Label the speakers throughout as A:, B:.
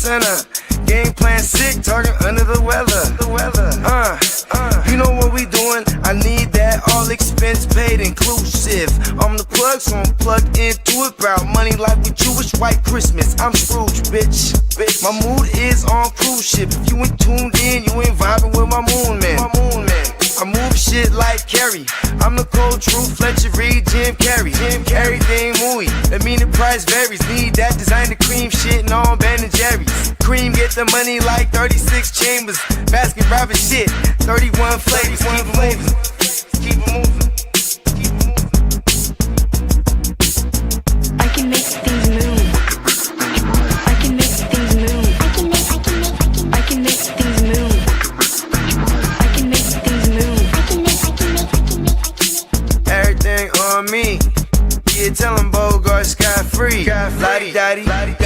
A: center. Game plan sick, target under the weather. You know what we doing? I need that all expense paid inclusive. I'm the plug, so I'm plugged into it. About money like with Jewish white Christmas. I'm Scrooge, bitch. My mood is on cruise ship. If you ain't tuned in, you ain't vibing with my moon man. I move shit like Kerry. I'm the cold truth, Fletcher Reed, Jim Carrey. Everything movie, that mean the price varies. Need that designer cream shit and all Ben and Jerry's. Cream get the money like 36 chambers. Baskin Robbins shit, 31 flavors. Keep it moving.
B: I can make things move. I can make things move. I can make things move. I can make things move.
A: Everything on me. Yeah, tell him Bogart scot-free. Lottie-dottie. Like to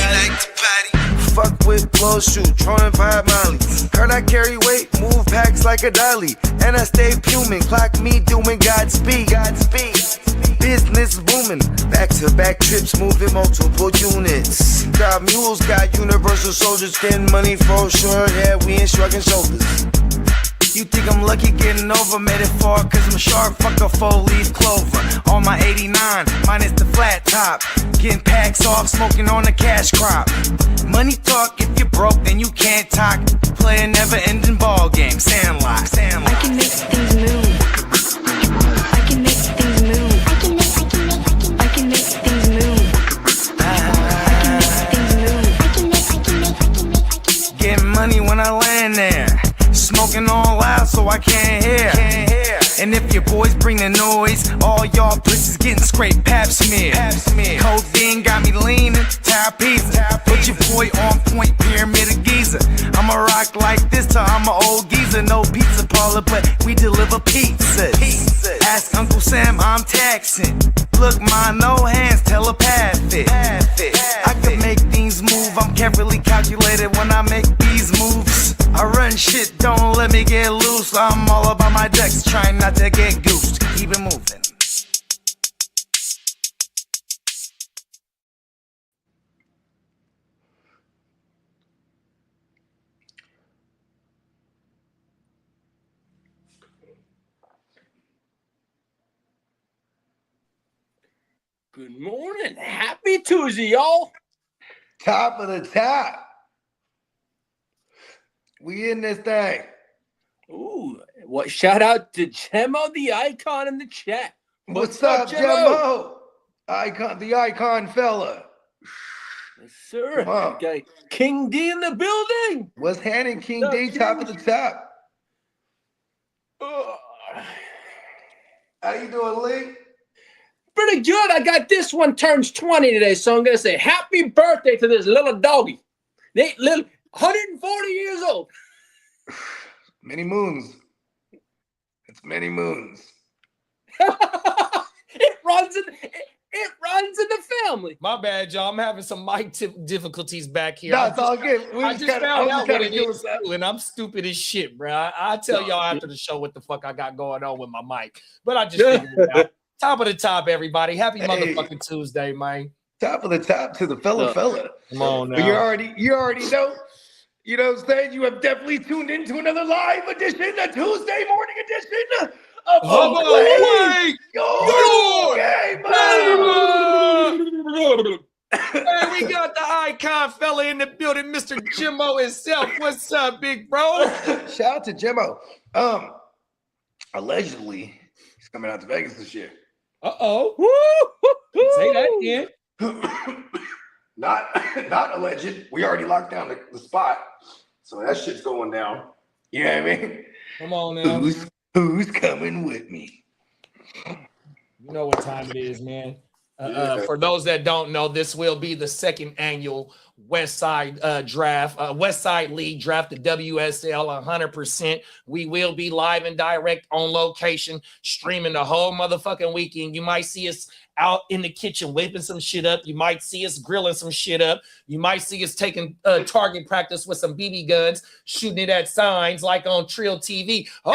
A: potty. Fuck with blow shoot, throwing 5 Molly. Heard I carry weight, move packs like a dolly. And I stay fuming, clock me doing Godspeed. Business booming, back-to-back trips, moving multiple units. Got mules, got universal soldiers, getting money for sure. Yeah, we ain't shrugging shoulders. You think I'm lucky getting over, made it far cause I'm sharp, fuck a 4-leaf clover. On my 89, minus the flat top. Getting packs off, smoking on the cash crop. Money talk, if you're broke then you can't talk. Play a never ending ball game, Sandlot.
B: I can make things move. I can make things move. I can make things move. I can make things move.
A: Getting money when I land there. Smoking all loud so I can't hear. And if your boys bring the noise, all y'all pussies getting scraped pap smear. Codeine got me leaning, pizza. Put your boy on point, pyramid of Giza. I'ma rock like this till I'm an old geezer. No pizza parlor, but we deliver pizzas. Ask Uncle Sam, I'm taxing. Look, ma, no hands, telepathic. I can make things move, I'm carefully calculated when I make these moves. I run shit, don't let me get loose. I'm all about my ducks, trying not to get goosed. Keep it moving.
C: Good morning. Happy Tuesday, y'all.
D: Top of the top. We in this thing.
C: Ooh, what? Shout out to Gemmo, the icon in the chat.
D: What's up, Gemmo? The icon fella.
C: Yes, sir. Okay. King D in the building.
D: What's happening, King D? Top of the top. How you doing, Lee?
C: Pretty good. I got this one turns 20 today, so I'm going to say happy birthday to this little doggy. Little 140 years old.
D: Many moons. It's many moons.
C: It runs in the family.
E: My bad, y'all. I'm having some mic difficulties back here.
D: No, it's all good.
E: I just found out what it is, and I'm stupid as shit, bro. I'll tell y'all after the show what the fuck I got going on with my mic. But I just figured it out. Top of the top, everybody. Happy motherfucking Tuesday, man.
D: Top of the top to the fella.
E: Come on now.
D: You already know. You know what I'm saying? You have definitely tuned into another live edition, a Tuesday morning edition of
E: Hey, we got the icon fella in the building, Mr. Gemmo himself. What's up, big bro?
D: Shout out to Gemmo. Allegedly, he's coming out to Vegas this year.
E: Say that again.
D: Not alleged. We already locked down the spot, so that shit's going down. You know what I mean?
E: Come on now.
D: Who's coming with me?
E: You know what time it is, man. For those that don't know, this will be the second annual West Side West Side League draft, the WSL 100%. We will be live and direct on location, streaming the whole motherfucking weekend. You might see us out in the kitchen whipping some shit up. You might see us grilling some shit up. You might see us taking target practice with some BB guns, shooting it at signs like on Trill TV. Oh,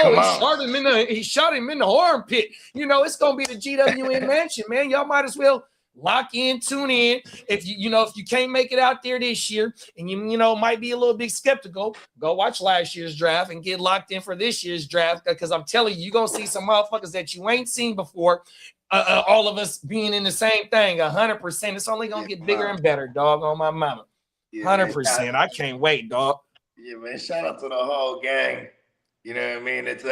E: he shot him in the armpit. You know, it's gonna be the GWN mansion, man. Y'all might as well Lock in, tune in. If if you can't make it out there this year and you might be a little bit skeptical, go watch last year's draft and get locked in for this year's draft, because I'm telling you, you're going to see some motherfuckers that you ain't seen before. All of us being in the same thing, 100%. It's only going to get bigger and better, dog, on my mama. 100%. I can't wait, dog.
D: Yeah, man. Shout out to the whole gang. You know what I mean? It's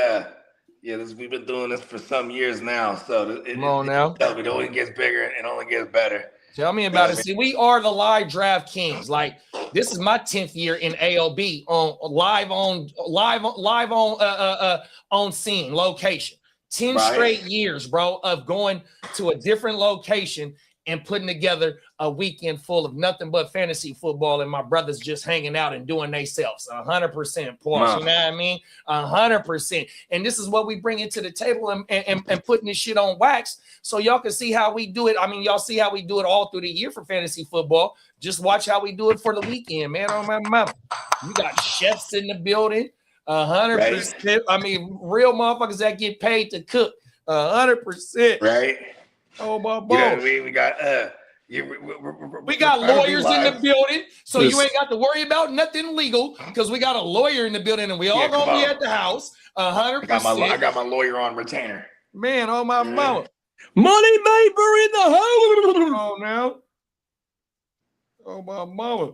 D: we've been doing this for some years now. So
E: Come on now.
D: It only gets bigger and only gets better.
E: Tell me about it. See, we are the live draft kings. Like, this is my 10th year in AOB on scene location. 10 straight years, bro, of going to a different location and putting together a weekend full of nothing but fantasy football, and my brothers just hanging out and doing themselves. 100%, Paul. You know what I mean? 100%. And this is what we bring into the table and putting this shit on wax so y'all can see how we do it. I mean, y'all see how we do it all through the year for fantasy football. Just watch how we do it for the weekend, man. On my mama. You got chefs in the building. 100%. Right. I mean, real motherfuckers that get paid to cook. 100%.
D: Right.
E: Oh, my boy.
D: You know what I mean?
E: We got lawyers in the building, so you ain't got to worry about nothing legal, because we got a lawyer in the building, and we all gonna be at the house. 100%.
D: I got my lawyer on retainer.
E: Man, oh my mama. Money Maker in the house. Oh now. Oh my mama.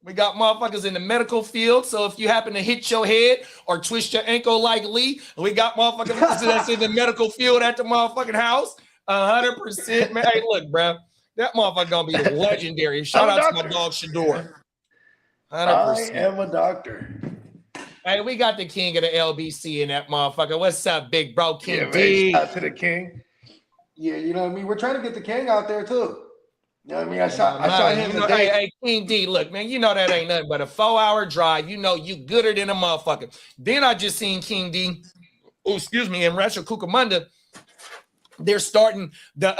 E: We got motherfuckers in the medical field, so if you happen to hit your head or twist your ankle like Lee, we got motherfuckers that's in the medical field at the motherfucking house. 100%, man. Hey, look, bro, that motherfucker gonna be legendary. Shout out to my dog Shador. 100%.
D: I am a doctor.
E: Hey, we got the king of the LBC in that motherfucker. What's up, big bro? King D.
D: Shout out to the king. Yeah, you know what I mean? We're trying to get the king out there too. You know what I mean? I shot him today.
E: Hey, King D, look, man, you know that ain't nothing but a 4-hour drive. You know you gooder than a motherfucker. Then I just seen King D, in Rancho Cucamonga. They're starting the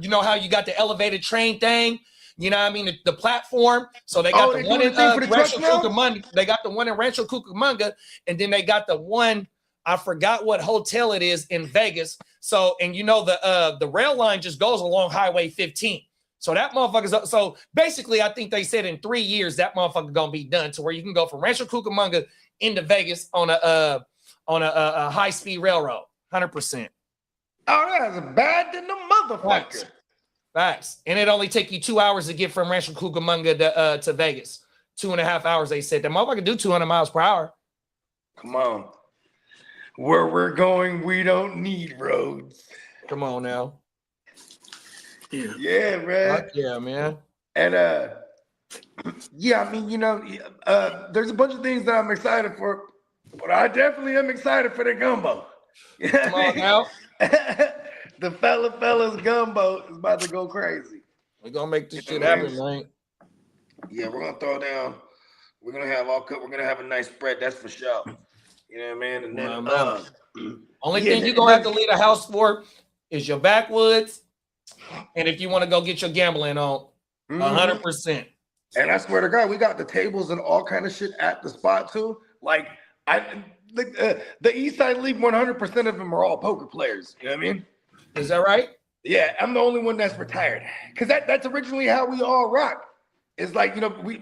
E: you know how you got the elevated train thing? You know what I mean? The platform. So they got the one in Rancho Cucamonga. They got the one in Rancho Cucamonga, and then they got the one, I forgot what hotel it is, in Vegas. So, and you know, the rail line just goes along Highway 15. So that motherfucker's up. So basically, I think they said in 3 years that motherfucker gonna be done to where you can go from Rancho Cucamonga into Vegas on a high-speed railroad. 100%.
D: Oh, that's bad than the motherfucker.
E: Facts. And it only take you 2 hours to get from Rancho Cucamonga to Vegas. 2.5 hours, they said. That motherfucker do 200 miles per hour.
D: Come on. Where we're going, we don't need roads.
E: Come on now.
D: Yeah, man.
E: Yeah, man.
D: And yeah, I mean, you know, there's a bunch of things that I'm excited for, but I definitely am excited for the gumbo.
E: Come on now.
D: The fellas gumbo is about to go crazy.
E: We're gonna make this shit happen, man.
D: Yeah, we're gonna throw down. We're gonna have we're gonna have a nice spread, that's for sure. You know what I mean? And then
E: only thing you're gonna have to leave the house for is your backwoods, and if you want to go get your gambling on, 100%.
D: And I swear to God, we got the tables and all kind of shit at the spot too. Like the East Side League, 100% of them are all poker players. You know what I mean?
E: Is that right?
D: Yeah, I'm the only one that's retired, because that's originally how we all rock. It's like, you know, we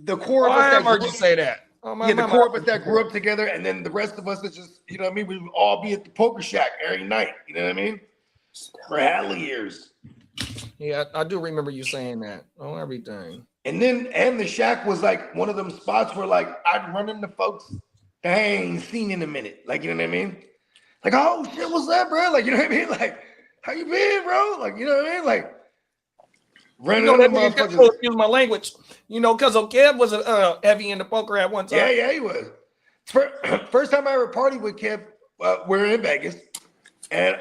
D: the core of us.
E: I heard you say that.
D: The core of us that grew up together, and then the rest of us is just, you know what I mean? We would all be at the poker shack every night. You know what I mean? For hella years.
E: Yeah, I do remember you saying that on everything.
D: And the shack was like one of them spots where, like, I'd run into folks that I ain't seen in a minute. Like, you know what I mean? Like, oh shit, what's up, bro? Like, you know what I mean? Like, how you been, bro? Like, you know what I mean? Like, running into motherfuckers.
E: Excuse my language. You know, because Kev was heavy into poker at one time.
D: Yeah, he was. First time I ever partied with Kev, we're in Vegas, and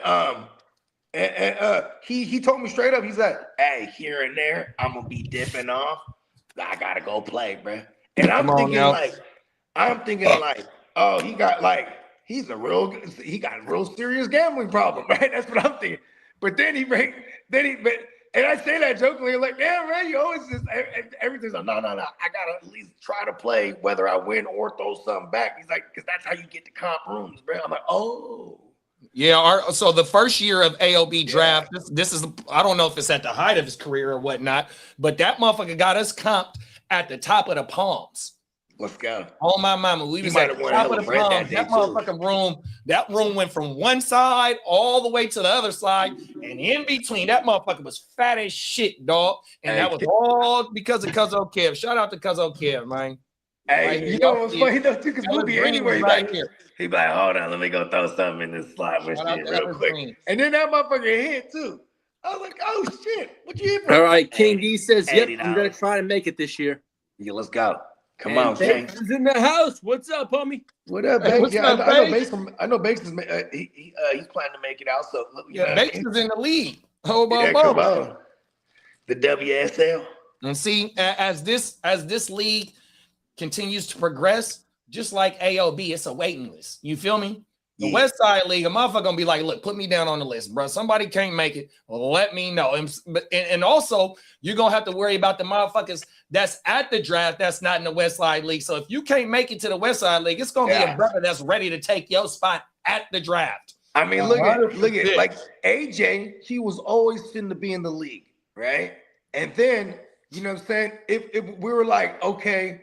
D: he told me straight up, he's like, hey, here and there, I'm gonna be dipping off. I gotta go play, bro. And I'm thinking like, oh, he got a real serious gambling problem, right? That's what I'm thinking. But then and I say that jokingly, like, damn, man, you always just, everything's like, no, I gotta at least try to play whether I win or throw something back. He's like, because that's how you get the comp rooms, bro. I'm like, oh.
E: Yeah, so the first year of AOB draft, this is, I don't know if it's at the height of his career or whatnot, but that motherfucker got us comped at the top of the Palms.
D: Let's go.
E: Oh my mama, we was
D: might
E: at
D: have
E: the
D: won
E: top
D: hell
E: of
D: of
E: the
D: bread that
E: Palms.
D: day,
E: That
D: too.
E: motherfucking room went from one side all the way to the other side, and in between, that motherfucker was fat as shit, dog. And that was all because of Cuzzo Kev. Shout out to Cuzzo Kev, man.
D: Hey,
E: Right here,
D: you know
E: y'all
D: what's
E: see
D: funny
E: it.
D: though, too? Because we'll
E: Ellis
D: be
E: Green
D: anywhere.
E: was right here.
D: He be like, hold on, let me go throw something in this slot
E: Shout out
D: machine
E: to
D: real
E: Ellis
D: quick.
E: Green.
D: And then that motherfucker hit too. I was like, oh shit, what you hit for?
C: All right, King D says, "Yep,
D: $80.
C: I'm gonna try to make it this year."
D: Yeah, let's go. Come
C: And
D: on, King.
C: Bakes is in the house. What's up, homie?
D: What up,
E: Hey,
D: Bakes?
E: what's
D: Yeah,
E: up,
D: I know
E: Bakes?
D: Bakes. I know Bakes is he's planning to make it out. So you know
E: Yeah,
D: what I
E: Bakes
D: mean?
E: is in the league. Oh,
D: Yeah, come on. The WSL.
E: And see, as this league continues to progress, just like AOB, it's a waiting list. You feel me? The West Side League, a motherfucker gonna be like, look, put me down on the list, bro. Somebody can't make it. Let me know. And also, you're gonna have to worry about the motherfuckers that's at the draft that's not in the West Side League. So if you can't make it to the West Side League, it's gonna be a brother that's ready to take your spot at the draft.
D: I mean, look at like AJ, he was always finna be in the league, right? And then, you know what I'm saying? If we were like, okay,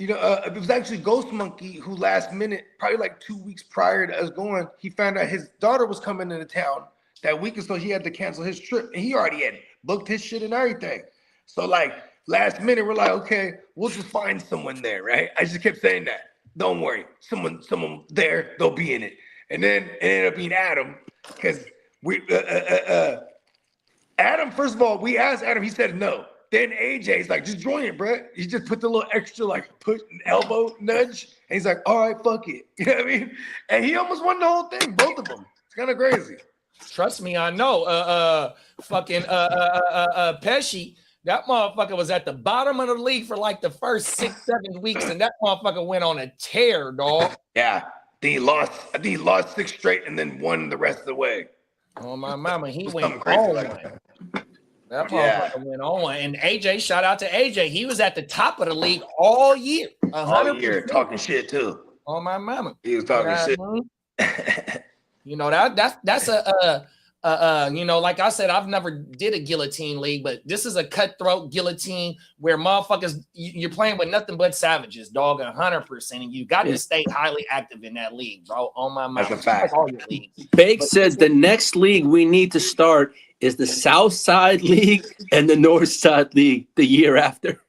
D: you know, it was actually Ghost Monkey who last minute, probably like 2 weeks prior to us going, he found out his daughter was coming into town that week, and so he had to cancel his trip. And he already had booked his shit and everything. So like last minute, we're like, okay, we'll just find someone there, right? I just kept saying that. Don't worry, someone there, they'll be in it. And then it ended up being Adam, because we Adam, first of all, we asked Adam, he said no. Then AJ's like, just join it, bro. He just put the little extra like push elbow nudge, and he's like, all right, fuck it. You know what I mean? And he almost won the whole thing, both of them. It's kind of crazy.
E: Trust me, I know. Fucking Pesci, that motherfucker was at the bottom of the league for like the first 6-7 weeks, and that motherfucker went on a tear, dog.
D: Yeah. Then I think he lost 6 straight and then won the rest of the way.
E: Oh my mama, he went
D: Something crazy
E: on
D: like
E: one.
D: that.
E: That motherfucker went on one. And AJ, shout out to AJ. He was at the top of the league all year. 100%.
D: All year talking shit too.
E: Oh my mama.
D: He was talking shit.
E: You know, that's you know, like I said, I've never did a guillotine league, but this is a cutthroat guillotine where motherfuckers, you're playing with nothing but savages, dog, 100%. And you got to stay highly active in that league, bro. Oh my mama.
D: That's a fact.
E: All your leagues.
C: Bake says the next league we need to start is the South Side League and the North Side League the year after.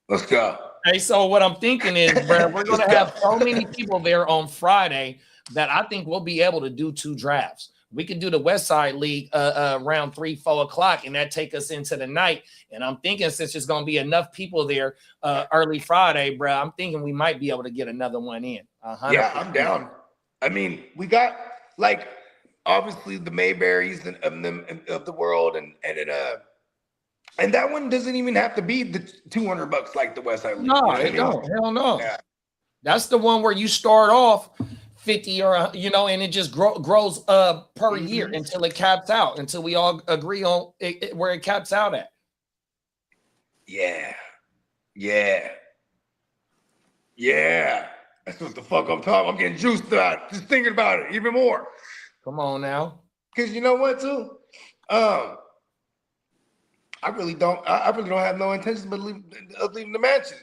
D: Let's go.
E: Hey, so what I'm thinking is, bro, we're going to have so many people there on Friday that I think we'll be able to do 2 drafts. We could do the West Side League around 3-4 o'clock, and that take us into the night. And I'm thinking since there's going to be enough people there early Friday, bro, I'm thinking we might be able to get another one in. 100%.
D: Yeah, I'm down. I mean, we got like obviously the Mayberries of the world, and that one doesn't even have to be the $200 like the West Side League.
E: No,
D: you know
E: it don't. Hell no.
D: Yeah.
E: That's the one where you start off 50 or, you know, and it just grows per year until it caps out, until we all agree on where it caps out at.
D: Yeah. That's what the fuck I'm talking. I'm getting juiced about it. Just thinking about it even more.
E: Come on now.
D: Because you know what, too? I really don't have no intentions of leaving the mansion.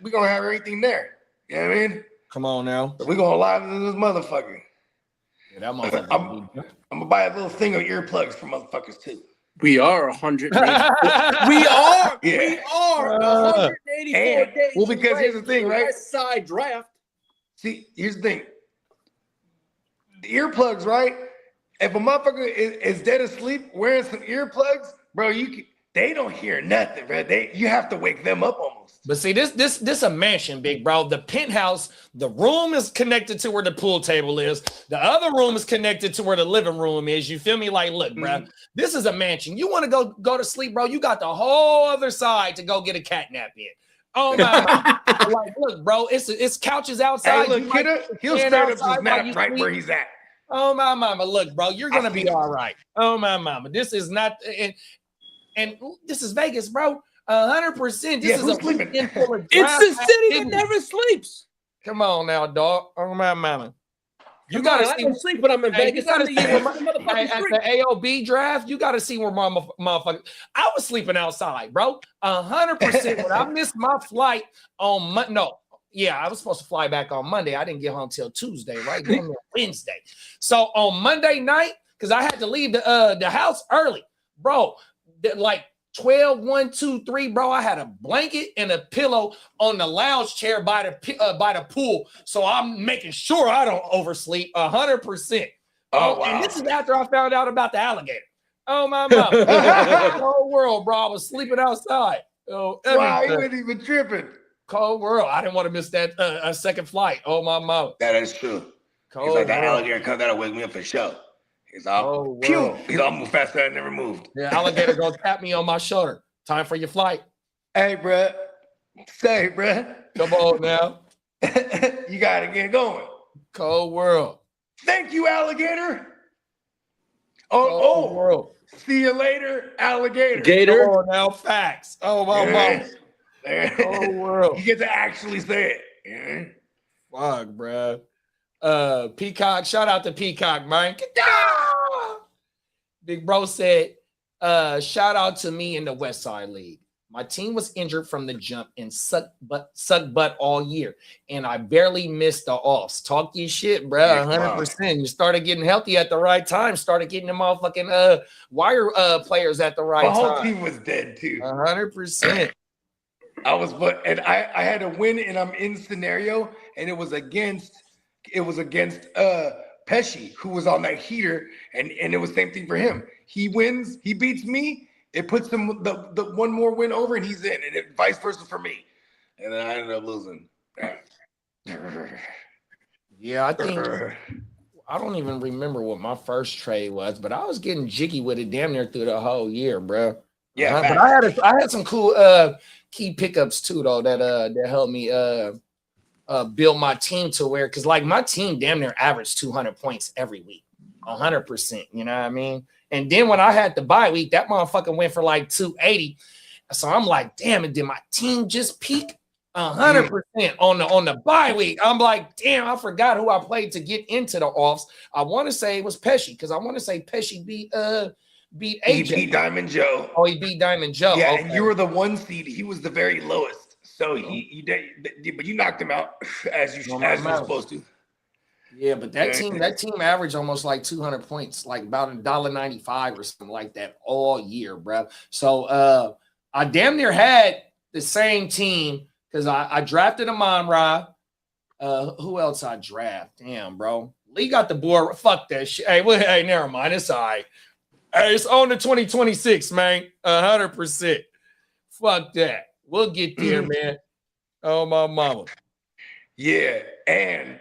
D: We're going to have everything there. You know what I mean?
E: Come on now.
D: We're going to live in this motherfucker.
E: Yeah, that motherfucker.
D: I'm going to buy a little thing of earplugs for motherfuckers, too.
C: We are 184. We are 184 days.
D: Well, because here's the thing, right?
C: West Side draft.
D: See, here's the thing. The earplugs, right? If a motherfucker is dead asleep wearing some earplugs, bro, they don't hear nothing, bro. You have to wake them up almost.
E: But see, this a mansion, big bro. The penthouse, the room is connected to where the pool table is. The other room is connected to where the living room is. You feel me? Like, look, bro, this is a mansion. You want to go to sleep, bro? You got the whole other side to go get a cat nap in. Oh my God. Like, look, bro, it's couches outside.
D: Hey, look, kiddo, he'll start up his nap right where he's at.
E: Oh my mama, look, bro, you're gonna be all right. Oh my mama, this is not, and this is Vegas, bro. 100%. This is a weekend full of
C: It's the city that never sleeps.
E: Come on now, dog. Oh my mama. You gotta
C: I
E: see.
C: don't sleep when I'm in
E: Hey,
C: Vegas.
E: you gotta
C: I'm
E: see
C: the
E: where
C: motherfucking
E: at
C: freak.
E: the AOB draft. You gotta see where my motherfucker. I was sleeping outside, bro. 100%. When I missed my flight on Monday, no, yeah, I was supposed to fly back on Monday. I didn't get home till Tuesday, right? Damn near Wednesday. So on Monday night, because I had to leave the house early, bro. Like 12, 1, 2, 3, bro. I had a blanket and a pillow on the lounge chair by the pool. So I'm making sure I don't oversleep 100%.
D: Oh, wow.
E: And this is after I found out about the alligator. Oh, my mom. The whole world, bro. I was sleeping outside. Oh,
D: Wow, he
E: everything.
D: wasn't even tripping.
E: Cold world. I didn't want to miss that a second flight. Oh, my mom.
D: That is true.
E: Cold
D: He's like, that
E: world.
D: alligator come, that'll wake me up for sure. He's all,
E: Cold
D: pew.
E: world.
D: He's all moved faster than I never moved.
E: The alligator gonna tap me on my shoulder. Time for your flight.
D: Hey, bruh. Say, bruh.
E: Come on now.
D: You got to get going.
E: Cold world.
D: Thank you, alligator.
E: Cold world.
D: See you later, alligator.
E: Come
C: Gator.
E: on now. Facts. Oh, my mom. Cold world.
D: You get to actually say it. Yeah.
E: Fuck, bro. Peacock, shout out to Peacock, man. Big bro said, shout out to me in the West Side League. My team was injured from the jump and sucked butt all year, and I barely missed the offs. Talk your shit, bro. 100%. You started getting healthy at the right time. Started getting them motherfucking wire players at the right
D: My whole
E: time.
D: team was dead too.
E: 100%.
D: I had to win, and I'm in scenario, and it was against Pesci, who was on that heater, and it was same thing for him. He wins, he beats me, it puts him the one more win over, and he's in, and it vice versa for me. And then I ended up losing.
E: Yeah, I think I don't even remember what my first trade was, but I was getting jiggy with it damn near through the whole year, bro.
D: Yeah,
E: but I had some cool key pickups too, though, that helped me build my team to where, because like my team damn near averaged 200 points every week, 100%. You know what I mean? And then when I had the bye week, that motherfucker went for like 280. So I'm like, damn it, did my team just peak 100% on the bye week? I'm like, damn, I forgot who I played to get into the offs. I want to say it was Pesci, because I want to say Pesci beat AJ.
D: He beat Diamond Joe.
E: Oh, he beat Diamond Joe.
D: Yeah,
E: okay.
D: and you were the 1 seed. He was the very lowest. So he did, but you knocked him out as you were supposed to.
E: Yeah, but that team averaged almost like 200 points, like about $1.95 or something like that all year, bro. So I damn near had the same team because I drafted Amon-Ra. Who else I draft? Damn, bro. Lee got the board. Fuck that shit. Hey, never mind. It's all right. Hey, it's on to 2026, man. 100%. Fuck that. We'll get there, man. Oh, my mama.
D: Yeah, and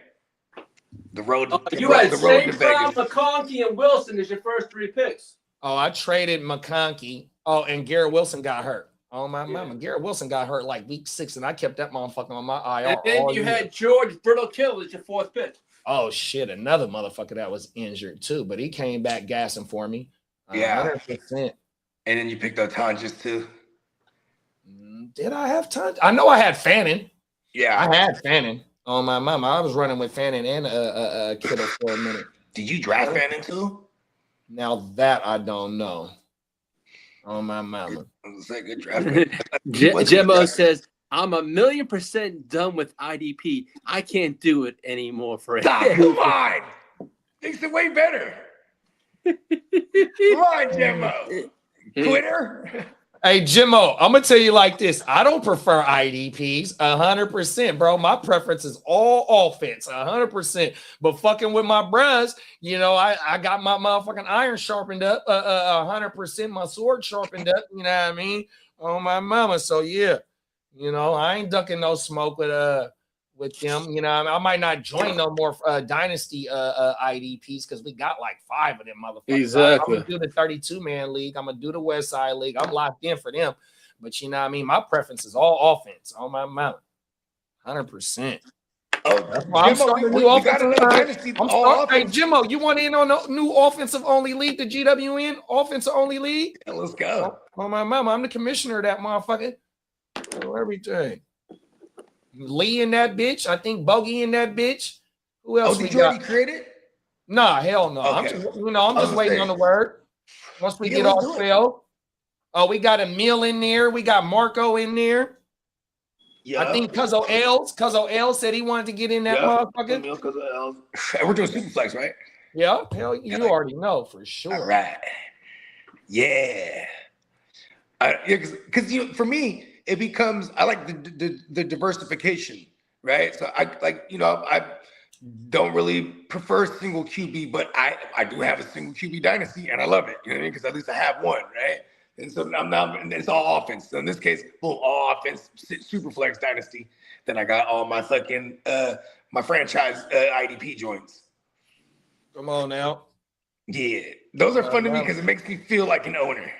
D: the road.
C: You had
D: the road to
C: St. Brown,
D: Vegas.
C: McConkey, and Wilson as your first 3 picks.
E: Oh, I traded McConkey. Oh, and Garrett Wilson got hurt. Oh, my mama. Garrett Wilson got hurt like week 6, and I kept that motherfucker on my IR.
C: And then you had George Brittle Kill as your 4th pick.
E: Oh, shit. Another motherfucker that was injured, too. But he came back gassing for me.
D: Yeah.
E: 100%.
D: And then you picked up Tonjes too.
E: Did I have time? I know I had Fannin.
D: Yeah,
E: I had Fannin on my mama. I was running with Fannin and Kittle for a minute.
D: Did you draft Fannin too?
E: Now that I don't know. On my mama.
D: I was gonna say good draft.
C: Jimmo says, I'm 1,000,000% done with IDP. I can't do it anymore for it.
D: Stop, come on. Things are way better. Come on, Jimmo. Quitter.
E: Hey, Jimmo, I'm going to tell you like this. I don't prefer IDPs 100%, bro. My preference is all offense 100%. But fucking with my bros, you know, I got my motherfucking iron sharpened up 100%. My sword sharpened up, you know what I mean? On my mama. So, yeah, you know, I ain't ducking no smoke with them. You know, I might not join no more dynasty IDPs because we got like 5 of them motherfuckers.
C: Exactly.
E: I'm gonna do the 32-man league. I'm gonna do the West Side League. I'm locked in for them. But you know what I mean? My preference is all offense on my mount. 100%.
D: Oh,
E: I'm starting a new offensive
D: dynasty.
E: Hey, Jimmo, you want in on the new offensive only league, the GWN offensive only league?
D: Yeah, let's go.
E: On my mama, I'm the commissioner of that motherfucker. Oh, everything. Lee in that bitch. I think Bogey in that bitch. Who else?
D: Oh, did you already create it?
E: Nah, hell no. I'm
D: Okay.
E: just, I'm just waiting on the word. Once we get
D: let's
E: off
D: do it.
E: spell. Oh, we got Emil in there. We got Marco in there.
D: Yeah.
E: I think Cuzzo L said he wanted to get in that motherfucker.
D: We're doing Superflex, right?
E: Yeah, hell, you already know for sure.
D: All right. Yeah. Because for me, it becomes I like the diversification, right? So I don't really prefer single QB, but I do have a single QB dynasty, and I love it. You know what I mean? Because at least I have one, right? And so and it's all offense. So in this case, boom, all offense, super flex dynasty. Then I got all my fucking my franchise IDP joints.
E: Come on now.
D: Yeah, those are fun to me because it makes me feel like an owner.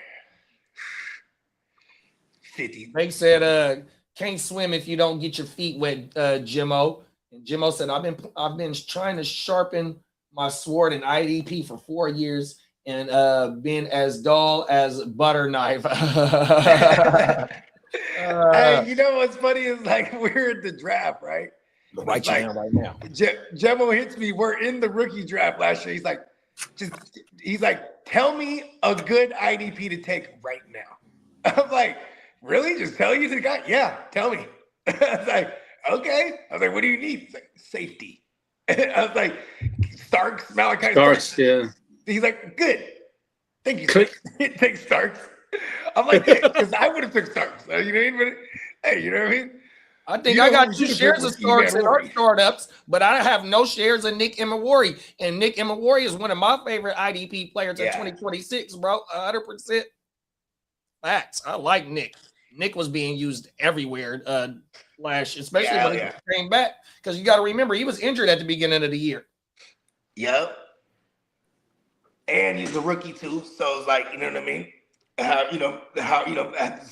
D: 50.
E: They said can't swim if you don't get your feet wet, Jimmo. And Jimmo said, I've been trying to sharpen my sword in IDP for 4 years and been as dull as butter knife.
D: Hey, you know what's funny is like we're at the draft, right?
E: Right now.
D: Jemmo hits me. We're in the rookie draft last year. He's like, tell me a good IDP to take right now. I'm like, really? Just tell you to the guy? Yeah, tell me. I was like, okay. I was like, what do you need? He's like, safety. I was like, Starks, Malachi
F: Starks, yeah.
D: He's like, good. Thank you. Take Starks. I'm like, because I would have took Starks. You know what I mean? But, hey, you know what I mean?
E: I think I got 2 shares of Starks in our startups, but I have no shares of Nick Imawari. And Nick Imawari is one of my favorite IDP players in 2026, bro. 100%. Facts. I like Nick. Nick was being used everywhere last year, especially when he came back. Because you got to remember, he was injured at the beginning of the year.
D: Yep. And he's a rookie too, so it's like, you know what I mean?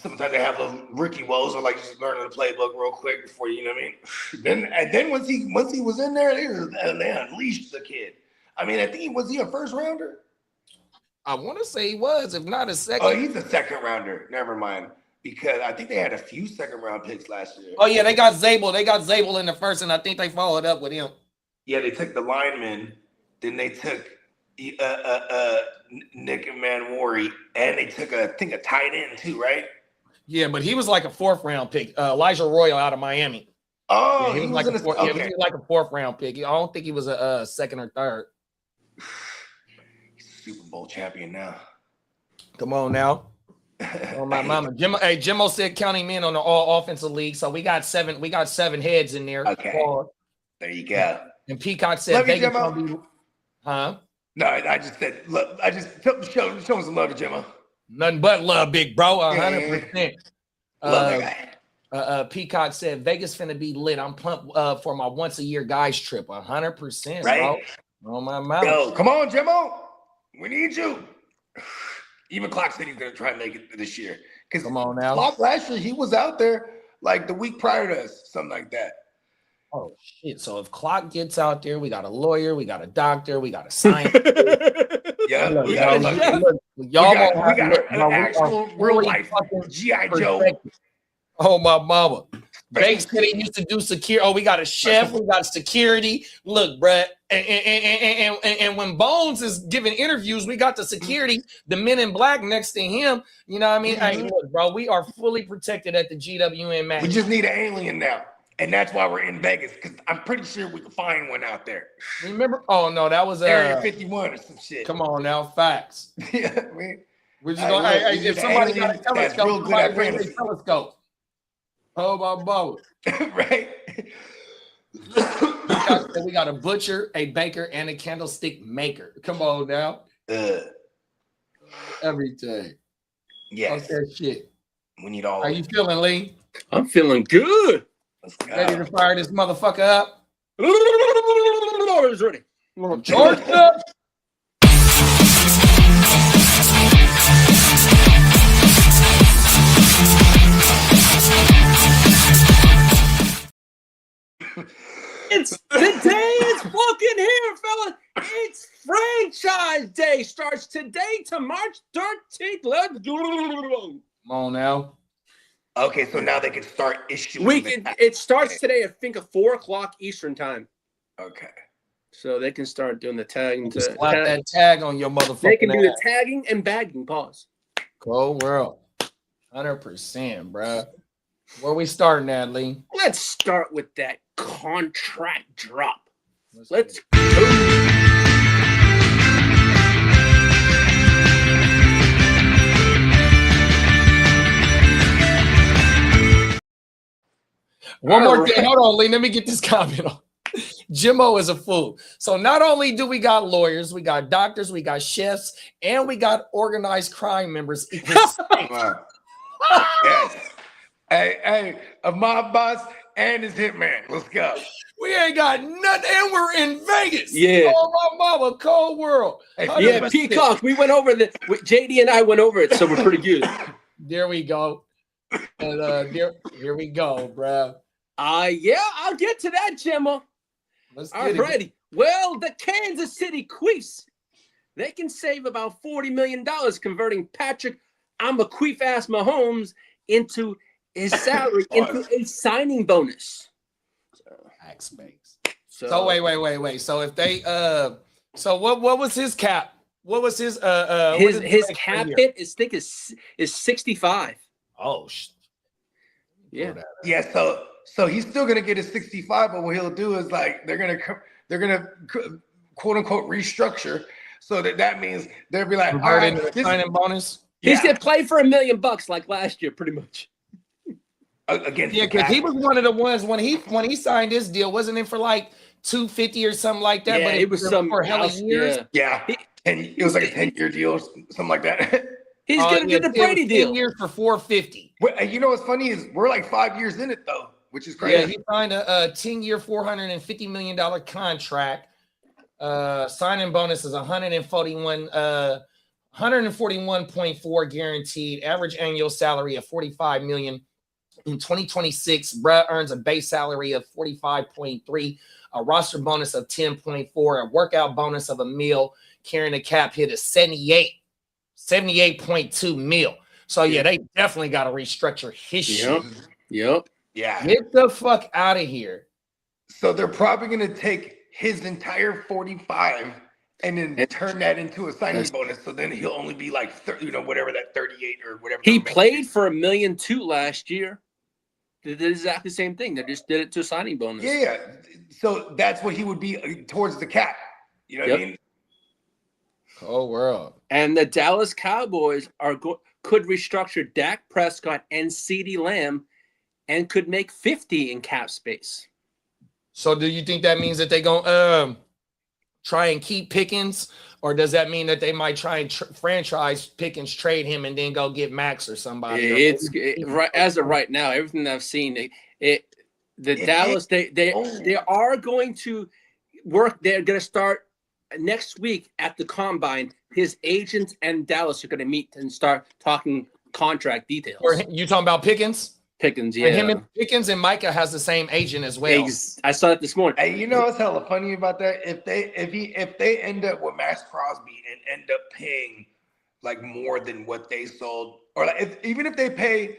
D: Sometimes they have those rookie woes or like just learning the playbook real quick before you know what I mean. Then once he was in there, they unleashed the kid. I mean, I think was he a first rounder?
E: I want to say he was, if not a second.
D: Oh, he's a second rounder. Never mind. Because I think they had a few second round picks last year.
E: Oh yeah, they got Zabel. They got Zabel in the first, and I think they followed up with him.
D: Yeah, they took the lineman, then they took Nick Manwari, and they took I think a tight end too, right?
E: Yeah, but he was like a 4th round pick. Elijah Royal out of Miami.
D: Oh,
E: yeah, he was like a 4th round pick. I don't think he was a 2nd or 3rd.
D: He's a Super Bowl champion now.
E: Come on now. Oh my mama. Jimmo said count him in on the all offensive league. So we got 7 heads in there.
D: Okay. There you go.
E: And Peacock said Vegas gonna be, huh?
D: No, I just said look, I just show some love to Jimmo.
E: Nothing but love, big bro. 100%.
D: Love that
E: guy. Peacock said Vegas finna be lit. I'm pumped for my once a year guys trip. 100%,
D: right?
E: Bro. Oh my mouth.
D: Yo, come on, Jimmo. We need you. Even Clock said he's gonna try and make it this year. Because
E: come on now.
D: Clock last year he was out there like the week prior to us, something like that.
E: Oh shit! So if Clock gets out there, we got a lawyer, we got a doctor, we got a scientist.
D: Yeah,
E: we got
D: an actual real life GI Joe.
E: Oh my mama! Banks said he used to do security. Oh, we got a chef, we got security. Look, bruh, and when Bones is giving interviews, we got the security, the men in black next to him. You know what I mean? Hey, look, bro, we are fully protected at the GWN match.
D: We just need an alien now. And that's why we're in Vegas, because I'm pretty sure we can find one out there.
E: Remember? Oh no, that was
D: Area 51 or some shit.
E: Come on now, facts.
D: Yeah, man.
E: We're just going. If somebody got a telescope, somebody bring a telescope. Oh my boat.
D: Right.
E: We got a butcher, a baker, and a candlestick maker. Come on now. Everything.
D: Yes.
E: Fuck that shit.
D: We need all.
E: How you feeling, Lee?
F: I'm feeling good.
D: Let's go.
E: Ready to fire this motherfucker up?
F: It's ready.
E: Charged up.
C: It's the day is fucking here, fella. It's franchise day. Starts today to March 13th. Let's go.
E: Come on now.
D: Okay, so now they can start issuing.
C: It starts today, I think, at 4 o'clock Eastern time.
D: Okay.
C: So they can start doing the tagging.
E: Just slap that tag on your motherfucking
C: They can do the
E: ass.
C: tagging and bagging. Pause.
E: Cold world. 100%, bro. Where we starting at, Lee?
C: Let's start with that contract drop.
E: Let's
C: Let's
E: get it.
C: go.
E: One more
C: All
E: thing.
C: right.
E: Hold on, Lee. Let me get this comment on. Jimmo is a fool. So not only do we got lawyers, we got doctors, we got chefs, and we got organized crime members.
D: Wow. Yes. Hey, a mob boss and his hitman. Let's go.
E: We ain't got nothing, and we're in Vegas.
C: Yeah.
E: Oh, my mama, cold world.
D: Hey,
C: Yeah,
E: 100%.
C: Peacock. We went over the JD and I went over it, so we're pretty good.
E: There we go. And here we go, bruh.
C: Yeah, I'll get to that, Gemma.
E: Let's get it.
C: Alrighty. Well, the Kansas City Chiefs, they can save about $40 million converting Patrick I'm a queef ass Mahomes into his salary, into a signing bonus.
E: Tax space.
C: So
E: So wait. So if they so what was his cap? What was his
C: his cap hit is thick is 65.
E: Oh
C: Yeah.
D: Yeah, so he's still gonna get his 65, but what he'll do is like they're gonna quote unquote restructure, so that means they'll be like, all
E: convert
D: right,
E: into a
D: this,
E: signing bonus.
C: He's gonna play for $1 million like last year, pretty much.
D: against
E: Yeah,
D: the
E: because he
D: Packers.
E: was one of the ones when he signed this deal, wasn't it for like 250 or something like that?
C: Yeah,
E: but
C: it was some
E: for hella
C: else,
E: years.
C: yeah.
D: Yeah, and it was like a 10-year deal, or something like that.
C: He's gonna do the Brady
E: 10
C: deal.
E: years for 450.
D: You know what's funny is we're like 5 years in it though, which is
E: Yeah,
D: crazy.
E: he signed a 10-year, $450 million contract. Signing bonus is 141.4 guaranteed. Average annual salary of $45 million. In 2026, Brett earns a base salary of 45.3, a roster bonus of 10.4, a workout bonus of $1 million, carrying a cap hit of 78.2 mil. So yeah, they definitely got to restructure his shit.
C: Yep.
D: Yeah.
E: Get the fuck out of here.
D: So they're probably gonna take his entire 45 and then turn that into a signing bonus. So then he'll only be like, whatever that 38 or whatever.
C: He
D: the remaining
C: played
D: is.
C: for $1.2 million last year. They did exactly the same thing. They just did it to a signing bonus.
D: Yeah. So that's what he would be towards the cap. You know what I mean?
E: Oh, world.
C: And the Dallas Cowboys could restructure Dak Prescott and CeeDee Lamb and could make 50 in cap space.
E: So do you think that means that they're going to try and keep Pickens, or does that mean that they might try and franchise Pickens, trade him, and then go get Max or somebody?
C: Right as of right now, everything I've seen, Dallas they are going to work. They're going to start next week at the combine. His agents and Dallas are going to meet and start talking contract details.
E: Or you talking about Pickens?
C: Pickens,
E: And him and Pickens and Micah has the same agent as well.
C: I saw it this morning.
D: Hey, you know what's hella funny about that? If they end up with Max Crosby and end up paying like more than what they sold, or like even if they pay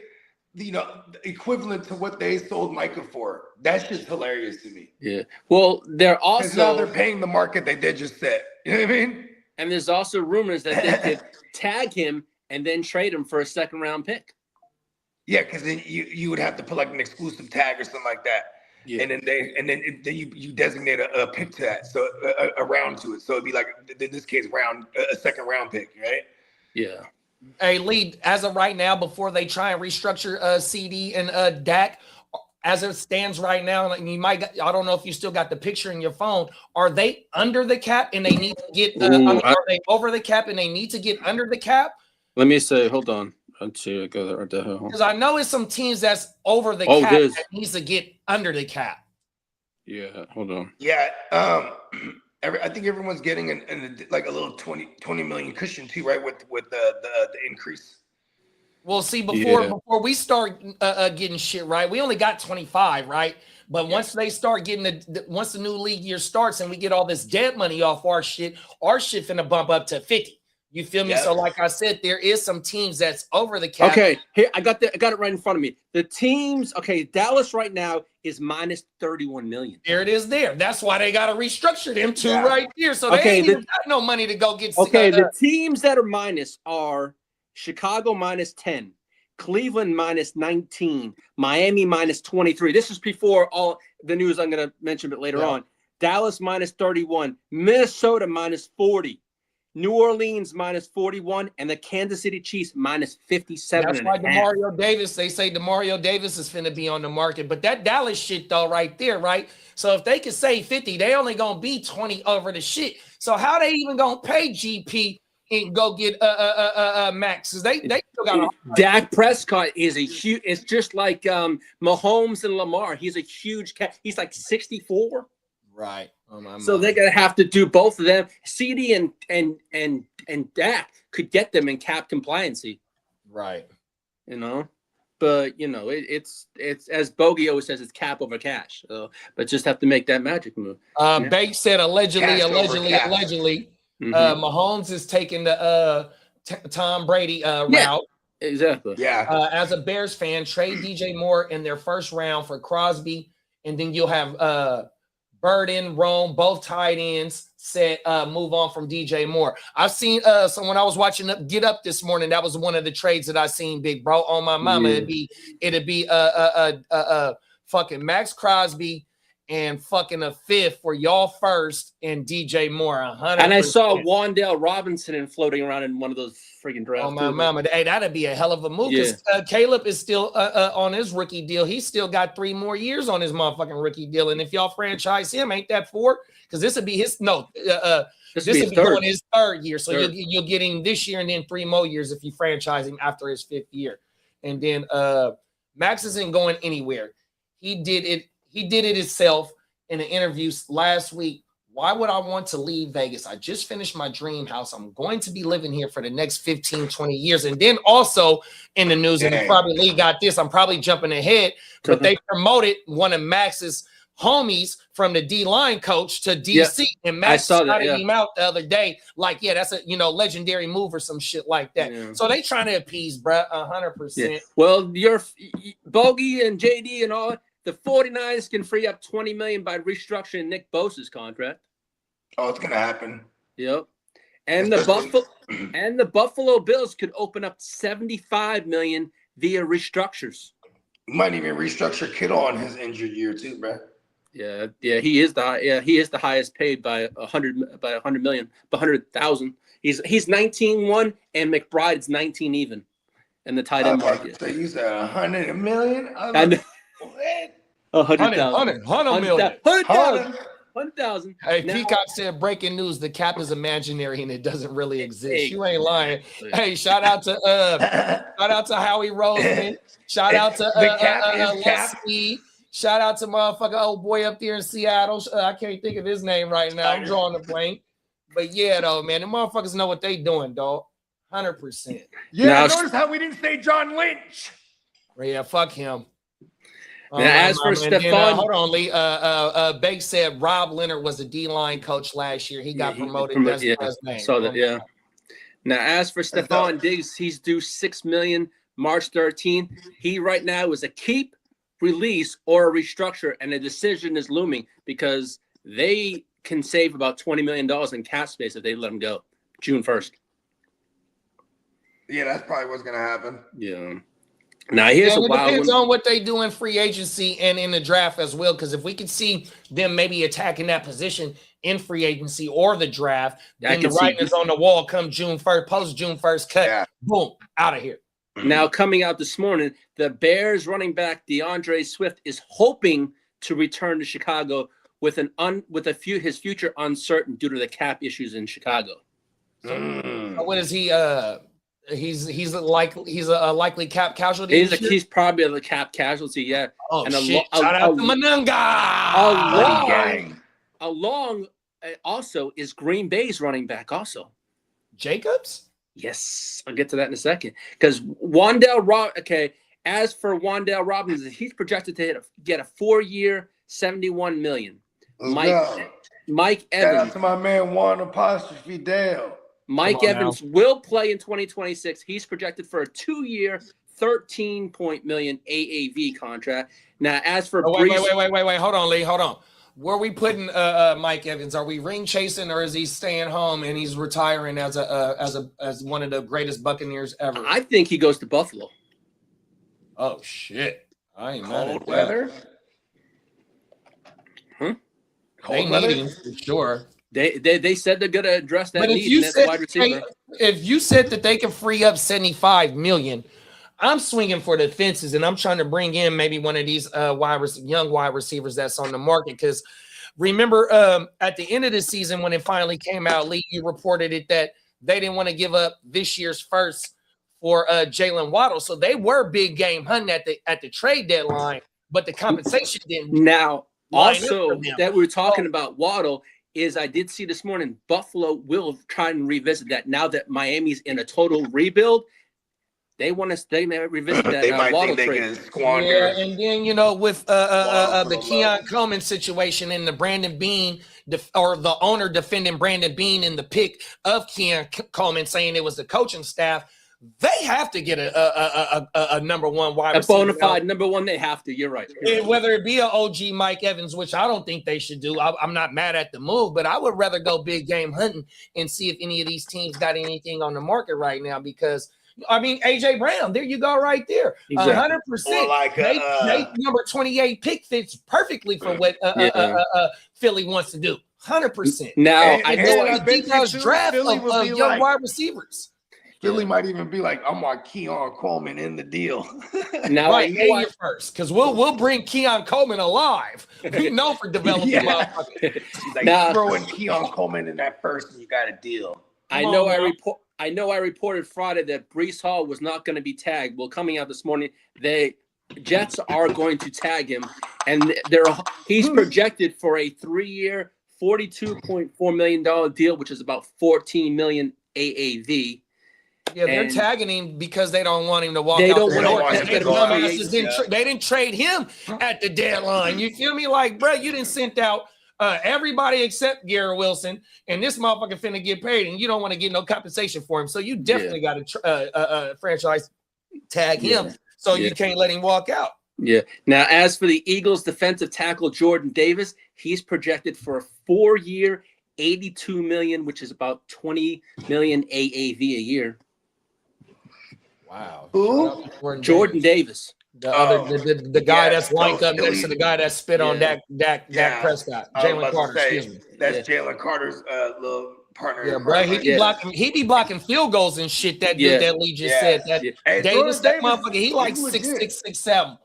D: equivalent to what they sold Micah for, that's just hilarious to me.
C: Yeah. Well, they're
D: Because now
C: also
D: they're paying the market that they just set. You know what I mean?
C: and there's also rumors that they could tag him and then trade him for a second round pick.
D: Yeah, because then you would have to put like an exclusive tag or something like that.
C: Yeah.
D: And then you designate a pick to that, so a round to it. So it'd be like in this case a second round pick, right?
C: Yeah.
E: Hey, Lee, as of right now, before they try and restructure CD and Dak, as it stands right now, like I don't know if you still got the picture in your phone. Are they under the cap and they need to get? Are they over the cap and they need to get under the cap?
C: Let me say, hold on. Let's see, I got that right there.
E: Because I know it's some teams that's over the cap
C: there's-
E: that needs to get under the cap.
C: Yeah, hold on.
D: Yeah. I think everyone's getting like a little 20 million cushion too, right? With the increase.
E: Well, see, before we start getting shit right, we only got 25, right? But once they start getting once the new league year starts and we get all this dead money off our shit finna bump up to 50. You feel me?
D: Yep.
E: So, like I said, there is some teams that's over the cap.
C: Okay, here I got it right in front of me. The teams, okay, Dallas right now is minus 31 million.
E: There it is. There. That's why they got to restructure them two right here. So
C: Okay,
E: they ain't even got no money to go get.
C: Okay, the teams that are minus are Chicago minus 10, Cleveland minus 19, Miami minus 23. This is before all the news I'm going to mention a bit later on. Dallas minus 31, Minnesota minus 40. New Orleans minus 41, and the Kansas City Chiefs minus 57.
E: That's why DeMario Davis, they say DeMario Davis is finna be on the market. But that Dallas shit, though, right there, right? So if they can save 50, they only gonna be 20 over the shit. So how they even gonna pay GP and go get Max? Because they still got
C: Dak Prescott is a huge, it's just like Mahomes and Lamar. He's a huge cat. He's like 64.
E: Right.
C: So they're gonna have to do both of them. CD and Dak could get them in cap compliancy,
E: right?
C: You know, but you know it's as Bogey always says, it's cap over cash. So, but just have to make that magic move.
E: Banks said allegedly. Mahomes is taking the Tom Brady route.
C: Exactly.
D: Yeah.
E: As a Bears fan, trade DJ Moore in their first round for Crosby, and then you'll have Burden, Rome, both tight ends said move on from DJ Moore. I've seen when I was watching Get Up this morning, that was one of the trades that I seen, big bro. On my mama, it'd be fucking Max Crosby and fucking a fifth for y'all first and DJ Moore 100%.
C: And I saw Wan'Dale Robinson floating around in one of those freaking drafts.
E: Oh my mama, hey, that'd be a hell of a move because Caleb is still on his rookie deal. He's still got 3 more years on his motherfucking rookie deal. And if y'all franchise him, ain't that 4? Because this would be his this would be going his 3rd year. So you'll get him this year and then 3 more years if you franchise him after his 5th year. And then Max isn't going anywhere. He did it himself in an interview last week. Why would I want to leave Vegas? I just finished my dream house. I'm going to be living here for the next 15, 20 years. And then also in the news, and probably Lee got this, I'm probably jumping ahead, but they promoted one of Max's homies from the D-line coach to DC. And Max shouted him out the other day. Like, that's a legendary move or some shit like that. Yeah. So they trying to appease, bruh, 100%.
C: Yeah. Well, your Bogey and JD and all, the 49ers can free up $20 million by restructuring Nick Bosa's contract.
D: Oh, it's gonna happen.
C: Yep. And the Buffalo Bills could open up $75 million via restructures.
D: Might even restructure Kittle on his injured year too, bro.
C: Yeah, he is the highest paid by 100 million, by 100,000. He's 19-1 and McBride's 19 even in the tight end market.
D: So you said 100 million?
C: And 100,000. 100,000.
E: Hey, Peacock said breaking news: the cap is imaginary and it doesn't really exist. You ain't lying. Hey, shout out to Howie Roseman. Shout out to Leslie. Shout out to motherfucker old boy up there in Seattle. I can't think of his name right now. I'm drawing a blank. But yeah, though, man, the motherfuckers know what they doing, dog. 100%.
D: Yeah, notice how we didn't say John Lynch.
E: Yeah, fuck him.
C: Now, as for Stephon,
E: hold on, Lee. Banks said Rob Leonard was the D-line coach last year. He got promoted. That's his name.
C: Saw that. Yeah. Now, as for Stephon Diggs, he's due $6 million March 13th. He right now is a keep, release, or a restructure, and a decision is looming because they can save about $20 million in cap space if they let him go June 1st.
D: Yeah, that's probably what's gonna happen.
C: Yeah. Now here's a wild one. It depends
E: on what they do in free agency and in the draft as well. Because if we could see them maybe attacking that position in free agency or the draft, then the writing is on the wall come June 1st, post June 1st cut. Boom, out of here.
C: Now coming out this morning, the Bears running back DeAndre Swift is hoping to return to Chicago with his future uncertain due to the cap issues in Chicago.
E: What is he? He's a likely cap casualty.
C: He's probably a cap casualty, yeah.
E: Oh, and shit. Shout out to Manunga.
C: Along also is Green Bay's running back also.
E: Jacobs?
C: Yes. I'll get to that in a second. Because as for Wan'Dale Robinson, he's projected to get a 4-year, $71 million. Mike Evans.
D: Shout out to my man Juan _Dale.
C: Mike Evans will play in 2026. He's projected for a 2-year, $13 million AAV contract. Now, as for
E: wait, hold on, Lee, hold on. Where are we putting Mike Evans? Are we ring chasing, or is he staying home and he's retiring as one of the greatest Buccaneers ever?
C: I think he goes to Buffalo.
E: Oh shit! I ain't mad at
D: Cold weather.
E: They need him for sure.
C: They said they're gonna address that
E: But
C: need in that wide receiver.
E: If you said that they can free up $75 million, I'm swinging for the fences, and I'm trying to bring in maybe one of these young wide receivers that's on the market. Because remember, at the end of the season when it finally came out, Lee, you reported it that they didn't want to give up this year's first for Jalen Waddle, so they were big game hunting at the trade deadline, but the compensation didn't.
C: Now, also that we were talking about Waddle is I did see this morning Buffalo will try and revisit that now that Miami's in a total rebuild. They want to revisit that.
D: They might
C: Waddle
D: think they
C: trade.
D: can squander.
E: Yeah, and then with the Keon Coleman situation and the Brandon Bean or the owner defending Brandon Bean in the pick of Keon Coleman, saying it was the coaching staff. They have to get a number one wide receiver.
C: A bona fide number one, they have to. You're right.
E: Whether it be an OG Mike Evans, which I don't think they should do. I'm not mad at the move, but I would rather go big game hunting and see if any of these teams got anything on the market right now. Because I mean, AJ Brown, there you go, right there, 100%.
D: Like
E: they number 28 pick fits perfectly for what Philly wants to do. 100%.
C: Now
E: I know the draft of young wide receivers.
D: Philly might even be like, I'm on Keon Coleman in the deal.
C: Now
E: right, you first, because we'll bring Keon Coleman alive. We know for developing motherfuckers.
D: Like, now, throwing Keon Coleman in that first, and you got a deal.
C: I know I reported Friday that Breece Hall was not going to be tagged. Well, coming out this morning, Jets are going to tag him, and he's projected for a 3-year, $42.4 million deal, which is about $14 million AAV.
E: Yeah, they're tagging him because they don't want him to walk
C: they
E: out
C: don't
E: the
C: want
E: door. They didn't trade him at the deadline. You feel me? Like, bro, you didn't send out everybody except Garrett Wilson, and this motherfucker finna get paid, and you don't want to get no compensation for him. So you definitely got to franchise tag him, so you can't let him walk out.
C: Yeah. Now, as for the Eagles' defensive tackle Jordan Davis, he's projected for a 4-year, $82 million, which is about $20 million AAV a year.
E: Wow.
D: Who?
C: Jordan Davis.
E: The guy that's lined up next to the guy that spit on Dak Prescott. Jalen Carter, excuse me.
D: That's Jalen Carter's little partner.
E: Yeah, bro. He be blocking field goals and shit. That dude that Lee just said. That Davis, that motherfucker, he like 6'6", 6'7".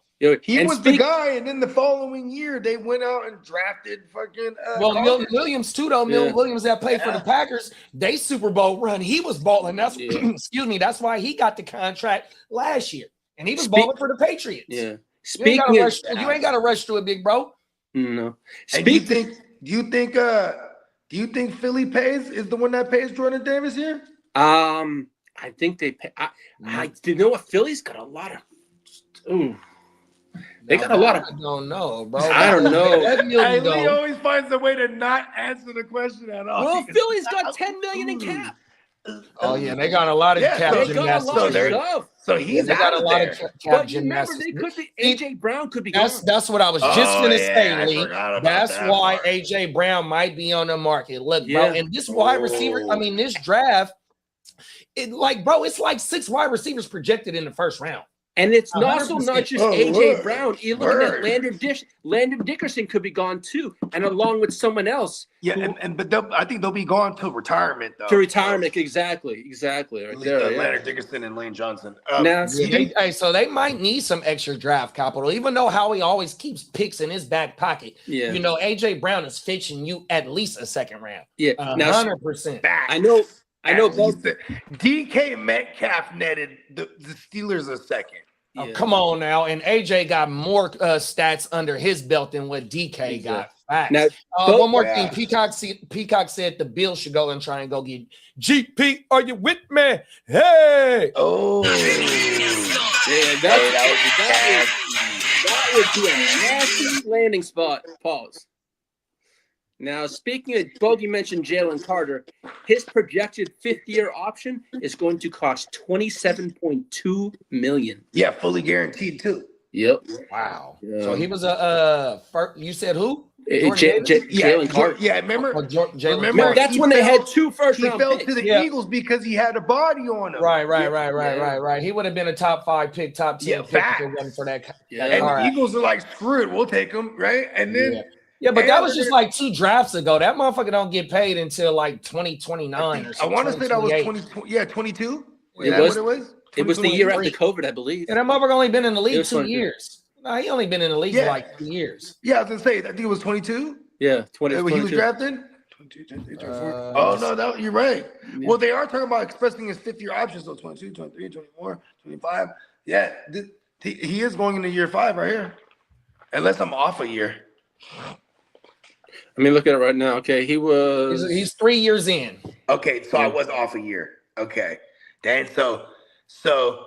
D: He was the guy, and then the following year they went out and drafted fucking.
E: Milton Williams too, though. Milton Williams that played for the Packers, they Super Bowl run. He was balling. That's excuse me. That's why he got the contract last year, and he was balling for the Patriots.
C: Yeah.
E: You ain't got to rush through it, big bro.
C: No.
D: Do you think Philly pays is the one that pays Jordan Davis here?
C: I think they pay. You know what? Philly's got a lot of. They got a lot of.
E: I don't know, bro.
C: I don't know.
D: Lee always finds a way to not answer the question at all.
C: Well, Philly's got $10 million in cap.
E: Oh yeah, they got a lot of cap
C: They got a lot of stuff.
D: So he's
E: got a lot of cap
C: But remember, they could be AJ Brown could be.
E: That's what I was just gonna say, Lee. That's why
D: part.
E: AJ Brown might be on the market. Look, bro, and this wide receiver. I mean, this draft. It's like 6 wide receivers projected in the first round.
C: And it's also not just AJ Brown. You're looking at Landon Dickerson could be gone too, and along with someone else.
D: Yeah, but I think they'll be gone to retirement though.
C: To retirement, exactly, right there.
D: Landon Dickerson and Lane Johnson.
E: So they might need some extra draft capital, even though Howie always keeps picks in his back pocket. Yeah, you know, AJ Brown is fetching you at least a second round.
C: Yeah,
E: 100%.
C: I know. Both
D: DK Metcalf netted the Steelers a second.
E: Oh, come on now. And AJ got more stats under his belt than what DK got. Facts. Now, one more thing. Peacock said the Bills should go and try and go get GP. Are you with me? Hey.
D: Oh.
C: That would be a nasty landing spot. Pause. Now, speaking of Bogey mentioned Jalen Carter, his projected fifth-year option is going to cost $27.2 million.
D: Yeah, fully guaranteed too.
C: Yep.
E: Wow.
C: Yeah.
E: So he was a you said who? Jordan Davis?
C: Jalen Carter.
D: Yeah, remember?
E: Jalen
D: Remember
E: Carter.
C: That's
D: he
C: when they
D: fell-
C: had 2 first
D: He
C: round
D: fell
C: picks.
D: to the
E: Yeah.
D: Eagles because he had a body on him.
E: Right. He would have been a top 5 pick, top 10
D: Yeah,
E: pick if
D: facts.
E: it wasn't for that.
C: Yeah.
D: And
E: All
D: the
E: right.
D: Eagles are like, screw it, we'll take him, right? And then
E: Yeah, but
D: and
E: that was
D: they're
E: just
D: gonna-
E: like 2 drafts ago. That motherfucker don't get paid until like 2029 or
D: I
E: something.
D: want to say that was
E: 2028.
D: 22.
C: It
D: Is that
C: was-
D: what it was?
C: It was the year after
D: 2023?
C: COVID, I believe.
E: And that motherfucker only been in the
C: It
E: league
C: was
E: 2
C: 22.
E: years. No, he only been in the league
D: Yeah.
E: for like 2 years.
D: Yeah, I was gonna say, I think it was 22
C: Yeah,
D: when he was
C: 22.
D: drafted. 22, 23, 24. No, you're right.
C: Yeah.
D: Well, they are talking about expressing his fifth-year option, so 22, 23, 24, 25. Yeah, he is going into year 5 right here, unless I'm off a year.
C: I mean, look at it right now. Okay, he was.
E: He's 3 years in.
D: Okay, so I was off a year. Okay, then so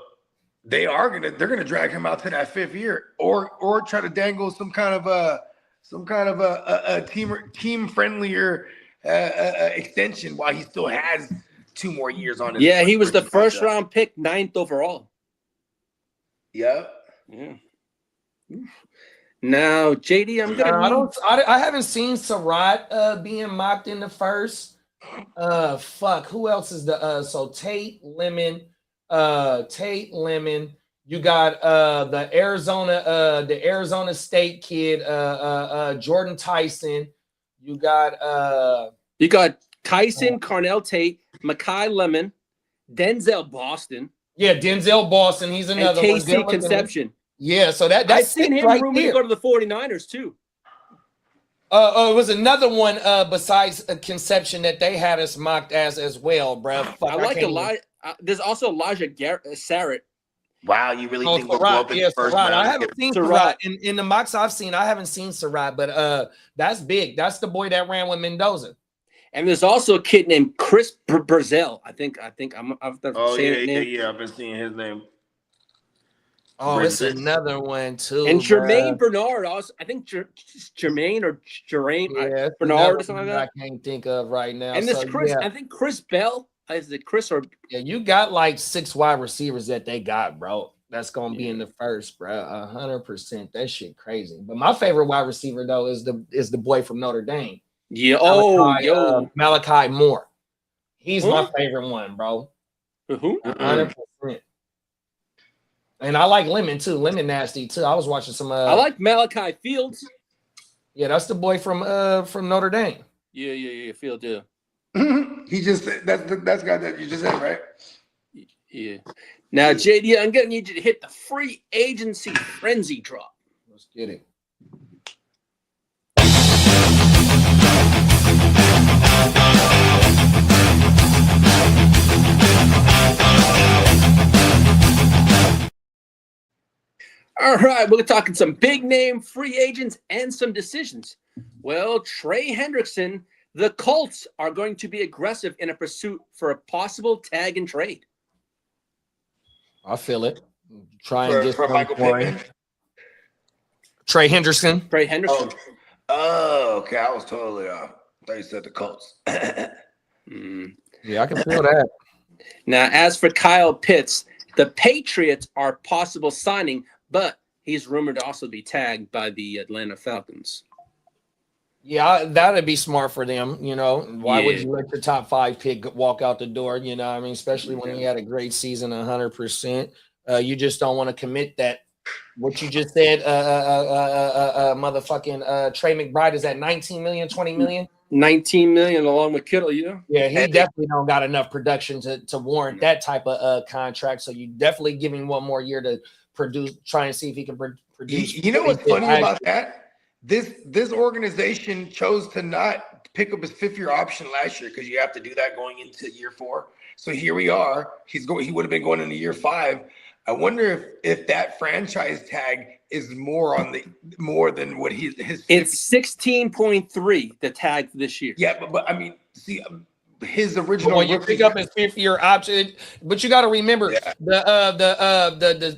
D: they're gonna drag him out to that 5th year, or try to dangle some kind of a team friendlier extension while he still has 2 more years on his.
C: Yeah, he was the
D: rookie
C: first
D: contract.
C: round pick, 9th overall.
D: Yep.
C: Yeah. Now, JD, I'm gonna.
E: I haven't seen Surratt being mocked in the first. Who else is the so Tate Lemon. You got the Arizona State kid, Jordan Tyson. You got
C: Tyson, Carnell Tate, Makai Lemon, Denzel Boston,
E: Denzel Boston. He's
C: and
E: another one.
C: KC
E: Good looking.
C: Conception.
E: Yeah, so
C: I've
E: that's
C: seen him
E: right
C: rumored to
E: there.
C: go to the 49ers too.
E: It was another one besides Conception that they had us mocked as well, bro.
C: I like Elijah. There's also Elijah Sarrett.
D: Wow, you really think we'll go
E: Surratt,
D: up in the first
E: Surratt.
D: round?
E: I haven't seen
C: Surratt.
E: Surratt in the mocks I've seen. I haven't seen Surratt, but that's big. That's the boy that ran with Mendoza.
C: And there's also a kid named Chris Brazil. I've been saying his name.
D: Yeah. I've been seeing his name.
E: Oh, it's another one too.
C: And Jermaine
E: bruh.
C: Bernard also. I think Jermaine or Jermaine
E: Yeah, it's
C: Bernard
E: another
C: or something like
E: one
C: that.
E: I can't think of right now.
C: And this
E: So,
C: Chris,
E: yeah.
C: I think Chris Bell. Is it Chris or
E: Yeah, you got like 6 wide receivers that they got, bro. That's gonna be in the first, bro. 100%. That shit crazy. But my favorite wide receiver though is the boy from Notre Dame.
C: yeah?
E: Malachi Moore. He's
C: Who?
E: my favorite one, bro.
C: Who?
E: 100%. And I like Lemon too. Lemon nasty too. I was watching some.
C: I like Malachi Fields.
E: Yeah, that's the boy from Notre Dame.
C: Yeah. Fields. Yeah.
D: He just that's the guy that you just said, right?
C: Yeah. Now, JD, I'm gonna need you to hit the free agency frenzy drop.
E: Let's get it.
C: All right, we're talking some big name free agents and some decisions. Well, Trey Hendrickson, the Colts are going to be aggressive in a pursuit for a possible tag and trade.
E: I feel it. Try and get
D: For Michael Pittman.
E: Trey Hendrickson.
C: Trey Henderson.
D: Oh, okay. I was totally off. I thought you said the Colts.
E: Yeah, I can feel that.
C: Now, as for Kyle Pitts, the Patriots are possible signing, but he's rumored to also be tagged by the Atlanta Falcons.
E: Yeah, that'd be smart for them. You know, why would
C: Yeah.
E: you let your top 5 pick walk out the door? You know, I mean, especially when he had a great season, 100%. You just don't want to commit that. What you just said, motherfucking Trey McBride is at 19 million, 20 million.
C: 19 million along with Kittle, yeah.
E: Yeah, he definitely don't got enough production to warrant that type of contract. So you definitely give him 1 more year to produce, try and see if he can produce.
D: You know what's funny about that? This organization chose to not pick up his 5th-year option last year because you have to do that going into year 4. So here we are. He would have been going into year 5. I wonder if that franchise tag is more than what his.
C: It's 16.3 the tag this year.
D: Yeah, but I mean, see, his original.
E: When you pick up his 5th-year option, but you got to remember the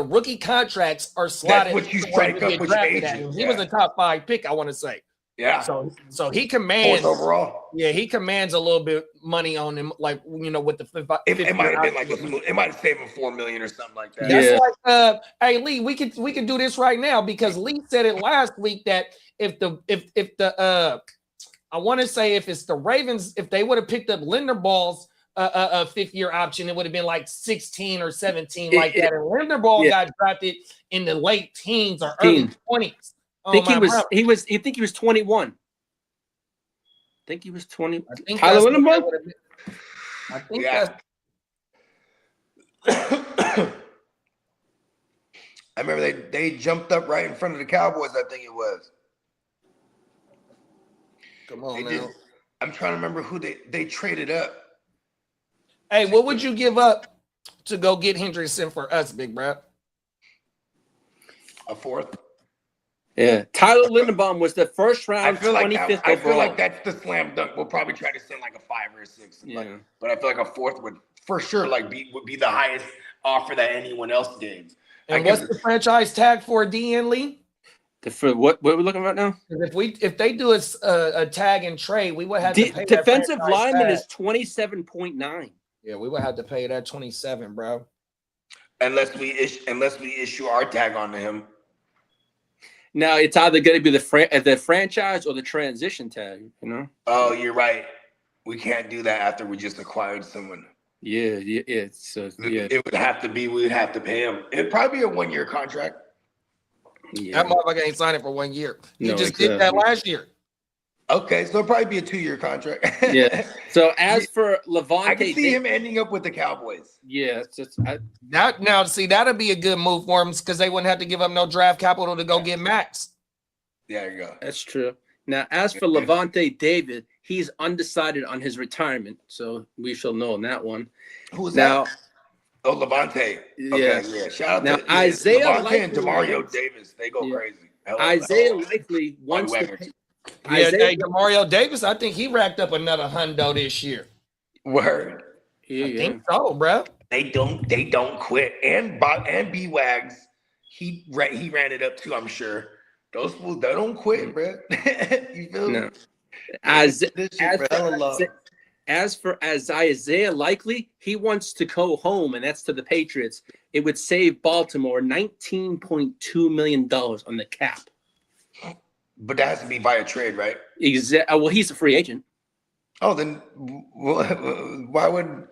E: rookie contracts are slotted.
D: That's what you strike up with your
E: He was a top 5 pick, I want to say.
D: Yeah.
E: So he
D: Fourth
E: commands.
D: overall.
E: Yeah, he commands a little bit money on him, like with the
D: It might have been like it might have saved him $4 million or something like that.
E: That's like, hey Lee, we could do this right now because Lee said it last week that if the I want to say if it's the Ravens, if they would have picked up Linderball's a 5th-year option, it would have been like 16 or 17 like that. And Linderball got drafted in the late teens or early 20s.
C: I think he think he was 21. I think he was 20.
E: I think
C: Tyler Linderbaum?
E: I think that's.
D: I remember they jumped up right in front of the Cowboys. I think it was.
E: Come on now.
D: I'm trying to remember who they traded up.
E: Hey, what would you give up to go get Hendrickson for us, big bro?
D: A 4th.
C: Yeah, Tyler Linderbaum was the first round, 25th
D: I feel like that's the slam dunk. We'll probably try to send like a 5 or a 6.
C: Yeah.
D: But I feel like a 4th would for sure would be the highest offer that anyone else gave.
E: And what's the franchise tag for DN Lee?
C: For what we're looking at now?
E: If they do a tag and trade, we would have to pay
C: defensive
E: that
C: lineman
E: tag.
C: is 27.9.
E: Yeah, we would have to pay that 27, bro.
D: Unless we issue our tag onto him.
C: Now it's either going to be the franchise or the transition tag. You know.
D: Oh, you're right. We can't do that after we just acquired someone.
C: Yeah.
D: It would have to be. We would have to pay him. It'd probably be a 1-year contract.
C: Yeah.
E: That motherfucker ain't signing for 1 year. He
C: No,
E: just
C: exactly.
E: did that last year.
D: Okay, so it'll probably be a 2-year contract.
C: Yeah. So as for Levante,
D: I can see him ending up with the Cowboys.
C: Yeah, it's just
E: that'll be a good move for him because they wouldn't have to give up no draft capital to go get Max.
D: There you go.
C: That's true. Now, as for Levante David, he's undecided on his retirement, so we shall know on that one.
D: Who's
C: now,
D: that? Oh, Levante. Okay, yeah. Shout out to
C: Isaiah
D: Levante and
C: Likely
D: Demario Davis. They go crazy.
C: Isaiah Likely wants to pay.
E: Mario Davis, I think he racked up another hundo this year.
D: Word.
E: I think so, bro.
D: They don't quit. And B Wags, he ran it up too, I'm sure. Those fools, they don't quit, bro. You feel me?
C: As for Isaiah Likely, he wants to go home, and that's to the Patriots. It would save Baltimore $19.2 million on the cap.
D: But that has to be via trade, right?
C: Well, he's a free agent.
D: Oh, then why would?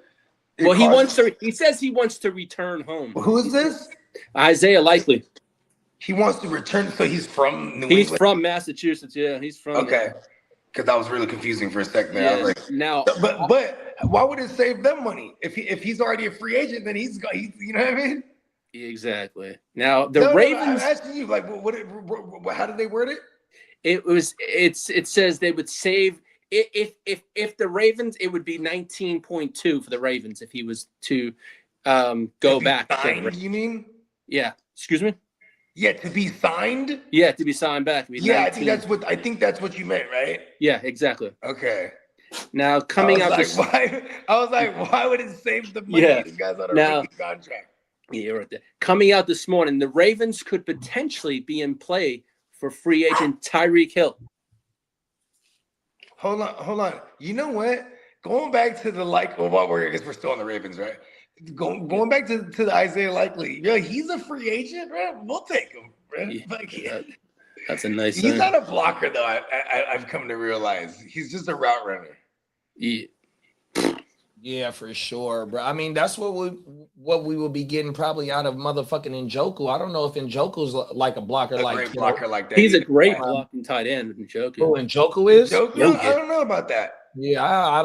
C: He says he wants to return home.
D: Who is this?
C: Isaiah Likely.
D: He wants to return, so he's from New England?
C: He's from Massachusetts. Yeah, he's from.
D: Okay, because that was really confusing for a second.
C: Yeah.
D: I was like,
C: now,
D: but why would it save them money if he's already a free agent? Then he's you know what I mean?
C: Exactly. Now the Ravens.
D: I'm asking you, like, how did they word it?
C: It says they would save if the Ravens, it would be 19.2 for the Ravens if he was to go back.
D: Signed, you mean?
C: Yeah. Excuse me?
D: Yeah, to be signed?
C: Yeah, to be signed back.
D: Yeah, I think that's what you meant, right?
C: Yeah, exactly.
D: Okay.
C: Now coming out
D: why would it save the money?
C: Yeah.
D: This guy's on a rookie contract.
C: Yeah, right there. Coming out this morning, the Ravens could potentially be in play for free agent Tyreek Hill.
D: Hold on. You know what? Going back to I guess we're still on the Ravens, right? Going back to the Isaiah Likely. Yeah, he's a free agent, right? We'll take him, right?
C: Yeah, that's a nice.
D: He's not a blocker, though. I've come to realize he's just a route runner.
E: Yeah, for sure, bro. I mean, that's what we will be getting probably out of motherfucking Njoku. I don't know if Njoku's like a blocker,
D: blocker like that.
C: He's a great blocking tight end. Njoku.
E: Who Njoku is?
D: Njoku? I don't know about that.
E: Yeah, I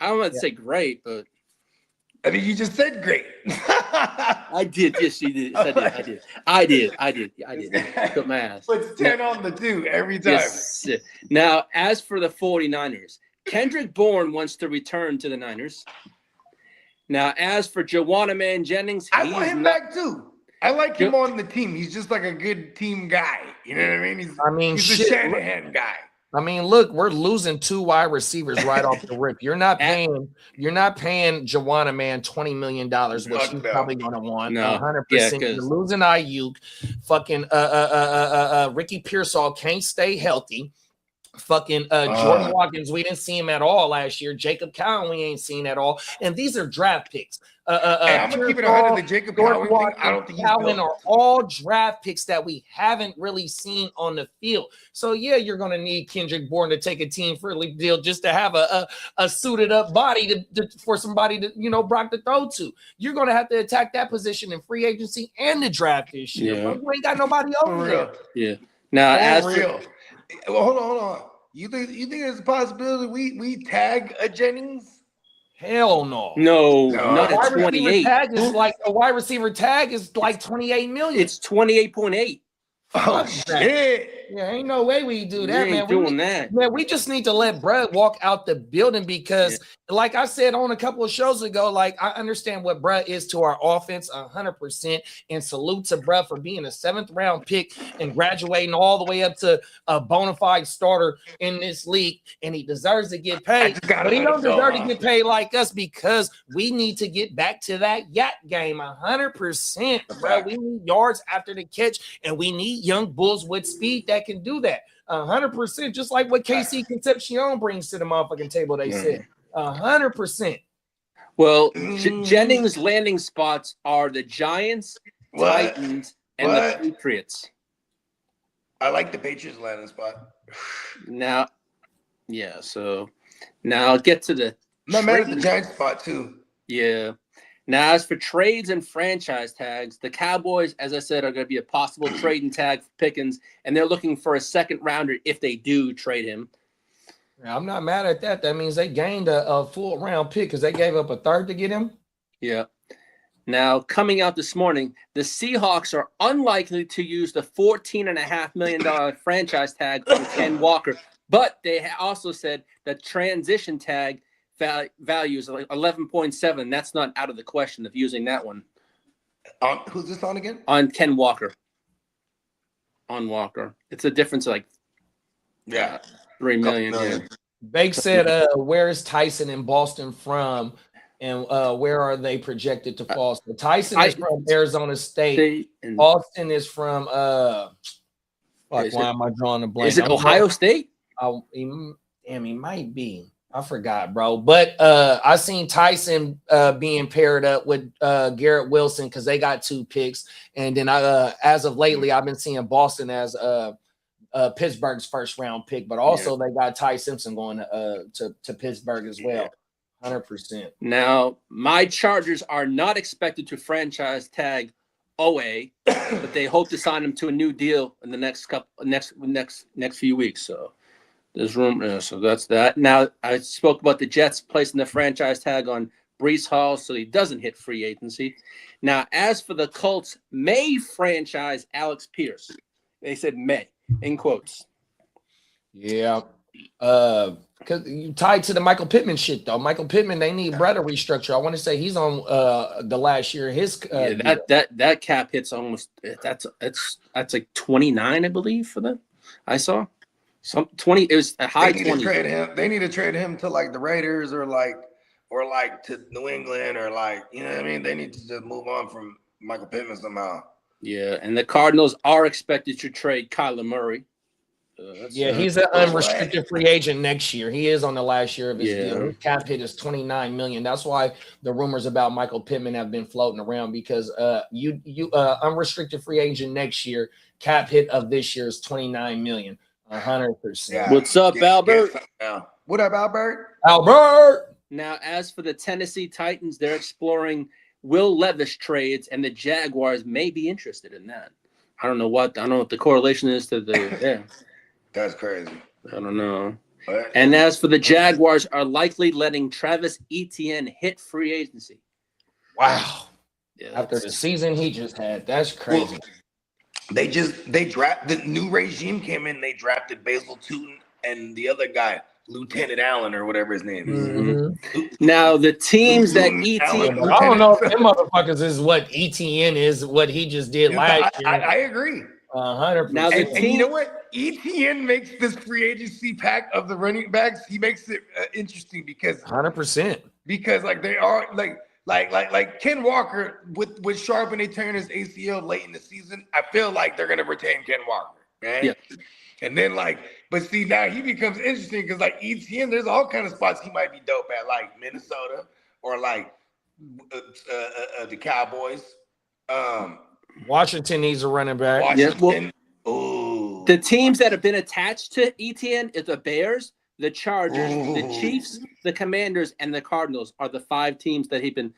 C: don't want to say great, but
D: I mean, you just said great.
C: I did. Yes, you did. I did. Put my ass.
D: Puts 10 on the 2 every time.
C: Yes. Now, as for the 49ers, Kendrick Bourne wants to return to the Niners. Now, as for Joanna Man Jennings,
D: I want him back too. I like him on the team. He's just like a good team guy. You know what I mean? He's a Shanahan guy.
E: I mean, look, we're losing 2 wide receivers right off the rip. You're not paying Juwanna Man $20 million, which he's probably gonna want.
C: No.
E: 100%.
C: Yeah,
E: You're
C: 'cause-
E: losing Ayuk. Fucking Ricky Pearsall can't stay healthy. Fucking Jordan Watkins, we didn't see him at all last year. Jacob Cowan, we ain't seen at all. And these are draft picks.
D: Hey, I'm gonna keep it 100. The Jacob Cowan thing, I don't think he's built.
E: are all draft picks that we haven't really seen on the field. So yeah, you're gonna need Kendrick Bourne to take a team-friendly deal just to have a suited up body for somebody to Brock to throw to. You're gonna have to attack that position in free agency and the draft this year.
C: Yeah.
E: Bro. You ain't got nobody over there.
C: Yeah. Now, as
D: real. Well, hold on. You think there's a possibility we tag a Jennings?
E: Hell no.
C: No, not at 28.
E: A wide receiver tag is like 28 million.
C: It's 28.8.
D: Oh shit.
E: Yeah, ain't no way we do that,
C: We ain't
E: man.
C: doing that.
E: Man, we just need to let Brett walk out the building because, like I said on a couple of shows ago, like I understand what Brett is to our offense 100%, and salute to Brett for being a 7th round pick and graduating all the way up to a bona fide starter in this league, and he deserves to get paid. But he don't deserve to get paid like us because we need to get back to that yak game 100%, bro. We need yards after the catch, and we need young bulls with speed that can do that 100%, just like what KC Concepcion brings to the motherfucking table. They said 100%.
C: Well, Jennings' landing spots are the Giants, Titans, and the Patriots.
D: I like the Patriots landing spot.
C: Now, yeah. So now I'll get to the.
D: I'm mad at the Giants spot too.
C: Yeah. Now, as for trades and franchise tags, the Cowboys, as I said, are going to be a possible trade and tag for Pickens, and they're looking for a 2nd rounder if they do trade him.
E: I'm not mad at that. That means they gained a full round pick because they gave up a 3rd to get him.
C: Yeah. Now, coming out this morning, the Seahawks are unlikely to use the $14.5 million franchise tag on Ken Walker, but they also said the transition tag value is like 11.7. That's not out of the question of using that one.
D: Who's this on again?
C: On Ken Walker. On Walker. It's a difference of like 3 million. Yeah.
E: Bake said, where is Tyson in Boston from? And where are they projected to fall? So Tyson is from Arizona State. Boston is from why am I drawing a blank?
C: Is it Ohio State?
E: He might be. I forgot, bro. But I seen Tyson being paired up with Garrett Wilson because they got 2 picks. And then as of lately, I've been seeing Boston as Pittsburgh's 1st round pick, but also they got Ty Simpson going to Pittsburgh as well. 100%.
C: Now, my Chargers are not expected to franchise tag OA, but they hope to sign him to a new deal in the next few weeks. So there's room. So that's that. Now, I spoke about the Jets placing the franchise tag on Breece Hall so he doesn't hit free agency. Now, as for the Colts, may franchise Alex Pierce. They said may, in quotes.
E: Yeah. Because you tied to the Michael Pittman shit, though. Michael Pittman, they need Brett to restructure. I want to say he's on the last year. His
C: that cap hits almost that's like 29, I believe, for them. I saw some 20. It was a high 20.
D: They need to trade him to like the Raiders or to New England or you know what I mean. They need to just move on from Michael Pittman somehow.
C: Yeah, and the Cardinals are expected to trade Kyler Murray.
E: He's an unrestricted free agent next year. He is on the last year of his deal. His cap hit is $29 million. That's why the rumors about Michael Pittman have been floating around because you unrestricted free agent next year. Cap hit of this year is $29 million. 100%.
C: Yeah. What's up, Albert?
D: What up, Albert?
E: Albert.
C: Now, as for the Tennessee Titans, they're exploring Will Levis trades, and the Jaguars may be interested in that. I don't know what the correlation is to the.
D: That's crazy.
C: I don't know. And as for the Jaguars, are likely letting Travis Etienne hit free agency.
E: Wow. Yeah, after the season he just had, that's crazy.
D: Well, they draft the new regime came in. They drafted Basil Tootin and the other guy, Lieutenant Allen or whatever his name is.
C: Mm-hmm. Now the teams that Etienne,
E: I don't know if them motherfuckers is what Etienne is, what he just did last year.
D: I agree.
E: 100%.
C: Now the
D: And you know what? ETN makes this free agency pack of the running backs. He makes it interesting because
E: 100%.
D: like they are like Ken Walker with Sharp and they turn his ACL late in the season. I feel like they're gonna retain Ken Walker, right?
C: Yeah.
D: And then but see now he becomes interesting because like ETN, there's all kind of spots he might be dope at, like Minnesota or like the Cowboys.
E: Washington needs a running back.
D: Washington.
C: The teams that have been attached to ETN is the Bears, the Chargers, the Chiefs, the Commanders, and the Cardinals are the 5 teams that he's been.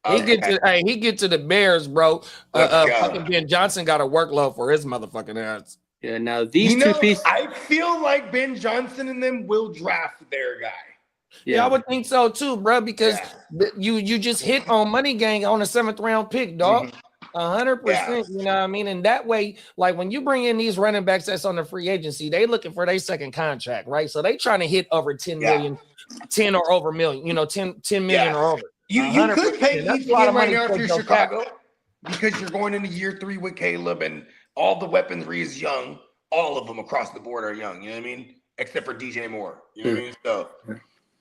E: He get to the Bears, bro. Fucking Ben Johnson got a workload for his motherfucking ass.
C: Yeah, now these two pieces.
D: I feel like Ben Johnson and them will draft their guy.
E: Yeah, I would think so too, bro, because you just hit on Money Gang on a 7th round pick, dog. 100%, you know what I mean? And that way, like when you bring in these running backs that's on the free agency, they looking for their second contract, right? So they trying to hit over 10 million, 10 or over million, 10 million or over.
D: You could pay ETN right now if you're Chicago because you're going into year 3 with Caleb and all the weaponry is young. All of them across the board are young, you know what I mean? Except for DJ Moore, you know what I mean? So,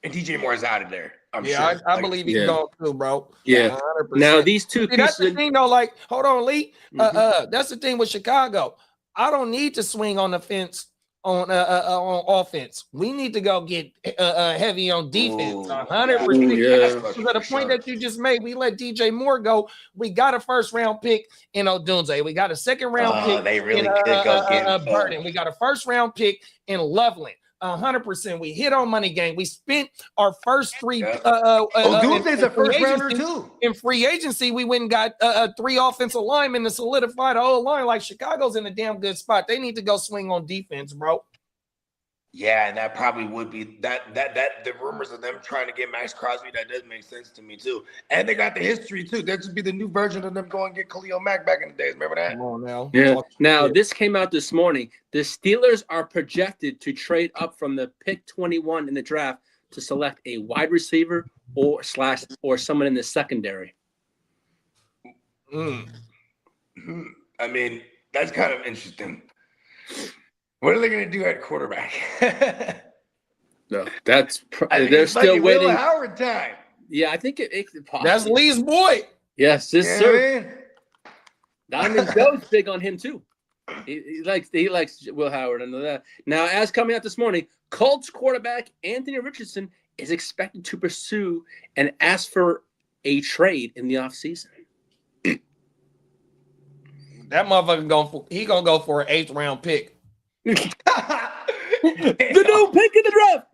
D: and DJ Moore is out of there. I'm sure.
E: I believe he's going too, bro.
C: Yeah.
E: 100%.
C: Now these two pieces.
E: That's the thing, though. Like, hold on, Lee. That's the thing with Chicago. I don't need to swing on the fence on offense. We need to go get heavy on defense. 100%. To the point that you just made, we let DJ Moore go. We got a 1st round pick in Odunze. We got a 2nd round pick
D: they really
E: in
D: could go get
E: Burton. We got a 1st round pick in Loveland. 100%. We hit on Money Gang. We spent our first 3.
D: Odunze's a 1st rounder too.
E: In free agency, we went and got 3 offensive linemen to solidify the whole line. Like Chicago's in a damn good spot. They need to go swing on defense, bro.
D: Yeah, and that probably would be that the rumors of them trying to get Max Crosby, that does make sense to me too. And they got the history too. That should be the new version of them going and get Khalil Mack back in the days. Remember that?
E: Come on now.
C: Yeah. Now this came out this morning. The Steelers are projected to trade up from the pick 21 in the draft to select a wide receiver or someone in the secondary.
D: I mean, that's kind of interesting. What are they going to do at quarterback?
C: No, they're still waiting.
D: Will Howard time.
C: Yeah, I think it could possibly.
E: That's Lee's boy.
C: Yes, sir. Diamond Joe's big on him too. He likes Will Howard and that. Now, as coming out this morning, Colts quarterback Anthony Richardson is expected to pursue and ask for a trade in the offseason.
E: That motherfucker gonna go for an 8th round pick.
C: The new pick in the draft.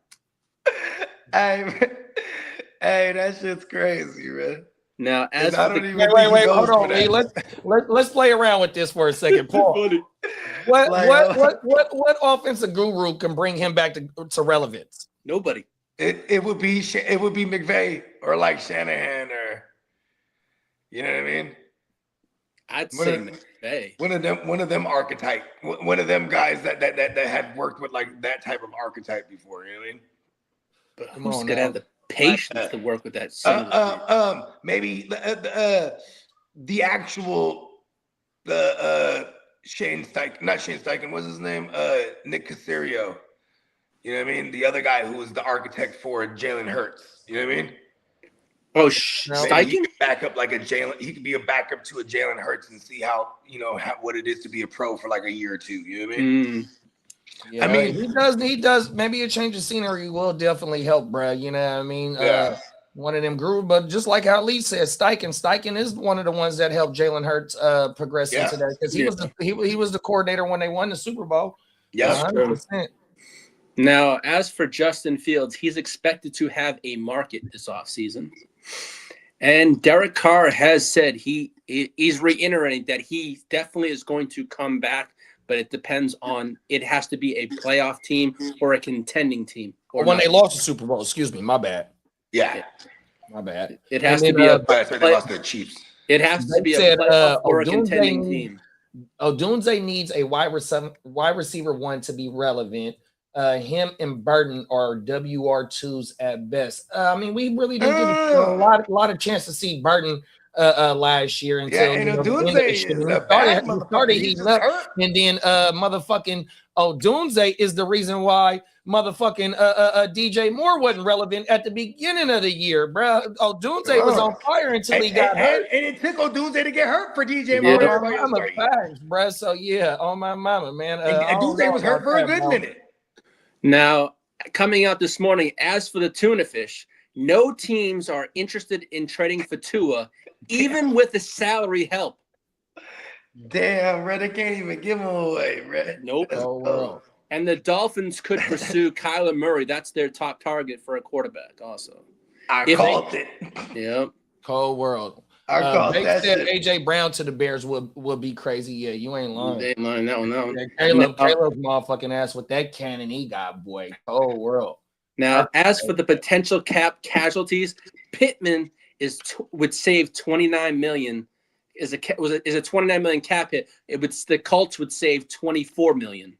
D: Hey, that shit's crazy, man.
C: Now, as
E: wait, hold on, Lee. Let's play around with this for a second, Paul. What offensive guru can bring him back to relevance?
C: Nobody.
D: It would be McVay or like Shanahan or, you know what I mean?
C: I'd say McVay.
D: One of them archetype. One of them guys that had worked with like that type of archetype before. You know what I mean?
C: But who's gonna have the patience to work with that?
D: Maybe the actual Shane Steichen, not Shane Steichen. What's his name? Nick Caserio. You know what I mean? The other guy who was the architect for Jalen Hurts. You know what I mean?
C: Oh, Steichen?
D: He could back up like a Jalen. He could be a backup to a Jalen Hurts and see how what it is to be a pro for like a year or two. You know what I mean?
E: Yeah, I mean, he does. Maybe a change of scenery will definitely help, bro. You know what I mean?
D: Yeah.
E: One of them grew, but just like how Lee said, Steichen is one of the ones that helped Jalen Hurts progress into that because he was the coordinator when they won the Super Bowl.
D: Yes,
E: 100%.
C: Now, as for Justin Fields, he's expected to have a market this offseason. And Derek Carr has said he's reiterating that he definitely is going to come back, but it depends on it has to be a playoff team or a contending team.
E: Or when they lost the Super Bowl, excuse me, my bad.
D: Yeah.
E: My bad.
C: It has to be
D: they lost their Chiefs.
C: It has to be a playoff or a contending team.
E: Odunze needs a wide receiver one to be relevant. Him and Burton are WR2s at best. I mean, we really didn't get a lot of chance to see Burton last year until
D: and
E: the end of the
D: Odunze
E: season.
D: is
E: He
D: a bad
E: started
D: motherfucker. He's
E: heating
D: just
E: up,
D: hurt.
E: and then motherfucking Odunze is the reason why motherfucking DJ Moore wasn't relevant at the beginning of the year, bro. Odunze was on fire until he got hurt.
D: And it took Odunze to get hurt for DJ
C: Yeah.
D: Moore.
E: On my
D: Everybody else
E: mama,
D: started.
E: facts, bro. So yeah, on my mama, man.
D: And Odunze was hurt for a good minute.
C: Now, coming out this morning, as for the tuna fish, no teams are interested in trading for Tua, even with the salary help.
D: Damn, bro, they can't even give him away, bro.
C: Nope.
E: Oh, world.
C: And the Dolphins could pursue Kyler Murray. That's their top target for a quarterback also.
D: I called it.
C: Yep.
E: Cold world.
D: I called
E: They
D: that
E: said
D: shit.
E: AJ Brown to the Bears would be crazy. Yeah, you ain't lying.
C: They ain't lying that one out.
E: Yeah, Caleb's motherfucking ass with that cannon he got, boy. Cold world.
C: Now, as for the potential cap casualties, Pittman would save $29 million. Is a $29 million cap hit. The Colts would save $24 million.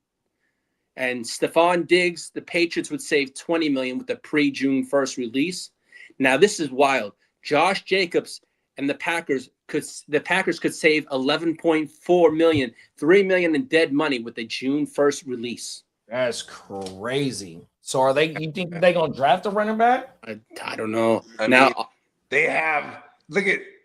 C: And Stephon Diggs, the Patriots would save $20 million with the pre-June 1st release. Now, this is wild. Josh Jacobs and the Packers could save $11.4 million, $3 million in dead money with the June 1st release.
E: That's crazy. So you think they're gonna draft a running back?
C: I don't know.
D: I
C: Now
D: mean,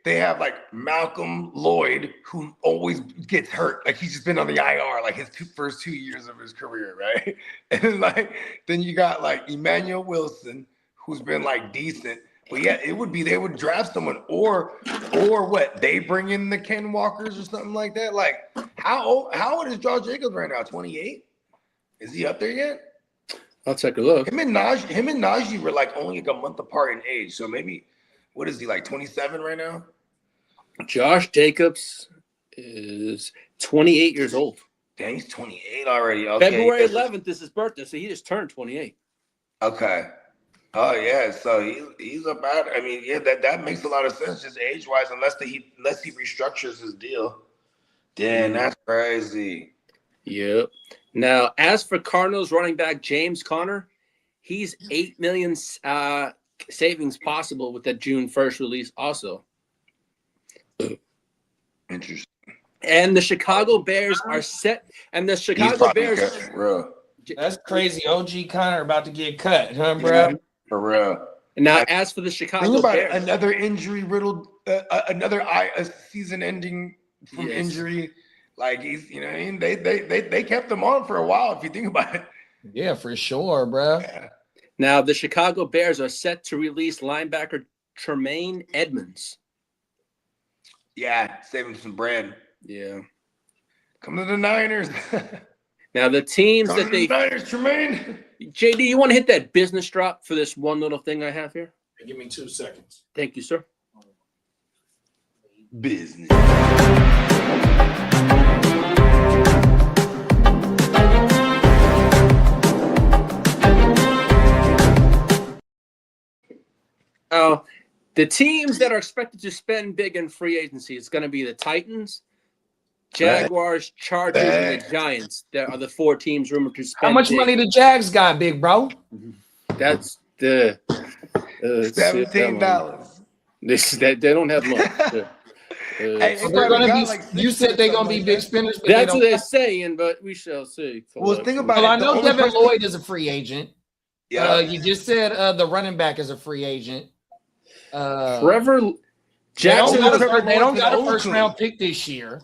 D: they have like Malcolm Lloyd, who always gets hurt. Like he's just been on the IR like his first 2 years of his career, right? And like then you got like Emmanuel Wilson, who's been like decent. But yeah, it would be they would draft someone or what? They bring in the Ken Walkers or something like that. Like how old is Josh Jacobs right now? 28? Is he up there yet?
C: I'll take a look.
D: Him and Najee were like only like a month apart in age. So maybe what is he like 27 right now?
C: Josh Jacobs is 28 years old.
D: Dang, he's 28 already. Okay.
C: February 11th is his birthday, so he just turned 28.
D: Okay. Oh yeah, so he's about. I mean, yeah, that makes a lot of sense just age wise, unless he restructures his deal. Damn, that's crazy.
C: Yep. Now, as for Cardinals running back James Conner, he's $8 million savings possible with that June 1st release also.
D: Interesting.
C: And the Chicago Bears are set. And the Chicago Bears.
D: For real.
E: That's crazy. OG Connor about to get cut, huh, bro?
D: For real.
C: Now, as for the Chicago
D: Think about
C: Bears,
D: it, another injury riddled, a season ending from injury. Like he's, you know, what I mean, they kept him on for a while. If you think about it.
E: Yeah, for sure, bro.
D: Yeah.
C: now the Chicago Bears are set to release linebacker Tremaine Edmonds.
D: Yeah, saving some bread.
C: Yeah.
D: Come to the Niners.
C: Now the teams
D: Come
C: that
D: to the
C: they
D: Niners, Tremaine.
C: JD, you want to hit that business drop for this one little thing I have here?
E: Give me 2 seconds.
C: Thank you, sir.
D: Business.
C: Now, the teams that are expected to spend big in free agency, it's going to be the Titans, Jaguars, Chargers, and the Giants. There are the 4 teams rumored to spend.
E: How much
C: big.
E: money the Jags got, big bro?
C: That's the
D: $17.
C: They don't have much.
D: Hey,
E: So they're gonna be. You said they're gonna be big spenders. But
C: That's
E: they
C: what
E: don't.
C: they're saying, but we shall see.
D: Well, think about
E: Well,
D: it.
E: I
D: The
E: know
D: only
E: Devin
D: person-
E: Lloyd is a free agent.
D: Yeah.
E: You just said the running back is a free agent.
C: Trevor
E: They
C: Jackson.
E: don't got a
D: old
E: first
D: school.
E: round pick this year.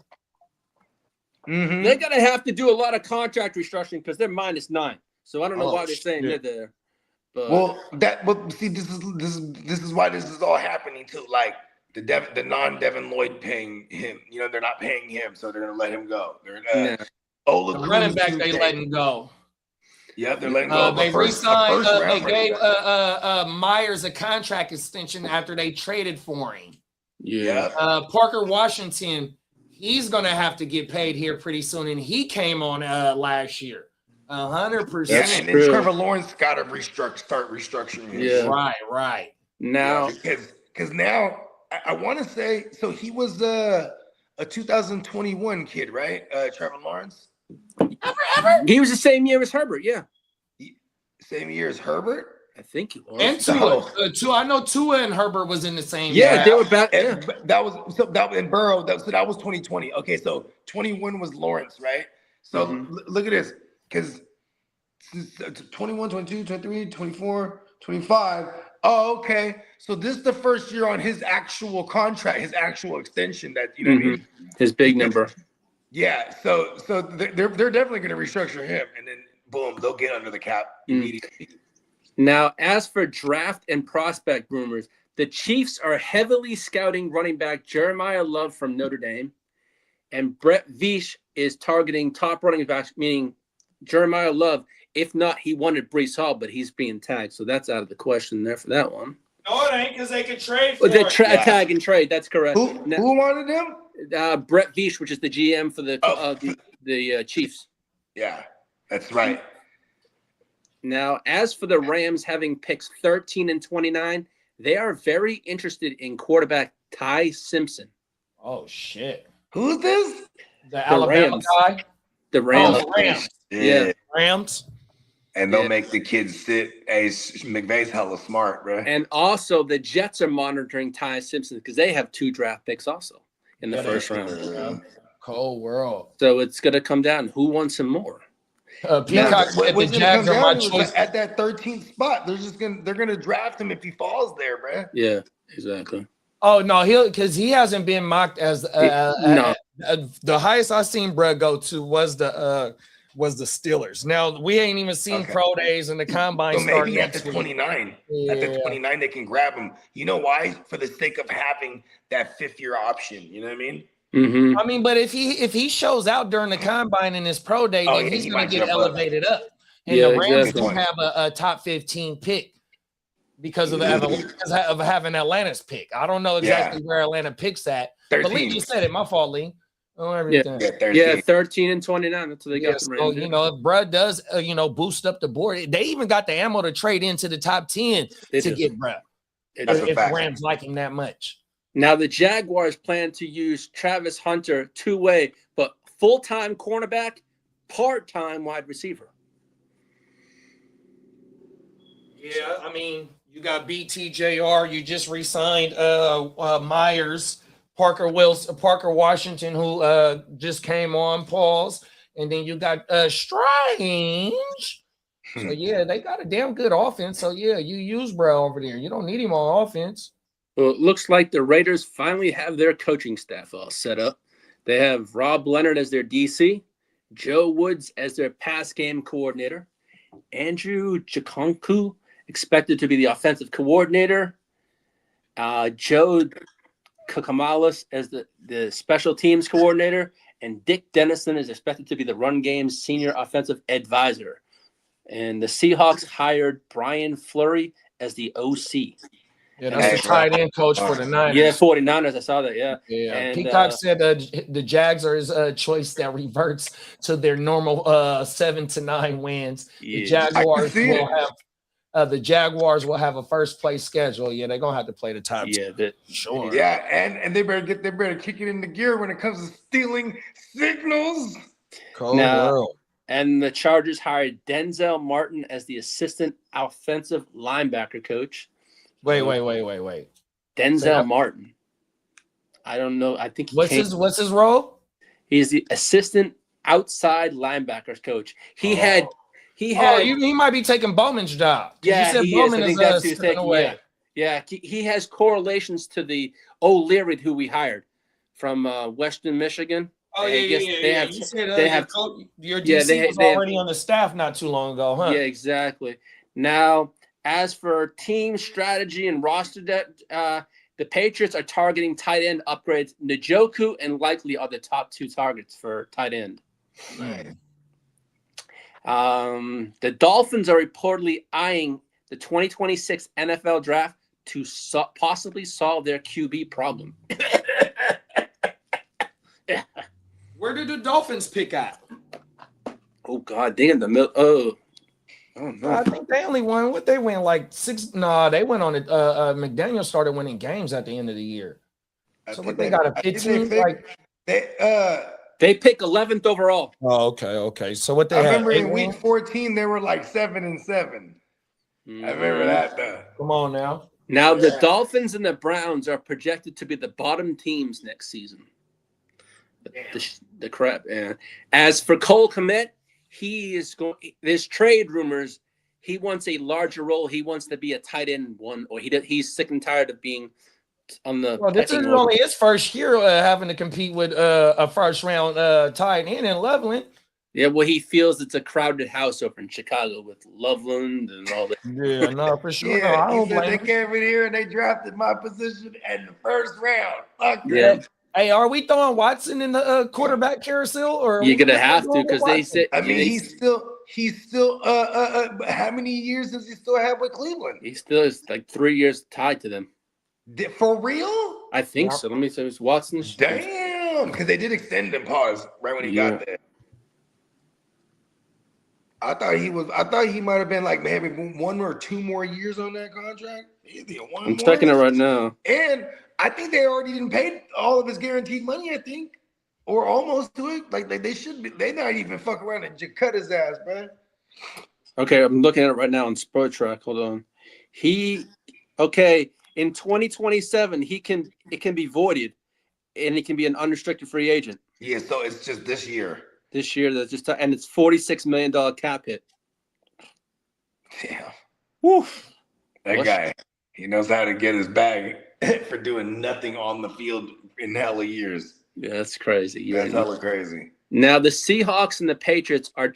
D: Mhm.
C: They're gonna have to do a lot of contract restructuring because they're -9. So I don't know why they're saying they're there. But
D: Well, see, this is why this is all happening too. Like the non-Devin Lloyd paying him, you know, they're not paying him, so they're gonna let him go. They're
C: yeah.
E: The running back they letting go.
D: Yeah, they're letting go.
E: They
D: A first
E: re-signed. They
D: round
E: gave
D: running back.
E: Myers a contract extension after they traded for him.
C: Yeah.
E: Parker Washington, he's gonna have to get paid here pretty soon, and he came on last year. 100%.
D: Yeah,
C: That's
D: and then
C: true.
D: Trevor Lawrence got to start restructuring. his
C: Yeah.
E: Right.
C: Now,
D: because now I want to say so he was a 2021 kid, right? Trevor Lawrence,
C: he was the same year as Herbert. Yeah.
D: same year as Herbert.
C: I think he was.
E: And Tua. I know Tua and Herbert was in the same.
C: Yeah,
E: draft.
C: they were back. Yeah.
D: And that was in Burrow. That was 2020. Okay, so 21 was Lawrence, right? So look at this, because 21, 22, 23, 24, 25. Oh, okay. So this is the first year on his actual contract, his actual extension. That, you know what I mean?
C: His big number.
D: Yeah. So they're definitely going to restructure him, and then boom, they'll get under the cap immediately.
C: Now, as for draft and prospect rumors, the Chiefs are heavily scouting running back Jeremiah Love from Notre Dame, and Brett Veach is targeting top running backs, meaning Jeremiah Love. If not, he wanted Breece Hall, but he's being tagged, so that's out of the question there for that one.
E: No, it ain't, because they could trade for
C: They
E: it.
C: tag and trade. That's correct.
D: Who wanted him?
C: Brett Veach, which is the GM for the Chiefs.
D: Yeah, that's right.
C: Now, as for the Rams having picks 13 and 29, they are very interested in quarterback Ty Simpson.
E: Oh, shit.
D: Who's this?
E: The Alabama
C: Rams.
E: guy?
C: The Rams.
E: Oh, the Rams.
C: Yeah.
E: Rams.
D: And they'll make the kids sit. Hey, McVay's hella smart, bro.
C: And also, the Jets are monitoring Ty Simpson because they have 2 draft picks also in the first round.
E: Cold world.
C: So it's going to come down. Who wants him more?
E: Peacock said the Jags are my choice.
D: At that 13th spot, they're gonna draft him if he falls there, bro.
C: Yeah, exactly.
E: Oh no, because he hasn't been mocked as
C: no.
E: The highest I seen Brett go to was the Steelers. Now we ain't even seen pro days and the combine.
D: So maybe at the 29, at the 29 they can grab him. You know why? For the sake of having that 5th-year option. You know what I mean?
E: I mean, but if he shows out during the combine in his pro day, then he's going to get elevated up. And the Rams do have a top 15 pick because of having Atlanta's pick. I don't know exactly where Atlanta picks at. 13. But Lee just said it. My fault, Lee. Oh, everything.
C: Yeah, 13 and 29. That's what they got.
E: So, if Brad does, boost up the board, they even got the ammo to trade into the top 10 to get Brad. If Rams like him that much.
C: Now, the Jaguars plan to use Travis Hunter two-way, but full-time cornerback, part-time wide receiver.
E: Yeah, I mean, you got BTJR. You just re-signed Myers, Parker Washington, who just came on pause, and then you got Strange. So yeah, they got a damn good offense. So yeah, you use Bro over there. You don't need him on offense.
C: Well, it looks like the Raiders finally have their coaching staff all set up. They have Rob Leonard as their DC, Joe Woods as their pass game coordinator, Andrew Chikonku expected to be the offensive coordinator, Joe Kakamalis as the special teams coordinator, and Dick Dennison is expected to be the run game's senior offensive advisor. And the Seahawks hired Brian Fleury as the OC.
E: Yeah, that's the tight end coach for the Niners.
C: Yeah, 49ers. I saw that. Yeah.
E: And Peacock said the Jags are his choice that reverts to their normal 7 to 9 wins. The Jaguars will have a first place schedule. Yeah, they're gonna have to play the top.
C: Yeah,
E: sure.
D: Yeah, and they better kick it into gear when it comes to stealing signals.
C: And the Chargers hired Denzel Martin as the assistant offensive linebacker coach.
E: Wait.
C: Denzel Martin. I don't know. I think
E: what's his role?
C: He's the assistant outside linebackers coach. He
E: might be taking Bowman's job.
C: Yeah,
E: you said Bowman is taking away.
C: Yeah, he has correlations to the O'Leary who we hired from Western Michigan.
E: Oh yeah. You said your DC was already on the staff not too long ago, huh?
C: Yeah, exactly. Now, as for team strategy and roster depth, the Patriots are targeting tight end upgrades. Njoku and Likely are the top 2 targets for tight end.
E: Right.
C: The Dolphins are reportedly eyeing the 2026 NFL draft to possibly solve their QB problem.
E: Where did the Dolphins pick at?
C: Oh, God, they in the middle. Oh, no.
E: I think they only won. What they win like 6? No, they went on it. McDaniel started winning games at the end of the year. So what they got a 15?
C: They pick 11th overall.
E: Oh, okay. So what they
D: I remember in week 14 they were like 7-7. I remember that though.
E: Come on now.
C: Now the Dolphins and the Browns are projected to be the bottom teams next season. The crap. Yeah. As for Cole Kmet, he is going. There's trade rumors. He wants a larger role. He wants to be a tight end one, or he's sick and tired of being on the.
E: Well, this is only his first year having to compete with a first round tight end in Loveland.
C: Yeah, well, he feels it's a crowded house over in Chicago with Loveland and all that.
E: Yeah, no, for sure.
D: Yeah,
E: No, I don't
D: he said
E: blame
D: they
E: him.
D: came in here and they drafted my position in the first round. Fuck
C: Yeah.
D: that.
E: Hey, are we throwing Watson in the quarterback carousel, or
C: You're gonna have to because they said.
D: I mean, he's still. How many years does he still have with Cleveland?
C: He still is like 3 years tied to them.
D: For real?
C: I think so. Let me say, it's Watson.
D: Damn, because they did extend him pause right when he got there. I thought he might have been like maybe 1 or 2 more years on that contract.
C: I'm checking it right now.
D: And I think they already didn't pay all of his guaranteed money, I think. Or almost to it. Like they should be. They not even fuck around and just cut his ass, man.
C: Okay, I'm looking at it right now on Sport Track. Hold on. In 2027, it can be voided, and he can be an unrestricted free agent.
D: Yeah, so it's just this year.
C: This year, and it's $46 million cap hit.
D: Damn.
C: Woo.
D: That guy, he knows how to get his bag for doing nothing on the field in hella years.
C: Yeah, that's crazy.
D: That's hella crazy.
C: Now the Seahawks and the Patriots are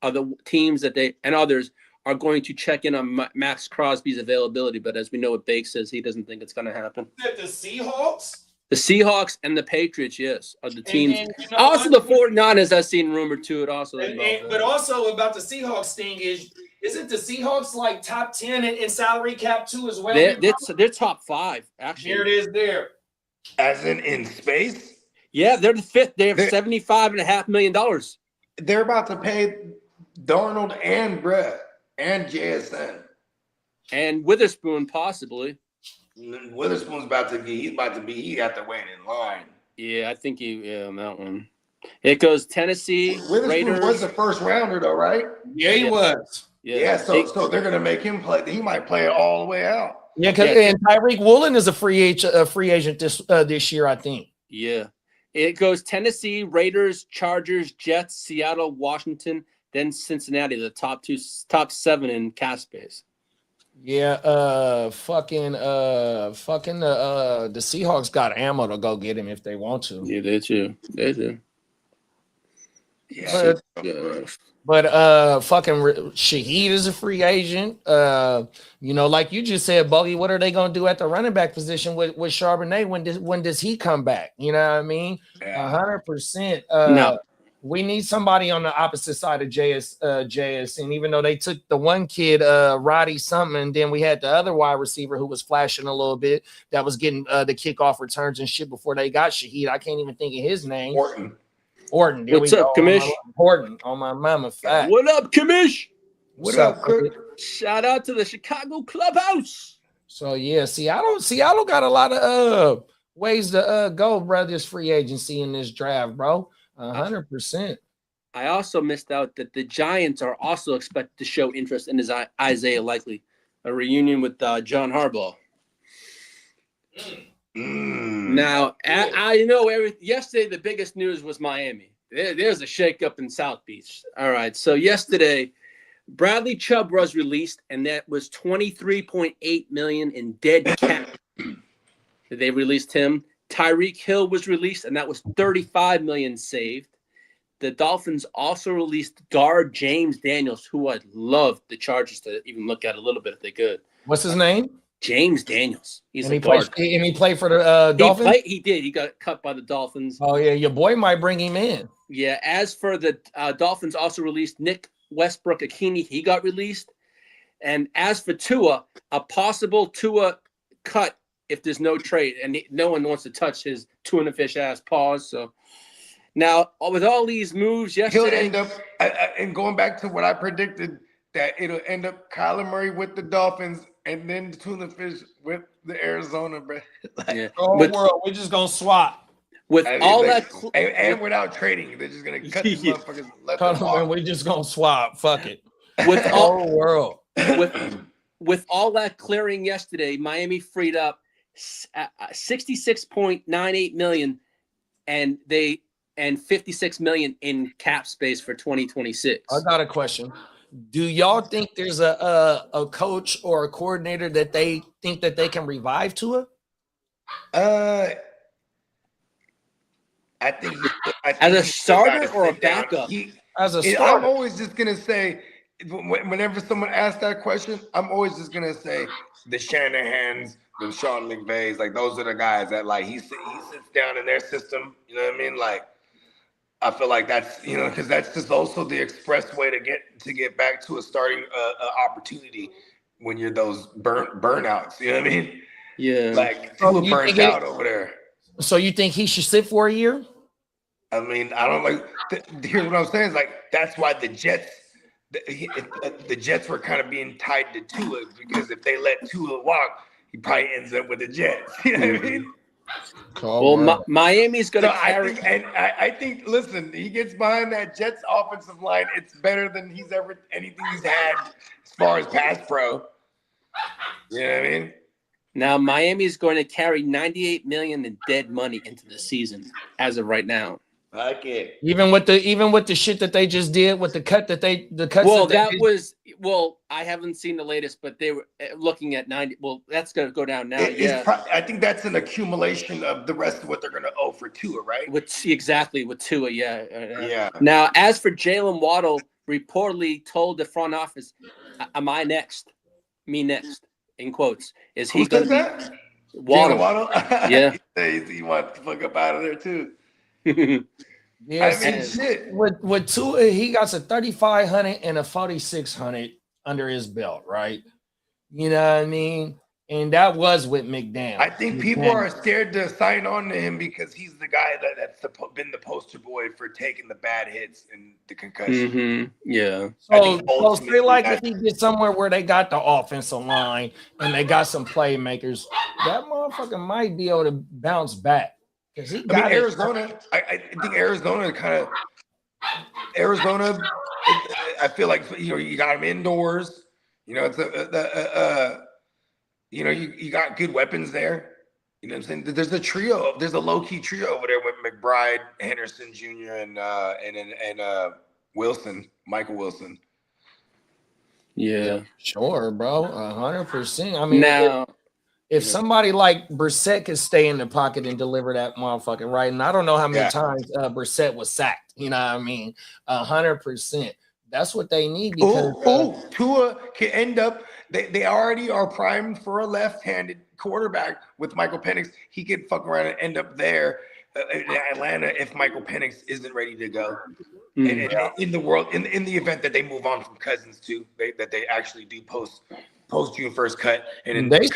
C: the teams that they and others are going to check in on Max Crosby's availability. But as we know, what Bake says, he doesn't think it's going to happen.
E: The Seahawks?
C: The Seahawks and the Patriots, yes, are the teams. And also, the 49ers, I've seen rumored to it also.
E: But also about the Seahawks thing isn't the Seahawks like top 10 in salary cap too as well?
C: They're top 5, actually.
E: Here it is there.
D: As in space?
C: Yeah, they're the 5th. They have $75.5 million.
D: They're about to pay Darnold and Brett and JSN.
C: And Witherspoon, possibly.
D: Witherspoon's about to be, he got to wait in line.
C: Yeah, I think on that one. It goes Tennessee,
D: Witherspoon
C: Raiders.
D: was the first rounder though, right?
E: Yeah, he was.
D: Yeah, so they're gonna make him play. He might play it all the way out.
E: Yeah, and Tyreek Woolen is a free agent this year, I think.
C: Yeah. It goes Tennessee, Raiders, Chargers, Jets, Seattle, Washington, then Cincinnati, the top 7 in cap space.
E: Yeah, the Seahawks got ammo to go get him if they want to.
C: Yeah, they do.
D: Yeah.
E: But fucking Shaheed is a free agent. Like you just said, Bogey, what are they gonna do at the running back position with Charbonnet? When does he come back? You know what I mean? 100%.
C: No.
E: We need somebody on the opposite side of JS. And even though they took the one kid, Roddy something, and then we had the other wide receiver who was flashing a little bit that was getting the kickoff returns and shit before they got Shaheed. I can't even think of his name. Orton. There
C: What's up, Kamish?
E: Orton on my mama fat.
C: What up, Kamish?
D: What up, Kirk?
C: Shout out to the Chicago Clubhouse.
E: So yeah, Seattle got a lot of ways to go, bro. This free agency in this draft, bro. 100%.
C: I also missed out that the Giants are also expected to show interest in his Isaiah Likely, a reunion with John Harbaugh. Now, I know yesterday the biggest news was Miami. There's a shakeup in South Beach. All right, so yesterday, Bradley Chubb was released, and that was $23.8 million in dead cap. They released him. Tyreek Hill was released, and that was $35 million saved. The Dolphins also released guard James Daniels, who I'd love the Chargers to even look at a little bit if they could.
E: What's his name?
C: James Daniels. He's
E: he played for the Dolphins?
C: He did. He got cut by the Dolphins.
E: Oh, yeah. Your boy might bring him in.
C: Yeah. As for the Dolphins, also released Nick Westbrook-Akini. He got released. And as for Tua, a possible Tua cut if there's no trade, and no one wants to touch his tuna-fish ass paws. So now, with all these moves yesterday,
D: he'll end up, and going back to what I predicted, that it'll end up Kyler Murray with the Dolphins and then the tuna-fish with the Arizona, bro.
E: World, we're just gonna swap.
C: With all that,
D: and without trading, they're just gonna cut these motherfuckers.
E: We're just gonna swap. Fuck it.
C: With all
E: world.
C: with all that clearing yesterday, Miami freed up 66.98 million, and 56 million in cap space for 2026.
E: I got a question. Do y'all think there's a coach or a coordinator that they think that they can revive Tua?
D: I think
C: As a starter or a backup?
E: As a starter.
D: I'm always just gonna say, whenever someone asks that question, I'm always just gonna say the Shanahans, the Sean McVays, like those are the guys that like he sits down in their system. You know what I mean? Like I feel like that's because that's just also the express way to get back to a starting opportunity when you're those burnouts. You know what I mean?
C: Yeah.
D: Like Tua burnt out over there.
E: So you think he should sit for a year?
D: I mean, I don't like. Here's what I'm saying is like that's why the Jets were kind of being tied to Tua because if they let Tua walk, he probably ends up with the Jets. You know what I mean?
C: Well, Miami's going to carry.
D: I think. Listen, he gets behind that Jets offensive line. It's better than anything he's had as far as pass pro. You know what I mean?
C: Now Miami's going to carry 98 million in dead money into the season as of right now.
D: Okay.
E: Even with the shit that they just did with the cuts.
C: I haven't seen the latest, but they were looking at 90. Well, that's going to go down now.
D: I think that's an accumulation of the rest of what they're going to owe for Tua, right?
C: With Tua, yeah.
D: Yeah.
C: Now, as for Jalen Waddle, reportedly told the front office, "Am I next? Me next." In quotes, is he going to be
D: Waddle?
C: Yeah.
D: He wants to fuck up out of there too.
E: Yeah,
D: I mean, shit.
E: With Tua, he got a 3,500 and a 4,600 under his belt, right? You know what I mean? And that was with McDaniel.
D: I think people are scared to sign on to him because he's the guy that's been the poster boy for taking the bad hits and the concussion.
C: Mm-hmm. Yeah.
E: So say like if he get somewhere where they got the offensive line and they got some playmakers, that motherfucker might be able to bounce back.
D: I think Arizona I feel like you got him indoors. It's you got good weapons there. You know what I'm saying? There's a low-key trio over there with McBride, Henderson Jr. and Wilson, Michael Wilson.
C: Yeah.
E: Sure, bro. 100%. I mean,
C: now
E: if somebody like Brissett could stay in the pocket and deliver that motherfucking right, and I don't know how many times Brissett was sacked. You know what I mean? 100%. That's what they need because
D: Tua can end up. They already are primed for a left-handed quarterback with Michael Penix. He could fuck around and end up there in Atlanta if Michael Penix isn't ready to go. And in the world, in the event that they move on from Cousins too, that they actually do post June 1st cut. And
E: they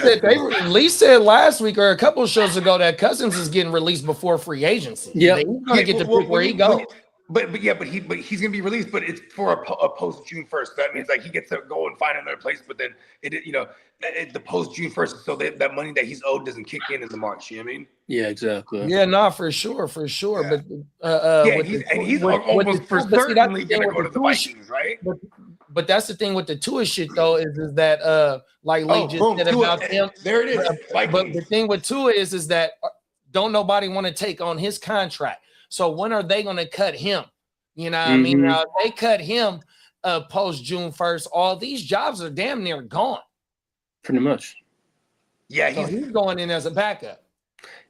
E: said last week or a couple of shows ago that Cousins is getting released before free agency.
C: Yeah,
E: he's gonna get to pick where he goes.
D: But he's gonna be released, but it's for a post June 1st. That means like he gets to go and find another place. But then the post June 1st, so that money that he's owed doesn't kick in the March. You know what I mean?
C: Yeah, exactly.
E: Yeah, no, for sure.
D: Yeah.
E: But
D: he's almost for certainly gonna go to the Vikings, right?
E: But that's the thing with the Tua shit though is that like Lee just said about him.
D: There it is.
E: But the thing with Tua is that don't nobody want to take on his contract. So when are they going to cut him? You know what I mean? Now if they cut him post June 1st, all these jobs are damn near gone.
C: Pretty much.
D: Yeah,
E: so he's going in as a backup.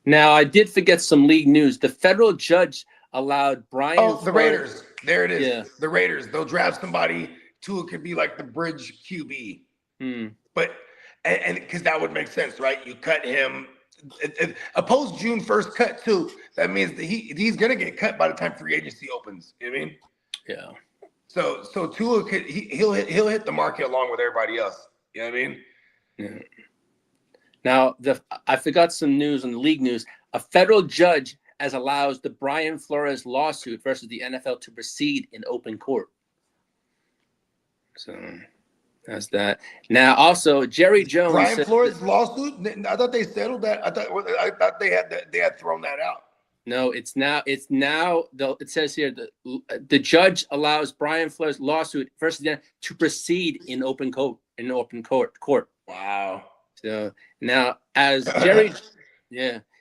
C: Now I did forget some league news. The federal judge allowed Brian.
D: The Raiders. There it is.
C: Yeah.
D: The Raiders. They'll draft somebody. Tua could be like the bridge QB. But and because that would make sense, right? You cut him. A post June 1st cut too. That means that he's gonna get cut by the time free agency opens. You know what I mean?
C: Yeah.
D: So Tua he'll hit the market along with everybody else. You know what I mean?
C: Yeah. Now I forgot some news on the league news. A federal judge has allows the Brian Flores lawsuit versus the NFL to proceed in open court. So that's that. Now, also Jerry Jones.
D: Brian Flores lawsuit. I thought they settled that. I thought they had thrown that out.
C: No, it's now. It says here the judge allows Brian Flores lawsuit versus the NFL to proceed in open court. in open court.
D: Wow.
C: So now, as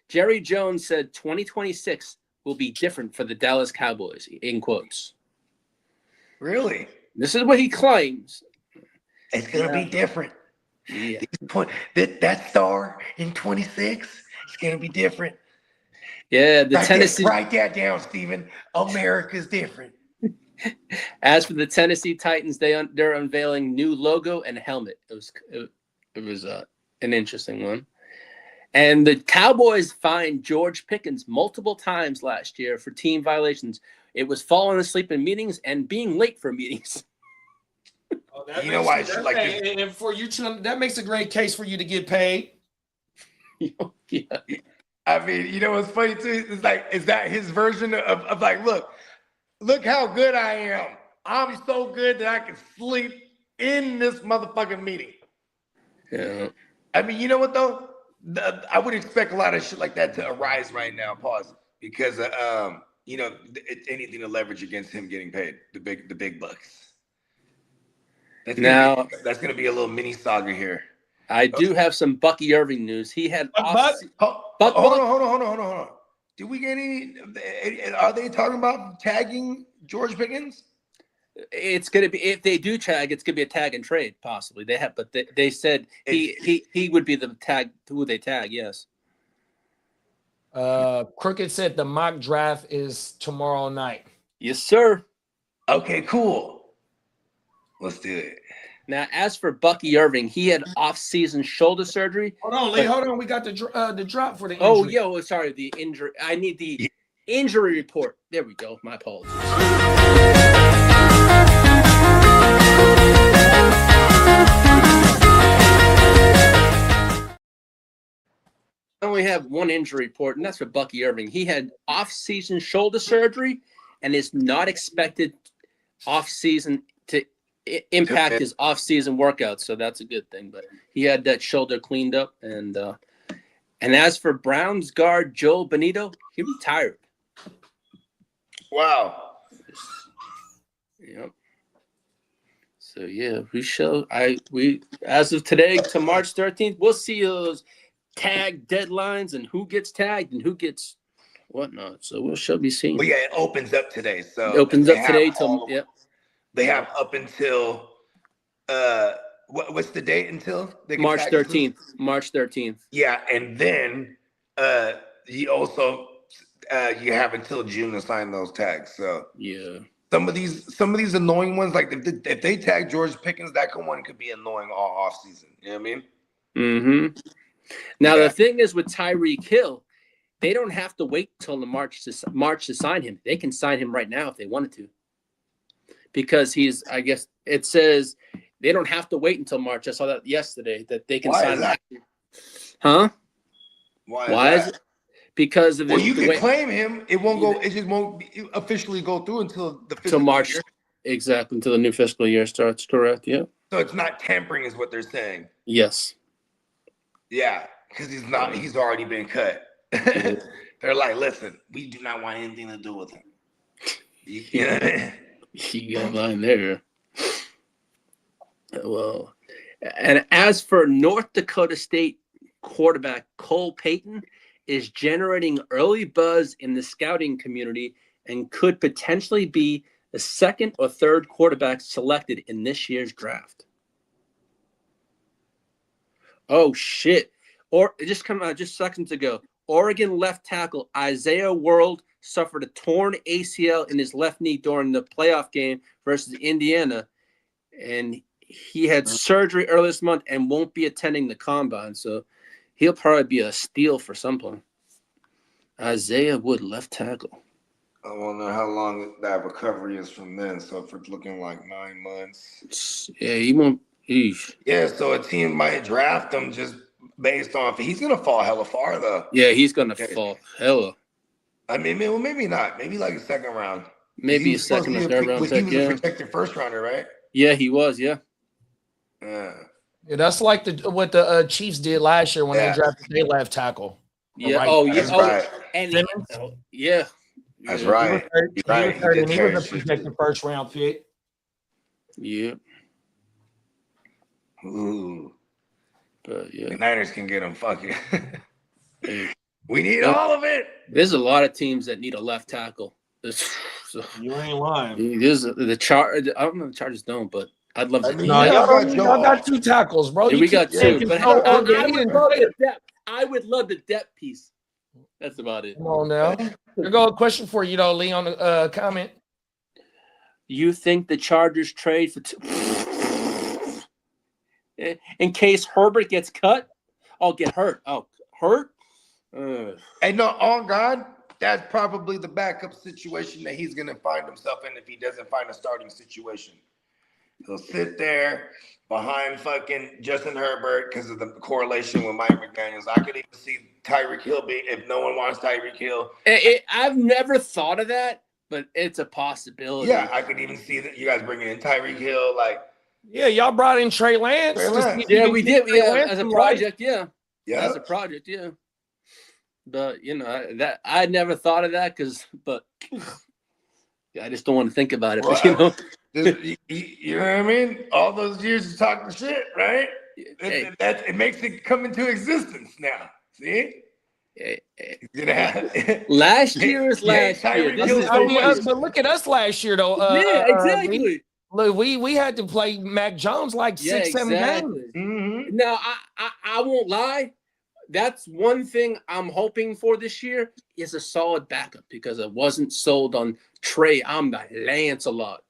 C: Jerry Jones said, 2026 will be different for the Dallas Cowboys, in quotes.
D: Really?
C: This is what he claims.
D: It's gonna be different.
C: Yeah.
D: That star in 26 is gonna be different.
C: Yeah, the Tennessee.
D: Write that down, Steven. America's different.
C: As for the Tennessee Titans, they're unveiling new logo and helmet. It was an interesting one. And the Cowboys fined George Pickens multiple times last year for team violations. It was falling asleep in meetings and being late for meetings.
E: Oh,
D: You know why shit like this?
E: And for you to, that makes a great case for you to get paid.
C: Yeah.
D: I mean, you know what's funny too? It's like, is that his version of like, look how good I am. I'm so good that I can sleep in this motherfucking meeting.
C: Yeah.
D: I mean, you know what though? I would expect a lot of shit like that to arise right now. Pause, because you know, anything to leverage against him getting paid the big bucks. That's gonna be a little mini saga here.
C: I do have some Bucky Irving news. He had
D: Hold on. Did we get any? Are they talking about tagging George Pickens?
C: It's gonna be, if they do tag, it's gonna be a tag and trade possibly. They have, but they said he would be the tag who they tag. Yes.
E: Crooked said the mock draft is tomorrow night.
C: Yes, sir.
D: Okay, cool. Let's do it.
C: Now, as for Bucky Irving, he had off-season shoulder surgery.
E: Hold on, Lee. Hold on. We got the drop for the injury.
C: Oh, sorry, the injury. I need the injury report. There we go. My apologies. I only have one injury report, and that's for Bucky Irving. He had off-season shoulder surgery and is not expected off-season to impact his off-season workouts, so that's a good thing. But he had that shoulder cleaned up, and as for Browns guard Joel Benito, he retired.
D: Wow.
C: Yep. So yeah, we as of today to March 13th, we'll see those tag deadlines and who gets tagged and who gets whatnot. So we shall be seeing.
D: Well, yeah, it opens up today. So
C: it opens up today till
D: They have up until what's the date until they can
C: March
D: tag
C: 13th. March 13th.
D: Yeah, and then you also you have until June to sign those tags. So
C: yeah,
D: some of these annoying ones, like if they tag George Pickens, that one could be annoying all off season. You know what I mean?
C: Mm-hmm. Now the thing is with Tyreek Hill, they don't have to wait till the March to sign him. They can sign him right now if they wanted to. Because I guess it says they don't have to wait until March. I saw that yesterday that they can sign him. Huh?
D: Why is it?
C: Because of
D: you can claim him. It won't go. It just won't officially go through until the fiscal
C: March.
D: Year.
C: Exactly, until the new fiscal year starts. Correct. Yeah.
D: So it's not tampering, is what they're saying.
C: Yes.
D: Yeah, because he's not. He's already been cut. They're like, listen, we do not want anything to do with him. You know what I mean?
C: You got mine there. Well, and as for North Dakota State quarterback Cole Payton is generating early buzz in the scouting community and could potentially be the second or third quarterback selected in this year's draft. Oh shit. Or it just came out just seconds ago. Oregon left tackle Isaiah World suffered a torn ACL in his left knee during the playoff game versus Indiana, and he had surgery earlier this month and won't be attending the combine. So he'll probably be a steal for some point. Isaiah Wood, left tackle.
D: I wonder how long that recovery is from then. So if it's looking like 9 months.
C: Yeah, he won't. Eesh.
D: Yeah, so a team might draft him just based on if he's going to fall hella far, though.
C: Yeah, he's going to fall hella.
D: I mean, maybe not. Maybe like a second round.
C: Maybe a second or third round pick.
D: He was a protected first rounder, right?
C: Yeah, he was. Yeah.
E: Yeah, that's like what the Chiefs did last year when they drafted their left tackle.
C: Yeah.
D: Right.
C: Oh, yeah.
D: That's right.
C: And
E: yeah.
D: That's right.
E: He was a protected first round pick.
C: Yeah.
D: Ooh.
C: But yeah,
D: The Niners can get him. Fuck it.
C: hey,
D: We need all of it.
C: there's a lot of teams that need a left tackle. So,
E: You ain't lying.
C: there's the Chargers. I don't know if the Chargers don't, but I'd love
D: I
C: to.
D: mean,
E: No,
D: yeah,
E: y'all,
D: got
E: y'all
D: Joe.
E: got 2 tackles, bro.
C: Yeah,
E: You
C: we
E: keep
C: got
E: thinking
C: 2, but
E: so
C: I
E: early, he
C: would
E: didn't
C: love
E: play
C: the
E: it.
C: depth. I would love the depth piece. That's about it.
E: Come on now. Here go a question for you, though, Lee, on the comment.
C: You think the Chargers trade for in case Herbert gets cut? I'll get hurt. Oh, hurt?
D: Hey, no, on God, that's probably the backup situation that he's going to find himself in if he doesn't find a starting situation. He'll sit there behind fucking Justin Herbert because of the correlation with Mike McDaniels. I could even see Tyreek Hill be, if no one wants Tyreek Hill.
C: I've never thought of that, but it's a possibility.
D: Yeah, I could even see that you guys bringing in Tyreek Hill, like.
E: Yeah, y'all brought in Trey Lance.
D: Trey Lance.
C: Yeah, we did.
E: Trey
C: Yeah,
E: Lance
C: as a
E: some
C: project. Yeah,
D: Yeah.
C: as a project. Yeah, but you know that I never thought of that but I just don't want to think about it.
D: Well,
C: But, you know,
D: you know what I mean? All those years of talking shit, right?
C: Hey.
D: It makes it come into existence now. See? You know,
C: last year is last year. This is
E: But look at us last year, though.
C: yeah, exactly.
E: Look, we had to play Mac Jones like 6-7 games.
D: Mm-hmm.
C: Now I won't lie. That's one thing I'm hoping for this year is a solid backup because I wasn't sold on Trey. I'm the Lance a lot.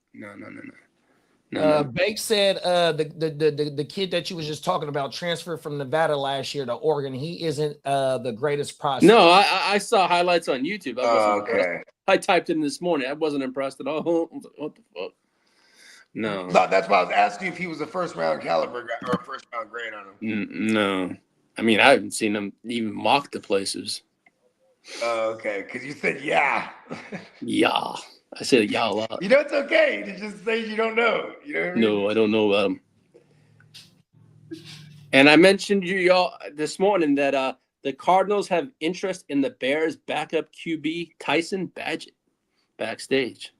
C: No.
E: Bake said the kid that you was just talking about transferred from Nevada last year to Oregon. He isn't the greatest prospect.
C: No, I saw highlights on YouTube. I wasn't
D: Okay.
C: impressed. I typed in this morning. I wasn't impressed at all. I was like, what the fuck? No.
D: That's why I was asking if he was a first round caliber guy or a first round grade on him.
C: No. I mean, I haven't seen him even mock the places.
D: Okay, because you said yeah.
C: Yeah. I said yeah a lot.
D: You know, it's okay to just say you don't know. You know what I mean?
C: No, I don't know about him. And I mentioned y'all this morning that the Cardinals have interest in the Bears' backup QB Tyson Badgett backstage.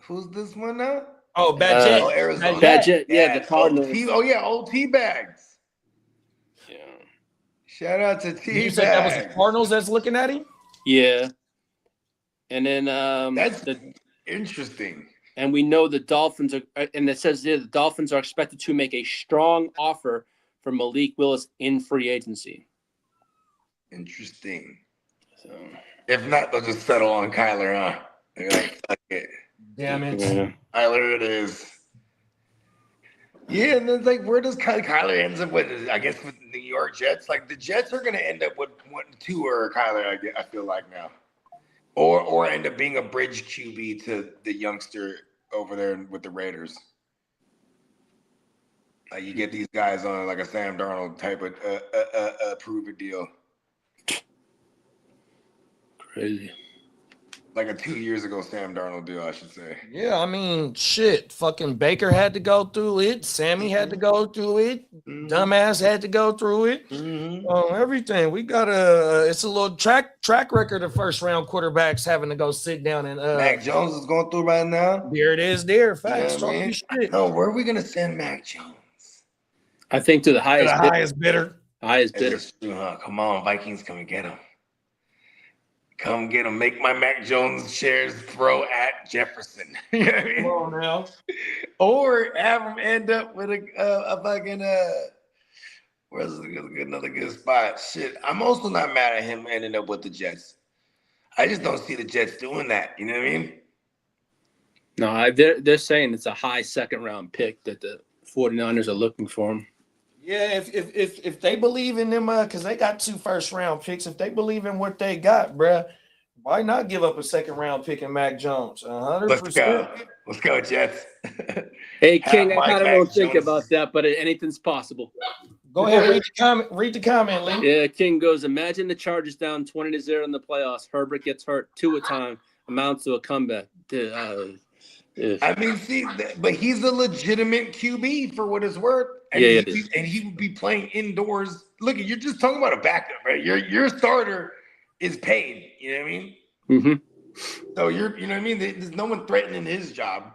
D: Who's this one now?
E: Oh, Badgett.
D: Oh, Arizona.
C: Badgett, yeah, the Cardinals.
D: Old T-Bags.
C: Yeah.
D: Shout out to T-Bags.
E: You said that was the Cardinals that's looking at him?
C: Yeah. And then
D: That's interesting.
C: And we know the Dolphins are, and it says there the Dolphins are expected to make a strong offer for Malik Willis in free agency.
D: Interesting.
C: So,
D: If not, they'll just settle on Kyler, huh? They're like, fuck it.
E: Damn it.
C: yeah.
D: Kyler it is. Yeah, and then like, where does Kyler ends up with? I guess with the New York Jets. Like the Jets are gonna end up with 2 or Kyler. I feel like now, or end up being a bridge QB to the youngster over there with the Raiders. Like you get these guys on like a Sam Darnold type of prove it deal.
C: Crazy.
D: Like a 2 years ago Sam Darnold deal, I should say.
E: Yeah, I mean, shit. Fucking Baker had to go through it. Sammy had to go through it.
D: Mhm.
E: Dumbass had to go through it.
D: Mm-hmm.
E: Everything. We got it's a little track record of first round quarterbacks having to go sit down and
D: Mac Jones is going through right now.
E: there it is there.
D: Yeah,
E: Facts. Talk
D: man.
E: your shit.
D: No, where are we gonna send Mac Jones?
C: I think to the highest bidder.
E: Highest bidder.
C: Highest bidder.
D: It's true, huh? Come on, Vikings, come and get him. Come get him. Make my Mac Jones shares throw at Jefferson. You know what I mean?
E: Come on now.
D: Or have him end up with a fucking where's another good spot? Shit, I'm also not mad at him ending up with the Jets. I just don't see the Jets doing that. You know what I mean?
C: No, they're saying it's a high second round pick that the 49ers are looking for him.
E: Yeah, if they believe in them, because they got 2 first round picks. If they believe in what they got, bruh, why not give up a second round pick in Mac Jones? 100%.
D: Let's go, Jets.
C: Hey, King,
D: Have
C: I kind of
D: Mac
C: don't think
D: Jones.
C: about that, but anything's possible.
E: Go ahead, read the comment, Lee.
C: Yeah, King goes, imagine the Chargers down 20-0 in the playoffs. Herbert gets hurt 2 a time, amounts to a comeback.
D: I mean, see, but he's a legitimate QB for what it's worth. And
C: Yeah,
D: he would be playing indoors. Look, you're just talking about a backup, right? Your starter is paid. You know what I mean?
C: Mm-hmm.
D: So you know what I mean? There's no one threatening his job.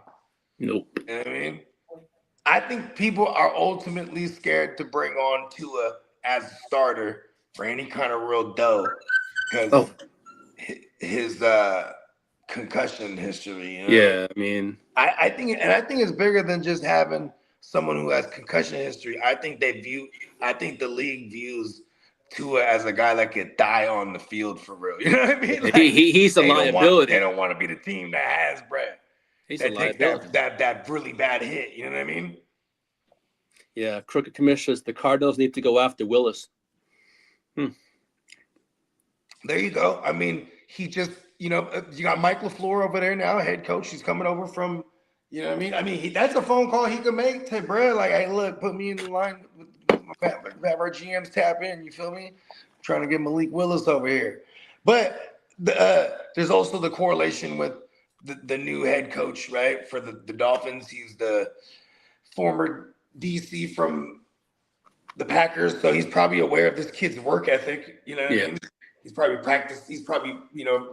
C: Nope.
D: You know what I mean? I think people are ultimately scared to bring on Tua as a starter for any kind of real dough because his concussion history. You know?
C: Yeah, I mean,
D: I think it's bigger than just having someone who has concussion history. I think the league views Tua as a guy that could die on the field for real. You know what I mean? Like,
C: he's a liability.
D: They don't want to be the team that has Brett.
C: He's
D: That
C: a
D: takes
C: liability.
D: that really bad hit. You know what I mean?
C: Yeah, crooked commissioners. The Cardinals need to go after Willis.
D: There you go. I mean, he just, you got Mike LaFleur over there now, head coach. He's coming over from, you know what I mean? I mean, that's a phone call he could make to Brett. Like, hey, look, put me in the line with have our GMs tap in. You feel me? I'm trying to get Malik Willis over here. But there's also the correlation with the new head coach, right? For the Dolphins. He's the former DC from the Packers. So he's probably aware of this kid's work ethic. You know what I mean? He's probably practiced. He's probably,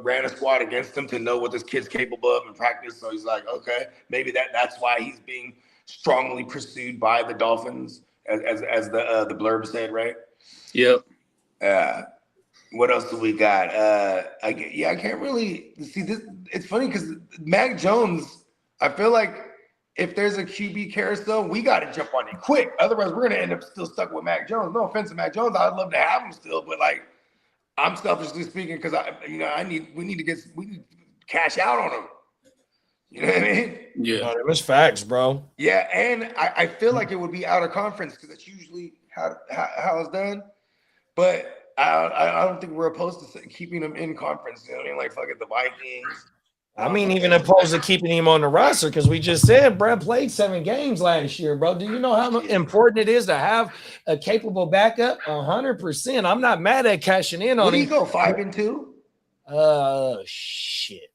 D: ran a squad against him to know what this kid's capable of in practice. So he's like, okay, maybe that's why he's being strongly pursued by the Dolphins, as the blurb said, right?
C: Yep.
D: What else do we got? I can't really see this. It's funny because Mac Jones, I feel like if there's a QB carousel, we got to jump on it quick. Otherwise, we're gonna end up still stuck with Mac Jones. No offense to Mac Jones, I'd love to have him still, but like, I'm selfishly speaking because we need to cash out on him. You know what I mean?
C: Yeah,
E: no, it was facts, bro.
D: Yeah, and I feel like it would be out of conference because that's usually how it's done. But I don't think we're opposed to keeping him in conference. You know what I mean? Like fucking the Vikings.
E: I mean, even opposed to keeping him on the roster because we just said Brad played 7 games last year, bro. Do you know how important it is to have a capable backup? 100%. I'm not mad at cashing in on
D: What do
E: him.
D: you go 5-2?
E: Shit.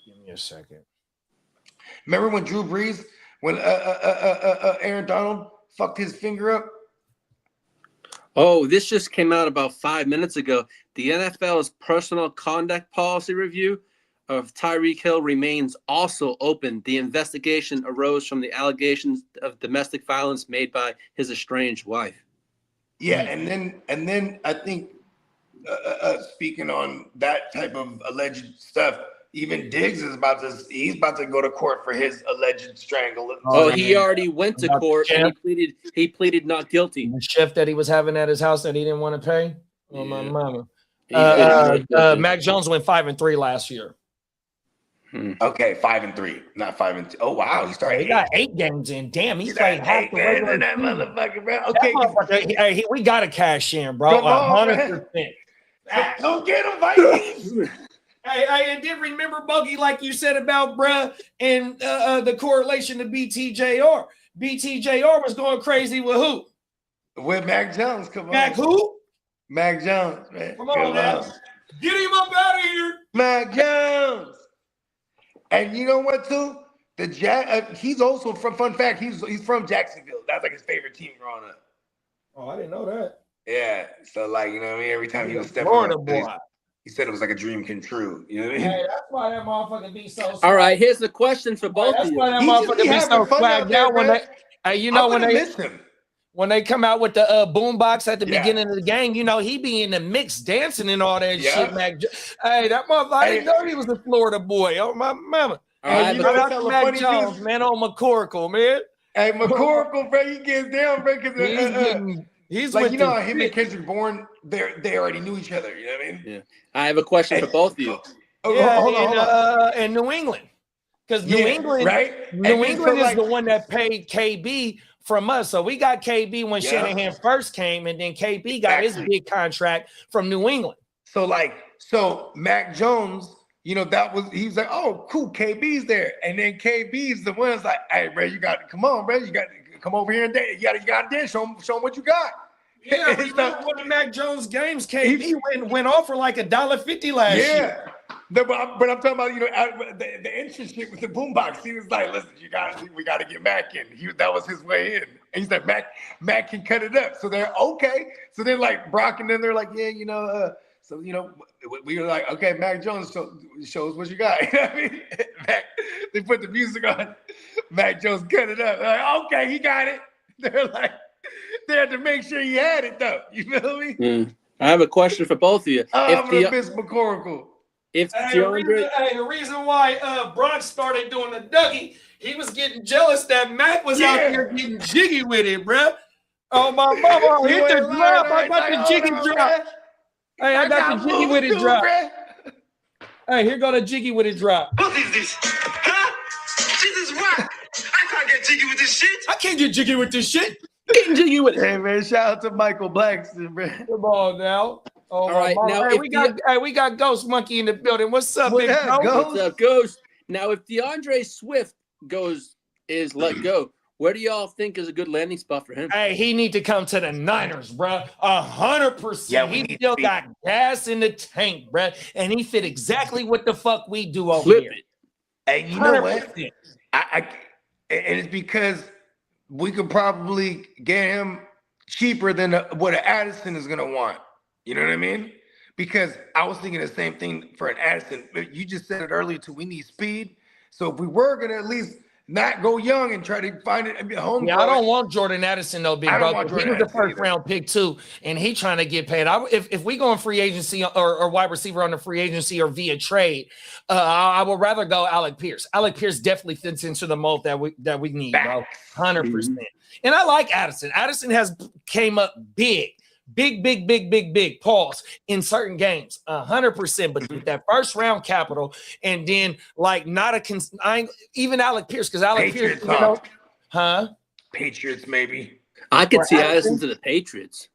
E: Give me a second.
D: Remember when Drew Brees, when Aaron Donald fucked his finger up?
C: Oh, this just came out about 5 minutes ago. The NFL's personal conduct policy review of Tyreek Hill remains also open. The investigation arose from the allegations of domestic violence made by his estranged wife.
D: Yeah, and then I think speaking on that type of alleged stuff, even Diggs is about to go to court for his alleged strangling.
C: Oh, he already went to court and he pleaded not guilty.
E: The shift that he was having at his house that he didn't want to pay. Oh, my mama. Mac Jones went 5-3 last year.
D: Okay, 5-3, not 5-2. Oh wow, he started.
E: He got 8 games in. Damn, he's played half the
D: games
E: regular
D: in that
E: season.
D: motherfucker, bro. Okay,
E: Hey, we gotta cash in, bro.
D: Come on,
E: 100%.
D: Don't get him, Vikings.
E: Hey, and then remember, Bogey, like you said about bruh and the correlation to BTJR. BTJR was going crazy with who?
D: With Mac Jones, come on.
E: Mac who?
D: Mac Jones, man.
E: Come on, man. Get him up out of here.
D: Mac Jones. And you know what, too? He's also from, fun fact, he's from Jacksonville. That's like his favorite team growing up.
E: Oh, I didn't know that.
D: Yeah. So, like, you know what I mean? Every time he was stepping
E: Florida
D: up,
E: boy.
D: he said it was like a dream come true. You know what I mean?
E: Hey, that's why that motherfucker be so swag.
C: All right, here's the question for both
E: That's
C: of
E: why
C: you.
E: that
D: He just
E: motherfucker
D: be
E: be
D: having
E: so
D: fun
E: swag
D: out there,
E: now when
D: man.
E: they
D: miss him.
E: when they come out with the boom box at the
D: Yeah.
E: beginning of the game, he be in the mix dancing and all that
D: Yeah.
E: shit, Mac. Hey, that motherfucker, I didn't know he was a Florida boy. Oh, my mama.
C: All right,
D: you
C: but-
D: know
E: Shout out
D: what's
E: to
D: hella
E: Mac
D: funny,
E: Jones,
D: too?
E: man, on McCorkle, man.
D: Hey, McCorkle, bro, he gets down, bro, because
E: He's
D: like,
E: with
D: you know
E: the
D: how him
E: shit.
D: and Kendrick Bourne, they already knew each other. You know what I mean?
C: Yeah. I have a question for both of you.
D: Oh,
E: Yeah,
D: hold on.
E: and New England. Because
D: Yeah,
E: New England,
D: right?
E: New
D: And then,
E: England
D: so,
E: is the one that paid KB from us. So we got KB when
D: Yeah.
E: Shanahan first came, and then KB got his
D: Exactly.
E: big contract from New England.
D: So Mac Jones, he was like, oh, cool, KB's there. And then KB's the one's like, hey, bro, you got to come on, bro. You got to come over here and dance. You got to dance. Show him what you got.
E: Yeah, remember one of Mac Jones games, KB went off for like $1.50 last year.
D: Yeah. But I'm talking about, the internship with the boombox. He was like, listen, we got to get Mac in. That was his way in. And he's like, Mac can cut it up. So they're okay. So then like Brock and then they're like, yeah, so, we were like, okay, Mac Jones, show us what you got. You know what I mean? They put the music on. Mac Jones cut it up. Like, okay, he got it. They're like, they had to make sure he had it though. You feel me?
C: I have a question for both of you.
D: I'm gonna miss McCorkle.
C: If
E: The reason why Bronx started doing the Dougie, he was getting jealous that Mac was out there getting jiggy with it, bro. Oh my mama, hit the drop. I got the jiggy drop. Hey, I got the jiggy with it drop. Hey, here go the jiggy with it drop.
A: What is this? Huh? This is what? I can't get jiggy with this shit.
E: I can't get jiggy with this shit.
C: getting jiggy with it.
D: Hey man, shout out to Michael Blackston, bro.
E: Come on now. Oh,
C: all right, now
E: hey, we got Ghost Monkey in the building. What's up, big bro?
C: What's up, Ghost? Now, if DeAndre Swift is let go, where do y'all think is a good landing spot for him?
E: Hey, he need to come to the Niners, bro. 100%.
D: Yeah,
E: he still got gas in the tank, bro, and he fit exactly what the fuck we do over
C: Flip
E: here.
C: it.
D: Hey, you know
E: 100%.
D: what? And it's because we could probably get him cheaper than what an Addison is gonna want. You know what I mean? Because I was thinking the same thing for an Addison. You just said it earlier too. We need speed. So if we were gonna at least not go young and try to find it home.
E: Yeah, I don't want Jordan Addison though, big bro. He was the first round pick too, and he trying to get paid. If we go in free agency or wide receiver on the free agency or via trade, I would rather go Alec Pierce. Alec Pierce definitely fits into the mold that we need, bro. 100%. And I like Addison. Addison has came up big. Pause in certain games, 100%. But with that first round capital, and then like not even Alec Pierce, because Alec
D: Patriots,
E: Pierce,
D: Patriots maybe.
C: I could see Addison to the Patriots.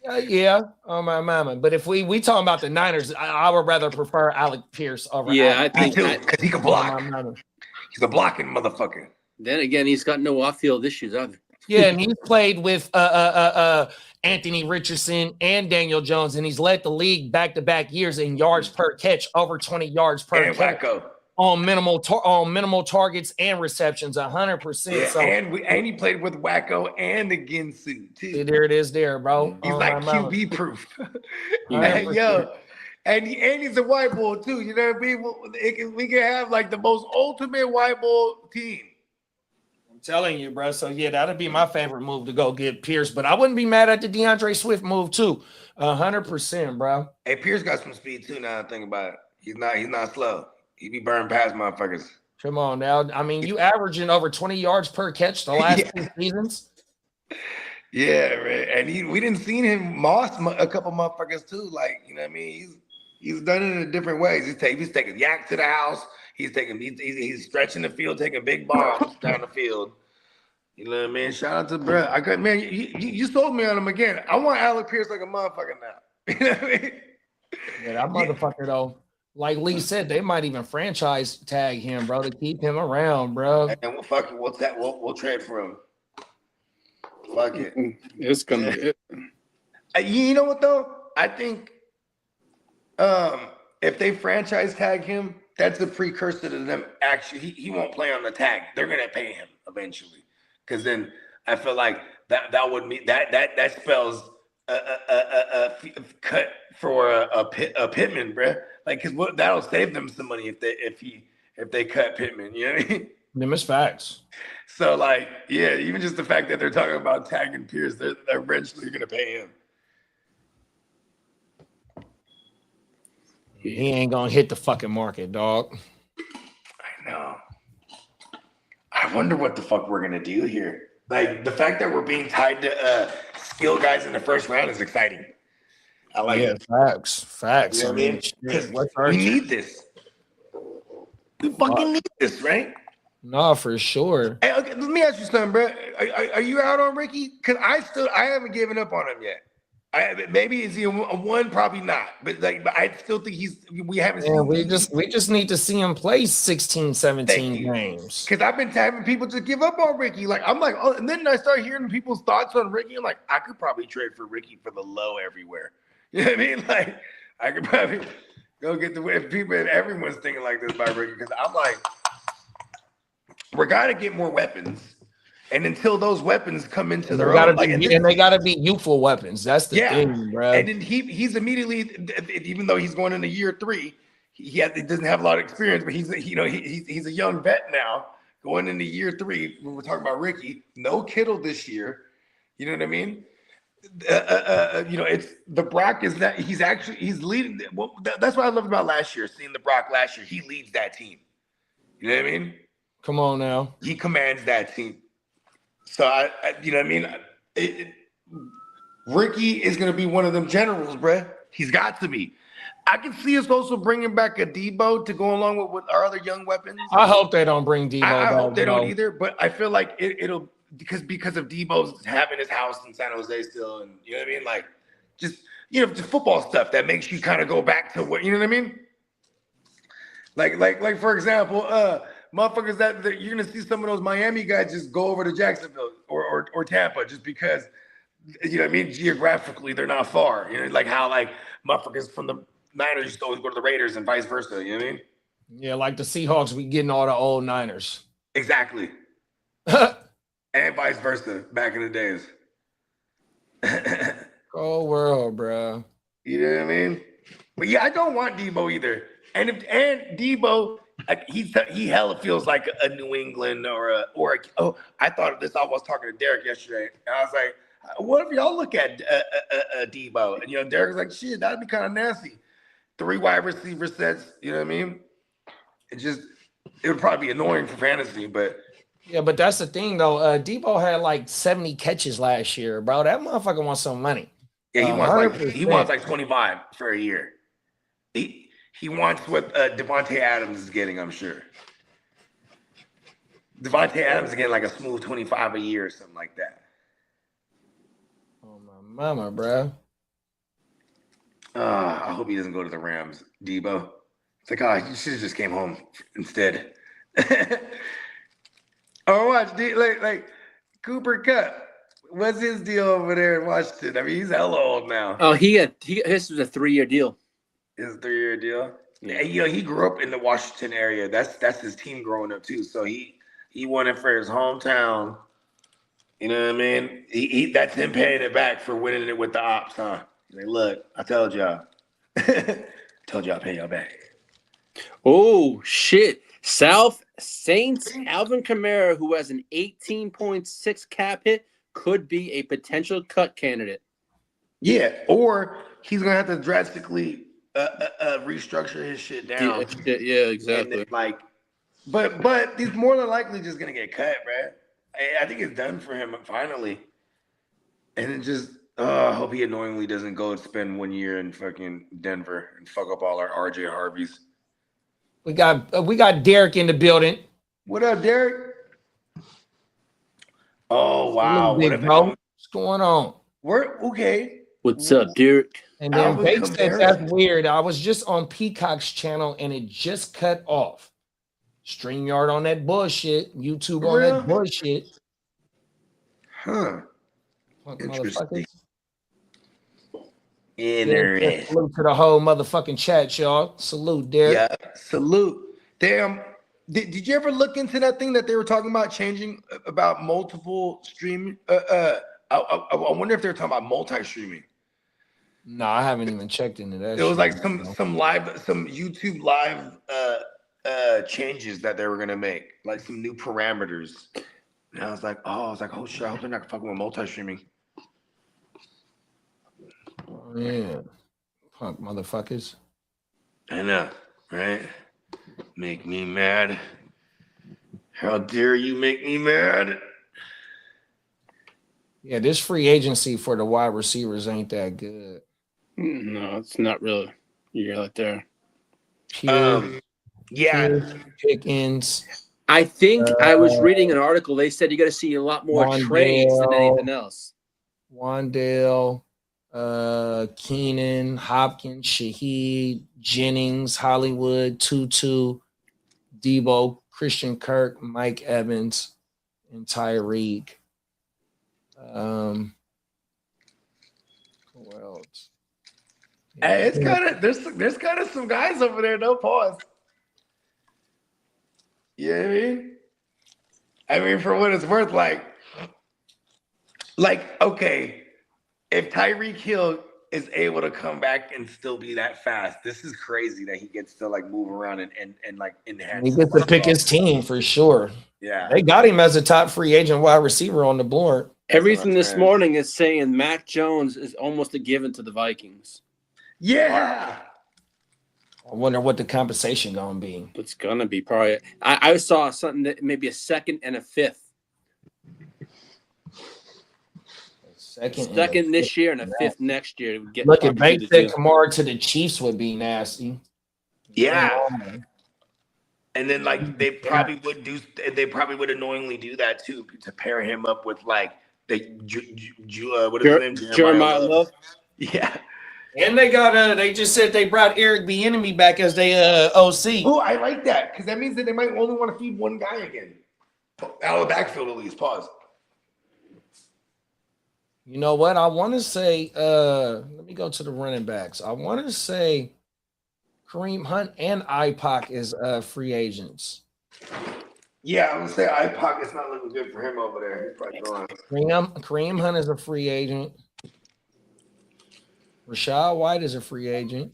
E: Yeah, oh my mama. But if we talking about the Niners, I would rather prefer Alec Pierce over.
C: Yeah,
E: Alec.
C: I think
D: because he can block. He's a blocking motherfucker.
C: Then again, he's got no off-field issues either.
E: Yeah, and he's played with Anthony Richardson and Daniel Jones, and he's led the league back-to-back years in yards per catch, over 20 yards per catch on minimal targets and receptions, 100%.
D: Yeah,
E: so,
D: and he played with Wacko and the Ginsu too.
E: There it is, there, bro.
D: He's like QB proof. Yo, and he's a white boy too. You know what I mean? We can have like the most ultimate white boy team.
E: Telling you, bro. So yeah, that'd be my favorite move to go get Pierce. But I wouldn't be mad at the DeAndre Swift move too. 100%, bro.
D: Hey, Pierce got some speed too. Now I think about it, he's not slow. He be burning past motherfuckers.
E: Come on now. I mean, you averaging over 20 yards per catch the last 2 seasons.
D: Yeah, man. And we didn't see him moss a couple motherfuckers too. Like, you know what I mean? He's done it in different ways. He's taking yak to the house. He's stretching the field, taking big bombs down the field. You know what I mean? Shout out to bro. You sold me on him again. I want Alec Pierce like a motherfucker now. You know what I mean?
E: Yeah, that motherfucker though. Like Lee said, they might even franchise tag him, bro, to keep him around, bro.
D: And we'll fuck it. We'll trade for him. Fuck it.
C: It's gonna be it.
D: You know what though? I think if they franchise tag him, that's a precursor to them. Actually, he won't play on the tag. They're gonna pay him eventually, because then I feel like that would mean that spells a cut for a Pittman, bro. Like, because that'll save them some money if they cut Pittman. You know what I mean?
E: Them is facts.
D: So like, yeah, even just the fact that they're talking about tagging Pierce, they're eventually gonna pay him.
E: He ain't gonna hit the fucking market, dog.
D: I know. I wonder what the fuck we're gonna do here. Like, the fact that we're being tied to skill guys in the first round is exciting. I like it.
E: Facts.
D: You know what I mean? Because we need this. We fucking need this, right?
E: No, for sure.
D: Hey, okay, let me ask you something, bro. Are you out on Ricky? Because I haven't given up on him yet. Maybe is he a one? Probably not. But I still think we haven't seen.
E: We just need to see him play 16, 17 games.
D: Because I've been having people just give up on Ricky. Like, I'm like, oh, and then I start hearing people's thoughts on Ricky. I'm like, I could probably trade for Ricky for the low everywhere. You know what I mean? Like, I could probably go get everyone's thinking like this about Ricky. Because I'm like, we're gotta get more weapons. And until those weapons come into their own,
E: and they gotta be youthful weapons. That's the thing, bro.
D: And then he's immediately, even though he's going into year 3, he doesn't have a lot of experience, but he's a young vet now. going into year 3, when we're talking about Ricky, no Kittle this year. You know what I mean? It's the Brock is that he's leading. Well, that's what I loved about last year. Seeing the Brock last year, he leads that team. You know what I mean?
E: Come on now.
D: He commands that team. So you know what I mean? Ricky is going to be one of them generals, bruh. He's got to be. I can see us also bringing back a Debo to go along with our other young weapons.
E: I hope they don't bring Debo
D: I
E: back.
D: hope they don't either, but I feel like it'll because of Debo's having his house in San Jose still, and you know what I mean, like just the football stuff that makes you kind of go back to what you know what I mean. Like for example, motherfuckers that you're gonna see some of those Miami guys just go over to Jacksonville or Tampa just because you know what I mean. Geographically, they're not far. You know, like how like motherfuckers from the Niners used to always go to the Raiders and vice versa. You know what I mean?
E: Yeah, like the Seahawks, we getting all the old Niners.
D: Exactly. And vice versa back in the days.
E: Oh, world, bro.
D: You know what I mean? But yeah, I don't want Debo either. And Debo, like, he hella feels like a New England or I thought of this. I was talking to Derek yesterday, and I was like, what if y'all look at Debo? And Derek was like, shit, that'd be kind of nasty. 3 wide receiver sets. You know what I mean? It would probably be annoying for fantasy, but.
E: Yeah, but that's the thing, though. Debo had like 70 catches last year, bro. That motherfucker wants some money.
D: Yeah, he wants like 25 for a year. He wants what Devontae Adams is getting, I'm sure. Devontae Adams is getting like a smooth 25 a year or something like that.
E: Oh, my mama, bro.
D: I hope he doesn't go to the Rams, Debo. It's like, you should have just came home instead. Or watch, like Cooper Kupp. What's his deal over there in Washington? I mean, he's hella old now.
C: Oh, this was a 3-year deal.
D: His 3-year deal. Yeah, he grew up in the Washington area. That's his team growing up too. So he won it for his hometown. You know what I mean? He that's him paying it back for winning it with the ops, huh? Like, look, I told y'all. Told y'all I'll pay y'all back.
C: Oh shit. South Saints Alvin Kamara, who has an 18.6 cap hit, could be a potential cut candidate.
D: Yeah, or he's gonna have to drastically restructure his shit down.
C: Yeah, exactly.
D: But he's more than likely just gonna get cut, bro. I think it's done for him finally. And it just, I hope he annoyingly doesn't go and spend 1 year in fucking Denver and fuck up all our RJ Harveys.
E: We got Derek in the building.
D: What up, Derek? Oh wow,
E: What's going on?
D: We're okay.
C: What's up, Derek?
E: And then Bake said that's weird. I was just on Peacock's channel and it just cut off. StreamYard on that bullshit. YouTube on that bullshit.
D: Huh.
E: Interesting.
D: Interesting.
E: Salute to the whole motherfucking chat, y'all. Salute, Derek.
D: Yeah, salute. Damn. Did you ever look into that thing that they were talking about changing about multiple streaming? I wonder if they were talking about multi-streaming.
E: No, I haven't even checked into that.
D: It was like some YouTube live changes that they were gonna make, like some new parameters. And I was like, oh shit, I hope they're not fucking with multi-streaming.
E: Oh, yeah. Punk motherfuckers.
D: I know, right? Make me mad. How dare you make me mad?
E: Yeah, this free agency for the wide receivers ain't that good.
C: No, it's not really. You're right there.
E: Pickens.
C: I think I was reading an article. They said you got to see a lot more trades than anything else.
E: Wandale, Keenan, Hopkins, Shaheed, Jennings, Hollywood, Tutu, Debo, Christian Kirk, Mike Evans, and Tyreek. Who else?
D: Hey, it's kind of there's kind of some guys over there. No pause. You know what I mean? I mean, for what it's worth, like okay, if Tyreek Hill is able to come back and still be that fast. This is crazy that he gets to like move around and like enhance.
E: He gets to pick his team for sure.
D: Yeah,
E: They got him as a top free agent wide receiver on the board.
C: Everything this morning is saying Mac Jones is almost a given to the Vikings.
D: Yeah.
E: I wonder what the compensation gonna be.
C: It's gonna be probably. I saw something that maybe a second and a fifth. Second this year and a fifth next year.
E: Look at Banks said Kamara to the Chiefs would be nasty.
D: Yeah. And then like they probably would annoyingly do that too to pair him up with like the what is his name?
C: Jeremiah Love.
D: Yeah.
E: And they got they just said they brought Eric Bieniemy back as they OC.
D: Oh, I like that because that means that they might only want to feed one guy again. Out of the backfield at least. Pause.
E: You know what? I want to say, let me go to the running backs. I want to say Kareem Hunt and IPOC is free agents.
D: Yeah, I'm gonna say IPOC is not looking good for him over there. He's probably going.
E: Kareem Hunt is a free agent. Rashad White is a free agent.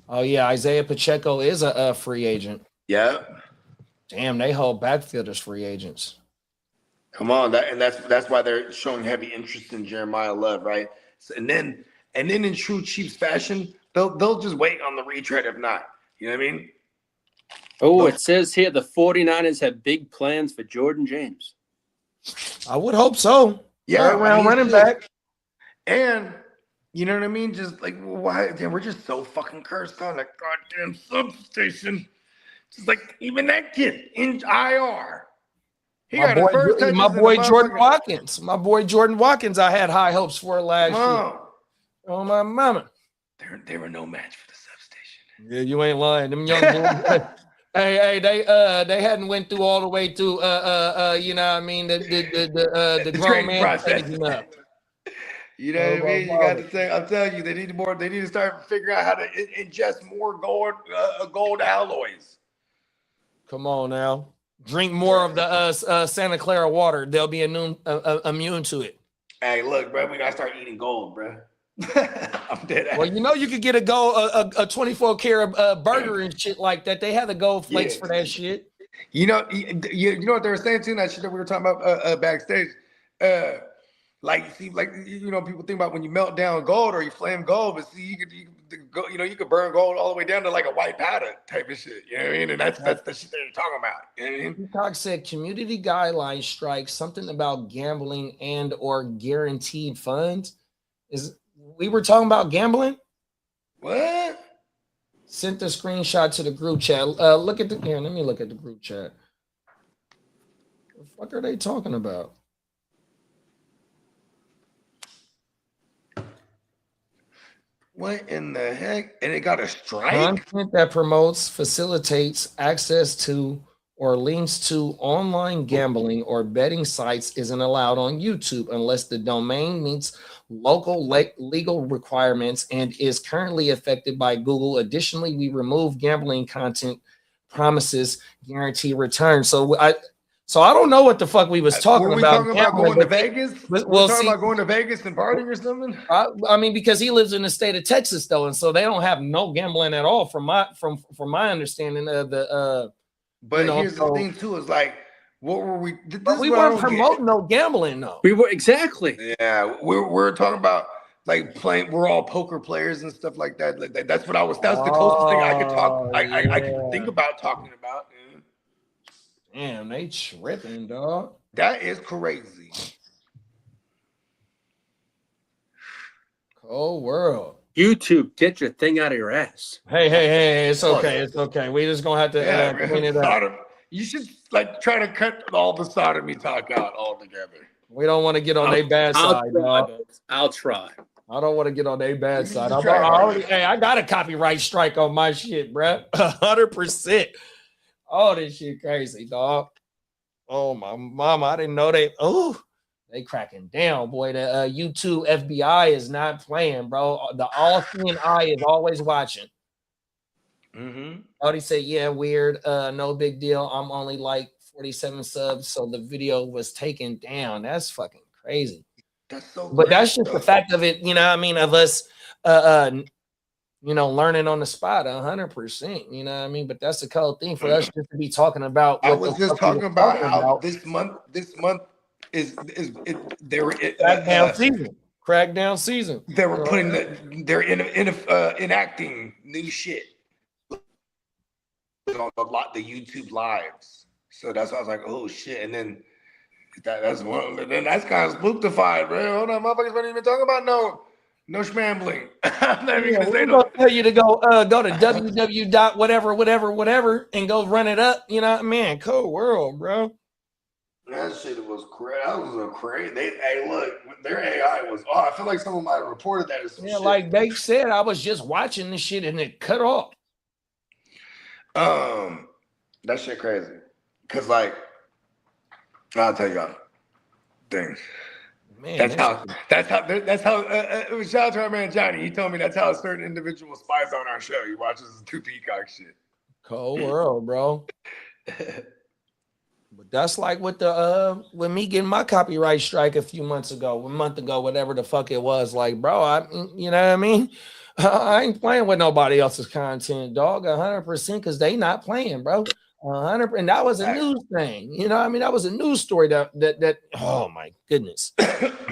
E: Oh yeah, Isaiah Pacheco is a free agent.
D: Yeah.
E: Damn, they hold backfield as free agents.
D: Come on, that's why they're showing heavy interest in Jeremiah Love, right? So, and then in true Chiefs fashion, they'll just wait on the retread if not. You know what I mean?
C: Oh, it says here the 49ers have big plans for Jordan James.
E: I would hope so.
D: Yeah,
E: around running back.
D: And you know what I mean? Just like why? Damn, we're just so fucking cursed on that goddamn substation. Just like even that kid in IR.
E: My boy Jordan Watkins. My boy Jordan Watkins. I had high hopes for last year. Oh my mama.
D: They were no match for the substation.
E: Yeah, you ain't lying. Them young boys. Hey, they hadn't went through all the way through you know what I mean, the grown man process.
D: You know what I mean? You got to say, I'm telling you, they need to start figuring out how to ingest more gold alloys.
E: Come on now. Drink more of the Santa Clara water. They'll be immune to it.
D: Hey, look, bro, we got to start eating gold, bro. I'm dead.
E: Well, you know you could get a 24 karat burger and shit like that. They have the gold flakes for that shit.
D: You know what they were saying too? That shit that we were talking about backstage. Like people think about when you melt down gold or you flame gold, but see, you could burn gold all the way down to like a white powder type of shit. You know what I mean? And that's the shit they're talking about. You know what I mean?
E: Peacock said community guidelines strike something about gambling and or guaranteed funds. We were talking about gambling?
D: What?
E: Sent the screenshot to the group chat. Let me look at the group chat. What the fuck are they talking about?
D: What in the heck? And it got a strike?
E: Content that promotes, facilitates access to, or links to online gambling or betting sites isn't allowed on YouTube unless the domain meets local legal requirements and is currently affected by Google. Additionally, we remove gambling content promises guarantee return. So I don't know what the fuck we was talking about.
D: Were we talking about going to Vegas?
E: Well,
D: talking about going to Vegas and partying or something?
E: I mean, because he lives in the state of Texas though, and so they don't have no gambling at all from my understanding of the
D: But here's the thing too, is like, what were we?
E: We weren't promoting no gambling, though.
C: We were exactly.
D: Yeah, we're talking about like playing. We're all poker players and stuff like that. Like that's what I was. That's the closest thing I could talk. I could think about talking about.
E: Damn, they tripping, dog.
D: That is crazy.
E: Cold world.
C: YouTube, get your thing out of your ass.
E: Hey, it's okay. It's okay. We just gonna have to clean it up.
D: You should like try to cut all the sodomy talk out altogether.
E: We don't want to get on their bad side, dog.
C: I'll try.
E: I don't want to get on their bad side. I got a copyright strike on my shit, bro. 100%. Oh, this shit crazy, dog. Oh, my mama, I didn't know they cracking down, boy. The YouTube FBI is not playing, bro. The all-seeing eye is always watching.
D: Mm-hmm.
E: Already said, yeah, weird. No big deal. I'm only like 47 subs, so the video was taken down. That's fucking crazy.
D: That's so
E: But
D: crazy,
E: that's just the fact of it, you know what I mean, of us you know, learning on the spot 100%, you know what I mean? But that's the cool thing for us just to be talking about.
D: I
E: What
D: was
E: the
D: just
E: fuck we
D: talking
E: were
D: about
E: talking
D: how
E: about.
D: this month they were
E: Crackdown season. Crackdown season.
D: they were putting they're enacting new shit on the YouTube lives. So that's why I was like, oh shit. And then that's kind of spooktified, bro. Hold on, motherfuckers weren't even talking about no schmambling. I'm not even
E: Yeah,
D: gonna say
E: we're
D: no.
E: gonna tell you to go to www dot whatever and go run it up. You know, man, cold world, bro.
D: That shit was crazy. That was a crazy. Hey, look, their AI was. Oh, I feel like someone might have reported that as some
E: Yeah,
D: shit.
E: like they said, I was just watching this shit and it cut off.
D: That shit crazy. Cause like, I'll tell y'all things.
E: Man,
D: That's how. Shout out to our man Johnny. He told me that's how a certain individual spies on our show. He watches the 2 Peacock shit.
E: cold world, bro. But that's like with the with me getting my copyright strike a month ago, whatever the fuck it was. Like, bro, you know what I mean? I ain't playing with nobody else's content, dog, 100%, because they not playing, bro. 100%. And that was a news thing. You know what I mean? That was a news story that oh my goodness.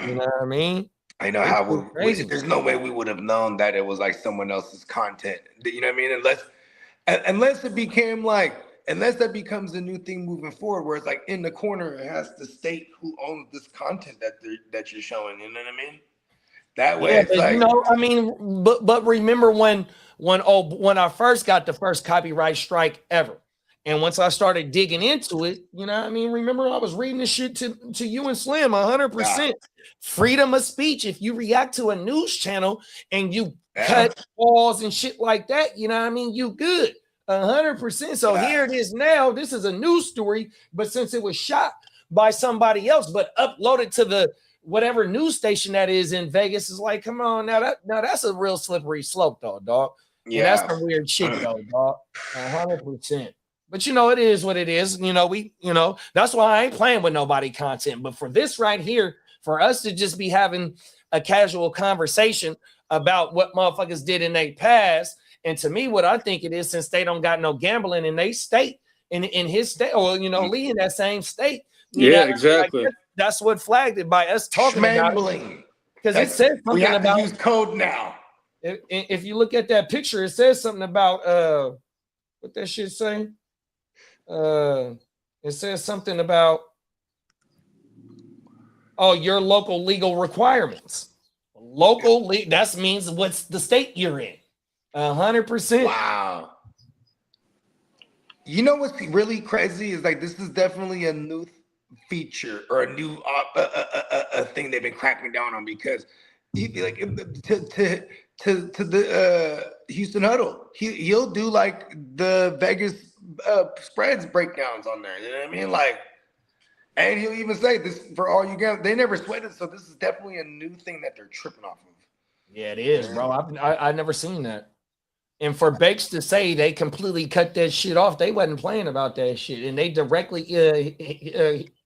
E: You know what I mean?
D: I know how there's no way we would have known that it was like someone else's content. You know what I mean? Unless it became like, unless that becomes a new thing moving forward, where it's like in the corner, it has to state who owns this content that you're showing. You know what I mean? That way, it's like,
E: you know, I mean, but remember when I first got the first copyright strike ever, and once I started digging into it, you know what I mean? Remember, I was reading this shit to you and Slim 100%. Freedom of speech. If you react to a news channel and you cut balls and shit like that, you know what I mean? You good. 100%. So here it is now. This is a news story, but since it was shot by somebody else, but uploaded to the whatever news station that is in Vegas, is like, come on, now that's a real slippery slope, though, dog. Yeah, and that's some weird shit, though, dog. 100%. But you know, it is what it is. You know, that's why I ain't playing with nobody content. But for this right here, for us to just be having a casual conversation about what motherfuckers did in their past, and to me, what I think it is, since they don't got no gambling in their state, in his state, or Lee in that same state.
F: Yeah, exactly.
E: Like, that's what flagged it by us talking about it. Because it says something
D: we have
E: about
D: to use code now.
E: If you look at that picture, it says something about what that shit say. It says something about your local legal requirements. That means what's the state you're in. 100%.
D: Wow. You know what's really crazy is like this is definitely a new feature or a new thing they've been cracking down on, because like to the Houston Huddle, he'll do like the Vegas spreads breakdowns on there. You know what I mean? Like, and he'll even say this for all you guys. They never sweated, so this is definitely a new thing that they're tripping off of.
E: Yeah, it is, bro. I've never seen that. And for Bakes to say they completely cut that shit off, they wasn't playing about that shit. And they directly,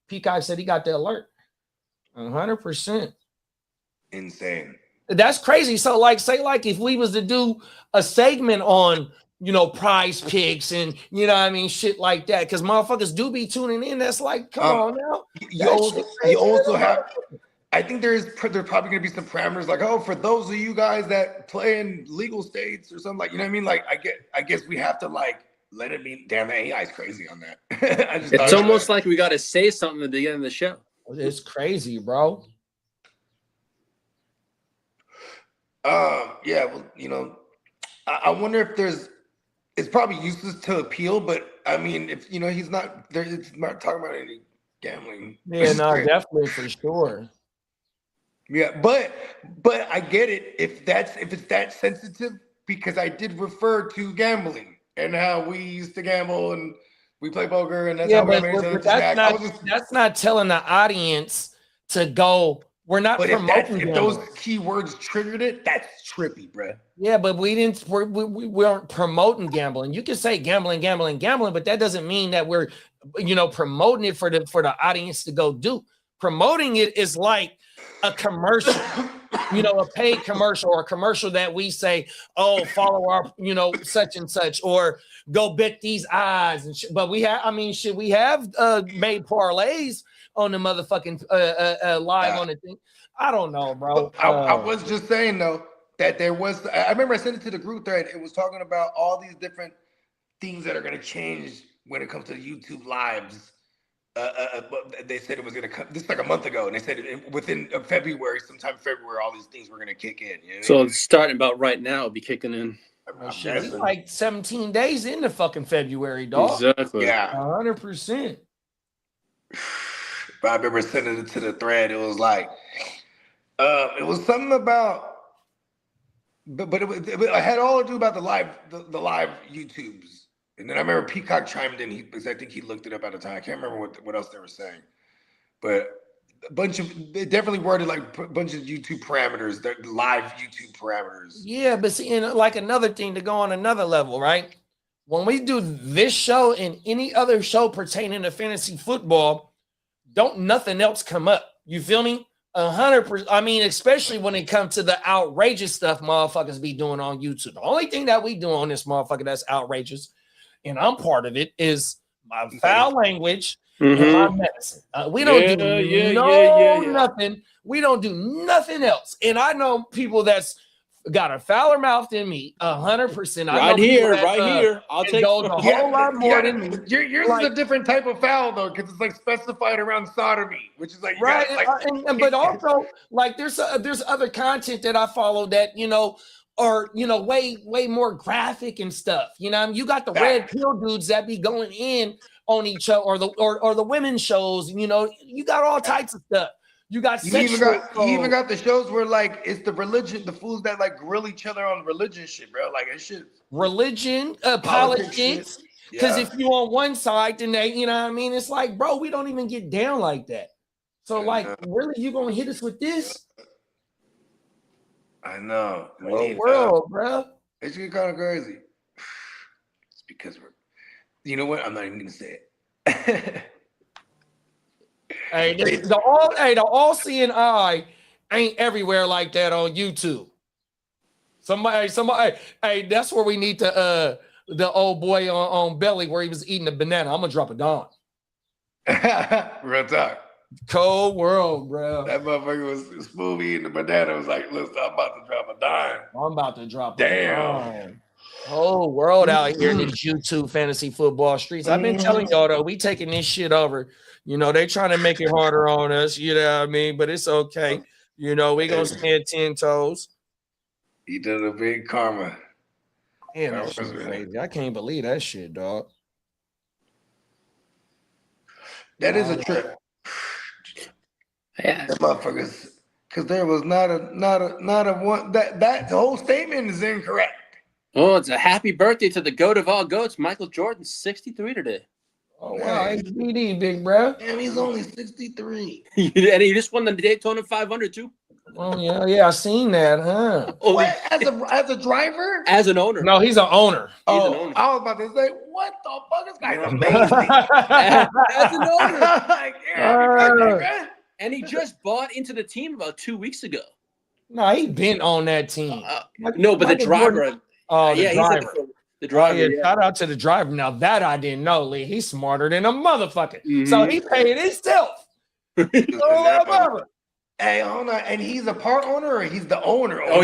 E: Peacock said he got the alert. 100%.
D: Insane.
E: That's crazy. So, like, say, like, if we was to do a segment on, prize picks and, what I mean, shit like that, because motherfuckers do be tuning in. That's like, come on now.
D: You also have, I think there's probably going to be some parameters like, for those of you guys that play in legal states or something, like, you know what I mean? Like, I guess we have to like let it be. Damn, the AI is crazy on that.
C: It's almost like we got to say something at the beginning of the show.
E: It's crazy, bro.
D: Yeah, well, I wonder if it's probably useless to appeal, but I mean, if he's not there, it's not talking about any gambling.
E: Yeah, no, definitely for sure.
D: Yeah, but I get it if it's that sensitive, because I did refer to gambling and how we used to gamble and we play poker and that's how we made each other.
E: That's not telling the audience to go. We're not promoting.
D: If those keywords triggered it, that's trippy, bro.
E: Yeah, but we weren't promoting gambling. You can say gambling, but that doesn't mean that we're promoting it for the audience to go do. Promoting it is like a commercial, a paid commercial, or a commercial that we say, oh, follow our, such and such, or go bet these odds. And but we have made parlays on the motherfucking live on the thing. I don't know, bro.
D: I was just saying though that there was. I remember I sent it to the group thread. It was talking about all these different things that are going to change when it comes to YouTube lives. But they said it was going to come. This is like a month ago, and they said within February, sometime February, all these things were going to kick in. You know
C: So it's starting about right now, it'll be kicking in.
E: It's like 17 days into fucking February, dog.
C: Exactly.
D: Yeah,
E: 100%.
D: But I remember sending it to the thread. It was like, it was something about, but it had all to do about the live YouTubes. And then I remember Peacock chimed in. Because I think he looked it up at the time. I can't remember what else they were saying, but they definitely worded like a bunch of YouTube parameters, the live YouTube parameters.
E: Yeah, but see, and like another thing to go on another level, right? When we do this show and any other show pertaining to fantasy football, don't nothing else come up. You feel me? 100%. I mean, especially when it comes to the outrageous stuff motherfuckers be doing on YouTube. The only thing that we do on this motherfucker that's outrageous, and I'm part of it, is my foul language and my medicine. We don't do nothing. We don't do nothing else. And I know people that's got a fouler mouth than me, 100%.
C: Right here. I'll take
E: a whole lot more than me.
D: Yours is a different type of foul though, because it's like specified around sodomy, which is like
E: right. But also, like, there's other content that I follow that are way more graphic and stuff. You got the red pill dudes that be going in on each other, or the women's shows. You got all types of stuff. You even got the shows where like it's the religion, the fools that like grill each other on religion shit, bro. Like it's shit. Religion, politics. Because if you on one side, then they, it's like, bro, we don't even get down like that. So like, really, you gonna hit us with this?
D: I know.
E: World, bro.
D: It's kind of crazy. It's because you know what? I'm not even gonna say it.
E: Hey, the all-seeing eye ain't everywhere like that on YouTube. Somebody, hey, that's where we need the old boy on Belly where he was eating a banana. I'm gonna drop a dime.
D: Real talk.
E: Cold world, bro.
D: That motherfucker was smooth eating the banana. Was like, listen, I'm about to drop a dime.
E: I'm about to drop a
D: dime.
E: Whole world out here in these YouTube fantasy football streets. I've been telling y'all though, we taking this shit over. They trying to make it harder on us, you know what I mean? But it's okay. We gonna stand 10 toes.
D: He did a big karma.
E: Yeah, that shit crazy. I can't believe that shit, dog.
D: That is a trip.
C: Yeah,
D: that motherfuckers, because there was not a one that whole statement is incorrect.
C: Oh, it's a happy birthday to the goat of all goats, Michael Jordan, 63 today.
E: Oh wow, HBD, big bro.
D: Damn, he's only 63.
C: And he just won the Daytona 500 too.
E: Oh yeah, I seen that, huh?
D: What? As a driver?
C: As an owner?
E: No, he's an owner.
D: He's an owner. I was about to say, what the fuck? This guy's amazing.
C: As an owner.
D: Like, yeah,
C: and he just bought into the team about 2 weeks ago.
E: No, he been on that team.
C: No, but the driver.
E: The driver.
C: The driver.
E: Shout out to the driver. Now that I didn't know, Lee. He's smarter than a motherfucker. So he paid himself.
D: Hey, hold on. And he's a part owner, or he's the owner?
C: Oh,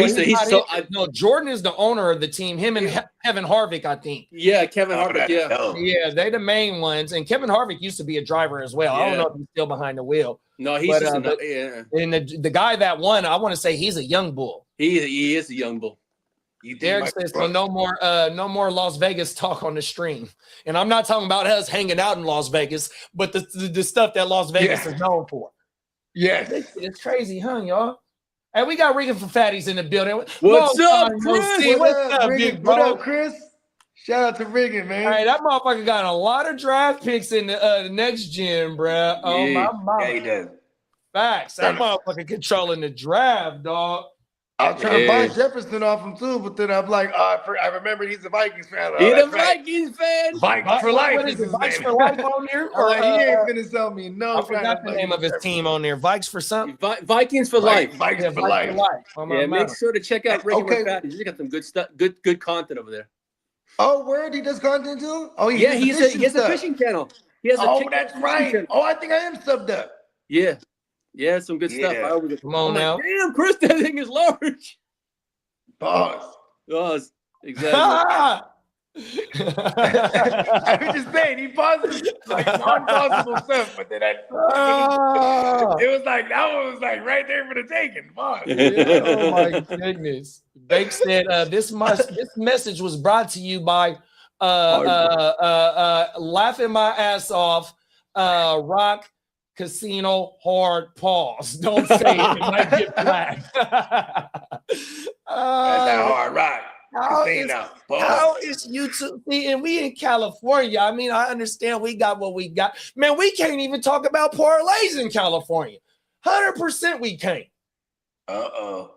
E: no. Jordan is the owner of the team. Him and Kevin Harvick, I think.
C: Yeah, Kevin Harvick.
E: Yeah, they the main ones. And Kevin Harvick used to be a driver as well. I don't know if he's still behind the wheel.
C: No, he's
E: and the guy that won, I want to say he's a young bull.
C: He is a young bull.
E: Derek says, so no more Las Vegas talk on the stream. And I'm not talking about us hanging out in Las Vegas, but the stuff that Las Vegas is known for.
D: Yes.
E: It's crazy, huh, y'all? Hey, we got Regan for Fatties in the building.
C: What's up, Chris?
E: What's up, big bro?
D: What up, Chris? Shout out to Regan, man.
E: Hey, that motherfucker got a lot of draft picks in the next gen, bro. Oh, my mama.
D: Yeah, he does.
E: Facts. That motherfucker controlling the draft, dog.
D: I was trying to buy Jefferson off him too, but then I'm like, I remembered he's a Vikings fan.
C: He's a
D: Right.
C: Vikings fan.
D: Vikes for life.
E: What is it? Vikes for life on there?
D: Or he ain't finna sell me no.
E: I forgot the name of his team on there. Vikes for something.
C: Vikings for life.
D: Vikes for life.
C: Yeah, make sure to check out Regular Fatties. He's got some good stuff, good content over there.
D: Oh, word, he does content too? Oh,
C: he has a fishing channel. He has
D: that's right. Oh, I think I am subbed up.
C: Yeah, some good stuff.
E: Come on now.
C: Damn, Chris, that thing is large.
D: Boss.
C: Exactly.
D: I was just saying, he pauses like non-possible stuff, but then it was like, that one was like right there for the taking. Boss.
E: Oh my goodness. Bake said this message was brought to you by laughing my ass off, Rock Casino Hard Pause. Don't say it might get flagged.
D: That's that hard rock.
E: How is YouTube? See, and we in California. I mean, I understand we got what we got. Man, we can't even talk about parlays in California. 100% we can't.
D: No,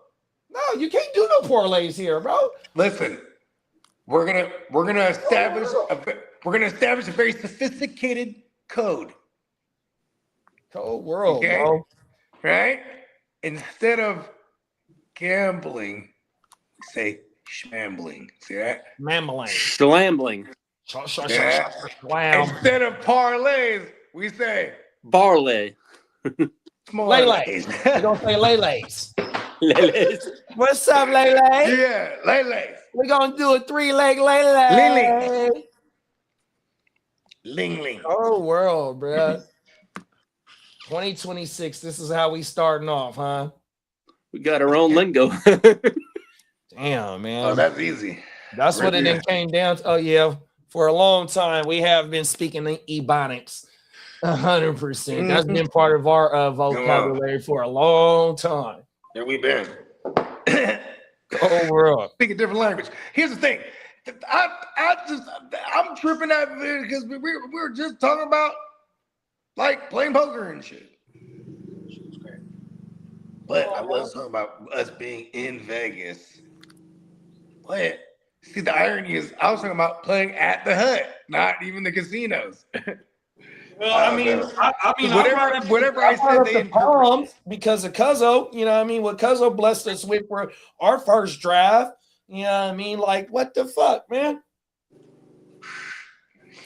E: you can't do no parlays here, bro.
D: Listen, we're gonna establish a very sophisticated code.
E: Cold world,
D: okay?
E: bro.
D: Right? Instead of gambling, say shambling. See that?
E: Mambling.
C: Slambling.
D: Yeah. Instead of parlays, we say
C: barley.
E: Lele. We don't say lele's.
C: Lele's.
E: What's up, Lele?
D: Yeah, Lele.
E: We're gonna do a 3-leg Lele.
D: Ling.
E: Oh, world, bro. 2026. This is how we starting off, huh?
C: We got our own lingo.
E: Damn, man.
D: Oh, that's easy.
E: That's what it came down to. Oh, yeah. For a long time, we have been speaking in Ebonics. 100%. That's been part of our vocabulary for a long time.
D: Yeah, we've been.
E: Oh, world.
D: Speaking different language. Here's the thing. I'm tripping out because we were just talking about like playing poker and shit. But I was talking about us being in Vegas. But see, the irony is I was talking about playing at the hut, not even the casinos.
E: Well, I mean,
D: whatever I said, they
E: palms because of Cuzzo, you know what I mean? What Cuzzo blessed us with for our first draft, you know what I mean? Like, what the fuck, man?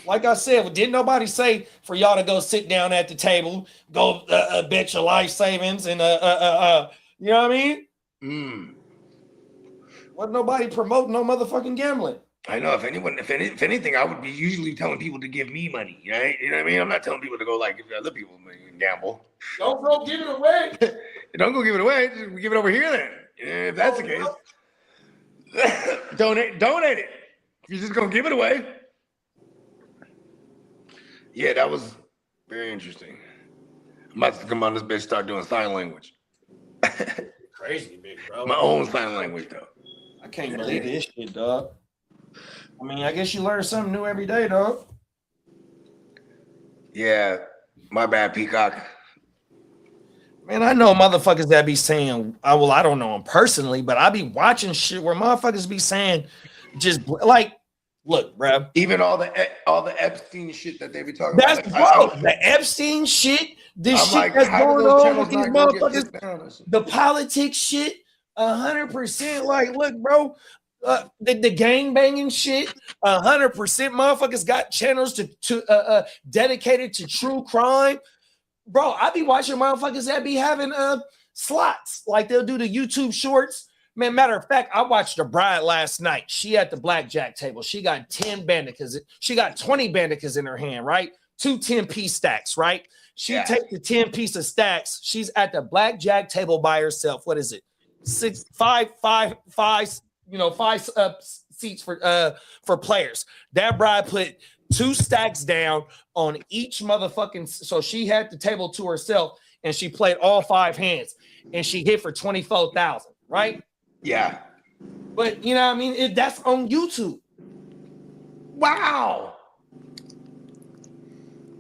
E: Like I said, didn't nobody say for y'all to go sit down at the table, go bet your life savings and you know what I mean? Wasn't nobody promoting no motherfucking gambling.
D: I know if anything, I would be usually telling people to give me money, right? You know what I mean? I'm not telling people to go like give other people money and gamble.
E: Don't go give it away.
D: Don't go give it away. Just give it over here then. If that's the case, donate it. If you're just gonna give it away. Yeah, that was very interesting. I'm about to come on this bitch, start doing sign language.
E: Crazy, big bro.
D: My own sign language though.
E: I can't believe this shit, dog. I mean, I guess you learn something new every day, dog.
D: Yeah, my bad, Peacock.
E: Man, I know motherfuckers that be saying, I don't know them personally, but I be watching shit where motherfuckers be saying, just like, look, bro.
D: Even all the Epstein shit that they be talking
E: about.
D: That's
E: the Epstein shit, this shit
D: like,
E: that's going on with these
D: motherfuckers,
E: the politics shit, 100%. Like, look, bro. The gang banging shit, 100% motherfuckers got channels to dedicated to true crime, bro. I be watching motherfuckers that be having slots, like they'll do the YouTube shorts. Man, matter of fact, I watched the bride last night. She at the blackjack table. She got 10 bandicas. She got 20 bandicas in her hand, right? 2 10-piece stacks, right? She takes the 10-piece of stacks. She's at the blackjack table by herself. What is it? 5 seats for players. That bride put 2 stacks down on each motherfucking. So she had the table to herself, and she played all 5 hands, and she hit for 24,000. Right?
D: Yeah.
E: But you know what I mean? That's on YouTube.
D: Wow.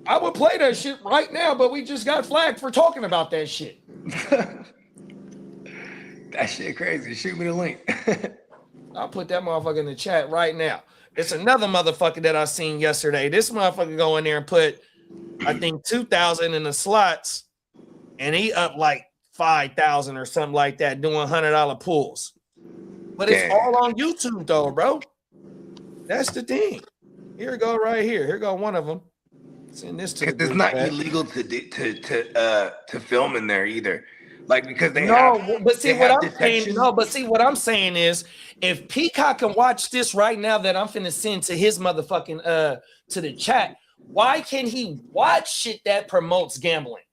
E: I would play that shit right now, but we just got flagged for talking about that shit.
D: That shit crazy. Shoot me the link.
E: I'll put that motherfucker in the chat right now. It's another motherfucker that I seen yesterday. This motherfucker go in there and put, I think, 2,000 in the slots, and he up like 5,000 or something like that doing $100 pulls. But it's all on YouTube though, bro. That's the thing. Here go right here. Here go one of them. Send this to the
D: It's
E: group
D: not
E: chat.
D: illegal to film in there either. Like because they
E: but see
D: they
E: what
D: have
E: I'm saying.
D: detection.
E: No, but see what I'm saying is, if Peacock can watch this right now that I'm finna send to his motherfucking to the chat, why can't he watch shit that promotes gambling?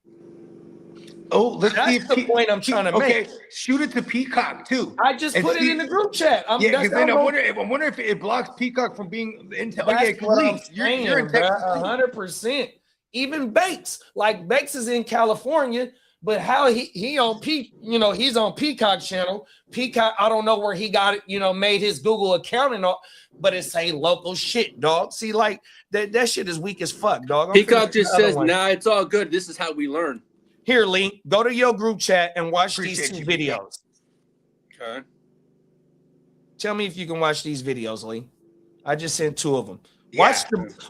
D: Oh, let's see
E: That's the point I'm trying to make.
D: Okay, shoot it to Peacock too.
E: I just put it in the group chat.
D: Because then I wonder if it blocks Peacock from being into.
E: That's what I'm saying,
D: you're in Texas,
E: 100%. Even Bakes, like Bakes is in California, but how he on he's on Peacock channel. Peacock, I don't know where he got it, made his Google account and all, but it's a local shit, dog. See, like that shit is weak as fuck, dog.
C: Peacock just says, "Nah, it's all good. This is how we learn."
E: Here, Link, go to your group chat and watch these two videos.
C: Okay.
E: Tell me if you can watch these videos, Lee. I just sent 2 of them.
D: Yeah.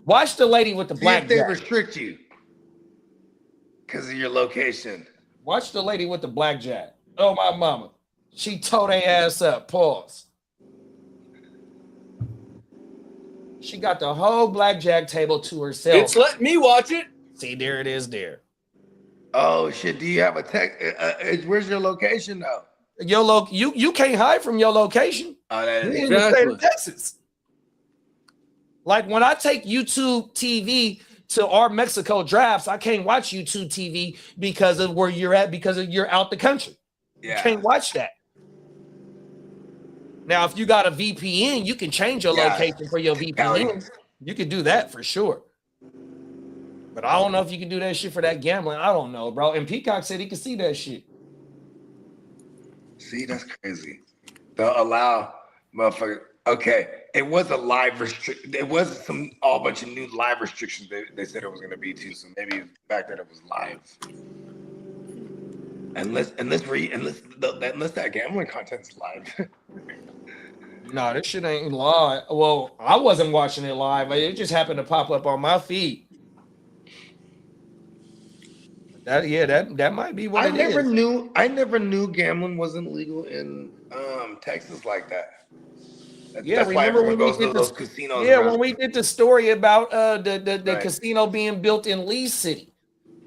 E: Watch the lady with the black
D: if they
E: jacket.
D: restrict you because of your location.
E: Watch the lady with the black jacket. Oh, my mama. She tore their ass up. Pause. She got the whole blackjack table to herself.
C: It's letting me watch it.
E: See, there it is there.
D: Oh, shit. Do you have a tech? Where's your location, though?
E: You can't hide from your location.
D: Oh, that
E: You're
D: is
E: in the state of Texas. Like when I take YouTube TV to our Mexico drafts, I can't watch YouTube TV because of where you're at, because you're out the country.
D: Yeah.
E: You can't watch that. Now, if you got a VPN, you can change your location for your VPN. You can do that for sure. But I don't know if you can do that shit for that gambling. I don't know, bro. And Peacock said he could see that shit.
D: See, that's crazy. They'll allow motherfucker. Okay, it was a live restriction. It was all bunch of new live restrictions. They said it was going to be too. So maybe the fact that it was live. Unless that gambling content's live.
E: No, this shit ain't live. Well, I wasn't watching it live. It just happened to pop up on my feed. That might be what
D: I never knew gambling wasn't legal in Texas like that. That's why everyone goes to those casinos.
E: Yeah, when we did the story about the casino being built in Lee City.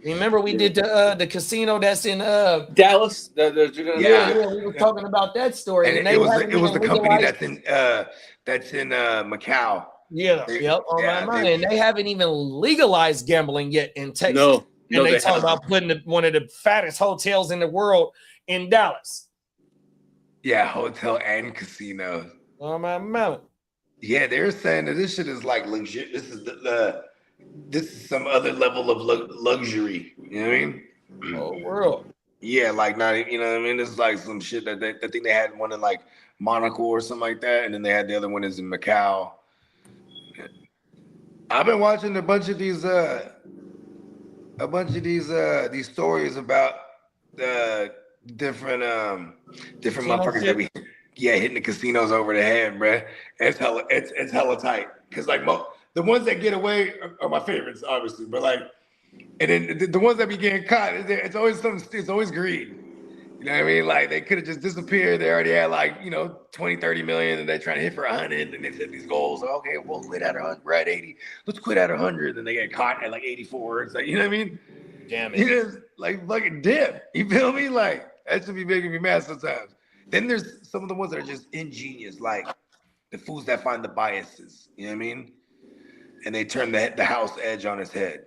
E: Remember we did the casino that's in
C: Dallas.
E: We were talking about that story.
D: And it was the company that's in Macau.
E: Yeah, on my mind. And they haven't even legalized gambling yet in Texas.
C: No.
E: And they talk about putting one of the fattest hotels in the world in Dallas.
D: Yeah, hotel and casino.
E: Oh my mouth.
D: Yeah, they're saying that this shit is like luxury. This is some other level of luxury. You know what I mean?
E: Oh world.
D: Yeah, like not. You know what I mean? It's like some shit that I think they had one in like Monaco or something like that, and then they had the other one is in Macau. I've been watching a bunch of these stories about different motherfuckers that we hitting the casinos over the head, bruh. It's hella tight. Cause like the ones that get away are my favorites, obviously, but like, and then the ones that be getting caught, it's always something. It's always greed. You know what I mean? Like they could have just disappeared. They already had like 20, 30 million, and they're trying to hit for 100, and they set these goals. Okay, we'll quit at 100. We're at 80. Let's quit at 100. Then they get caught at like 84. It's like, you know what I mean?
E: Damn it.
D: You just like fucking dip. You feel me? Like that should be making me mad sometimes. Then there's some of the ones that are just ingenious, like the fools that find the biases. You know what I mean? And they turn the house edge on its head.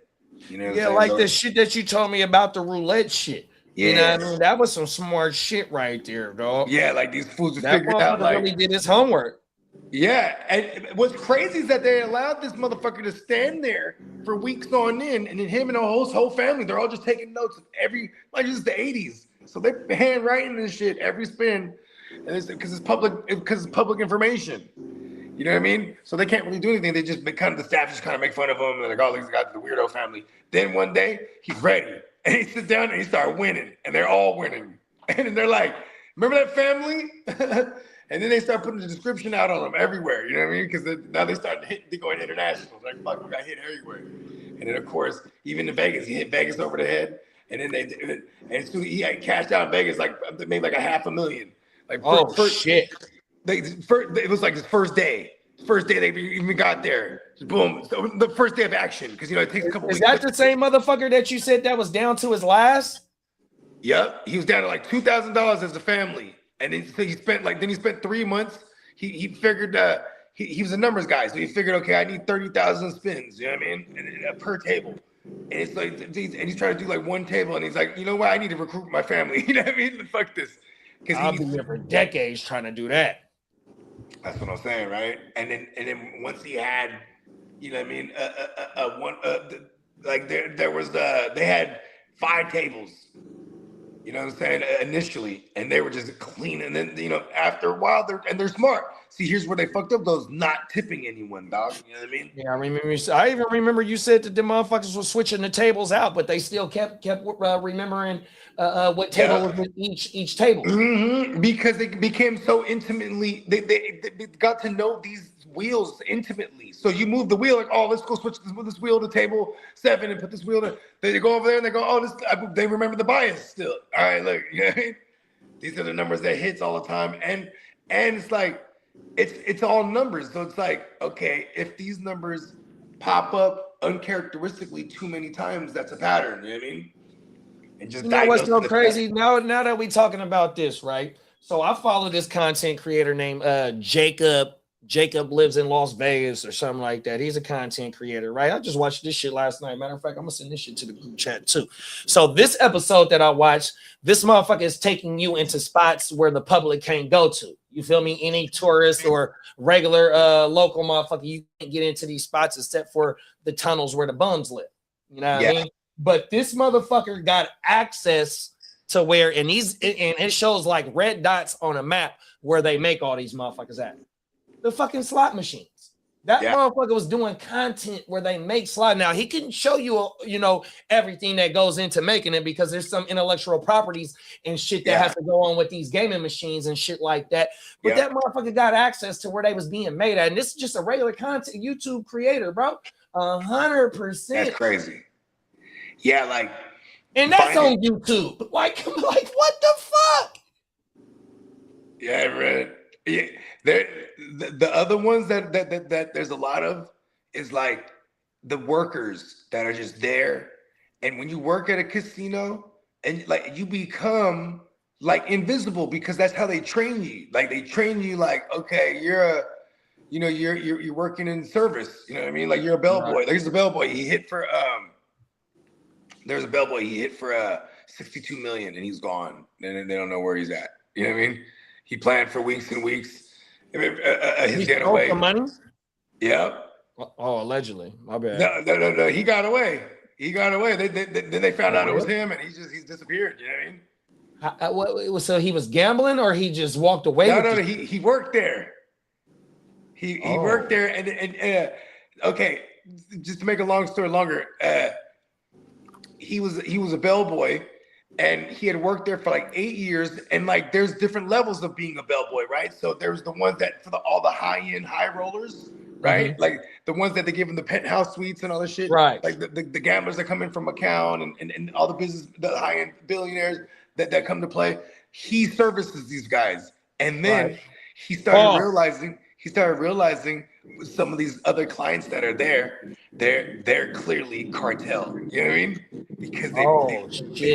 D: You know?
E: Yeah, like the shit that you told me about the roulette shit. Yeah. You know what I mean? That was some smart shit right there, dog.
D: Yeah, like these fools just figured out like
E: really did his homework.
D: Yeah, and what's crazy is that they allowed this motherfucker to stand there for weeks on end, and then him and the whole family, they're all just taking notes of like this is the 80s. So they're handwriting this shit every spin, and because it's public information. You know what I mean? So they can't really do anything. They just the staff just kind of make fun of him. They're like, oh, these guys are the weirdo family. Then one day he's ready, and he sits down and he starts winning, and they're all winning. And then they're like, Remember that family? And then they start putting the description out on them everywhere. You know what I mean? Because now they start going international. Like, fuck, we got hit everywhere. And then, of course, even in Vegas, he hit Vegas over the head. And then as soon as he had cashed out in Vegas, like they made like $500,000. Like,
E: shit.
D: It was like his first day. First day they even got there. Boom. So the first day of action. Because, it takes a couple weeks.
E: Is that the same motherfucker that you said that was down to his last?
D: Yep. He was down to like $2,000 as a family. And then he spent 3 months. He figured he was a numbers guy, so he figured, okay, I need 30,000 spins. You know what I mean? And per table. And it's like, and he's trying to do like one table, and he's like, you know what? I need to recruit my family. You know what I mean? Fuck this. Because
E: I'll be here for decades trying to do that.
D: That's what I'm saying, right? And then once he had, you know what I mean, they had 5 tables. You know what I'm saying? Initially, and they were just clean, and then after a while, they're smart. See, here's where they fucked up: those not tipping anyone, dog. You know what I mean?
E: Yeah, I remember. I even remember you said that the motherfuckers were switching the tables out, but they still kept remembering what table was in each table.
D: Mm-hmm. Because they became so intimately. They got to know these wheels intimately. So you move the wheel, like, oh, let's go switch this wheel to table 7 and put this wheel to. They go over there and they go, oh, they remember the bias still. All right, look, you know what I mean? These are the numbers that hits all the time, and it's like it's all numbers. So it's like, okay, if these numbers pop up uncharacteristically too many times, that's a pattern. You know what I mean? And just
E: what's so crazy now that we talking about this, right? So I follow this content creator named Jacob. Jacob lives in Las Vegas or something like that. He's a content creator, right? I just watched this shit last night. Matter of fact, I'm gonna send this shit to the group chat too. So this episode that I watched, this motherfucker is taking you into spots where the public can't go to. You feel me? Any tourist or regular local motherfucker, you can't get into these spots except for the tunnels where the bums live. You know what I mean? But this motherfucker got access to where, and it shows like red dots on a map where they make all these motherfuckers at. The fucking slot machines. That motherfucker was doing content where they make slot. Now he couldn't show you, everything that goes into making it because there's some intellectual properties and shit that has to go on with these gaming machines and shit like that. But that motherfucker got access to where they was being made at, and this is just a regular content YouTube creator, bro. 100%.
D: That's crazy. Yeah, like,
E: and that's on YouTube. Like what the fuck?
D: Yeah, right. Yeah. The other ones that there's a lot of is like the workers that are just there, and when you work at a casino and like you become like invisible because that's how they train you. Like they train you like, okay, you're working in service. You know what I mean? Like you're a bellboy. There's a bellboy. He hit for there's a bellboy. He hit for 62 million and he's gone. And they don't know where he's at. You know what I mean? He planned for weeks and weeks. He's getting away.
E: Money?
D: Yeah.
E: Oh, allegedly. My bad.
D: No. He got away. Then they found out it was him, and he's disappeared. You know what I mean?
E: So he was gambling, or he just walked away?
D: No. He worked there. He worked there, and okay. Just to make a long story longer, he was a bellboy. And he had worked there for like 8 years, and like there's different levels of being a bellboy, right? So there's the ones that for all the high-end high rollers, right? Like the ones that they give them the penthouse suites and all this shit,
E: right?
D: Like the gamblers that come in from Macau and all the high-end billionaires that come to play. He services these guys, and then he started realizing with some of these other clients that are there, they're clearly cartel. You know what I mean? Because they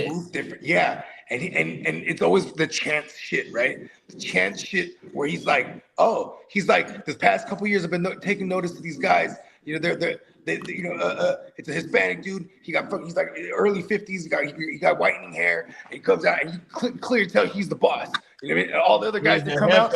D: move different. Yeah. And it's always the chance shit, right? The chance shit where he's like, this past couple years I've been taking notice of these guys. It's a Hispanic dude. He's like early 50s. He got whitening hair. And he comes out and you clearly tell he's the boss. You know what I mean? And all the other guys that come out,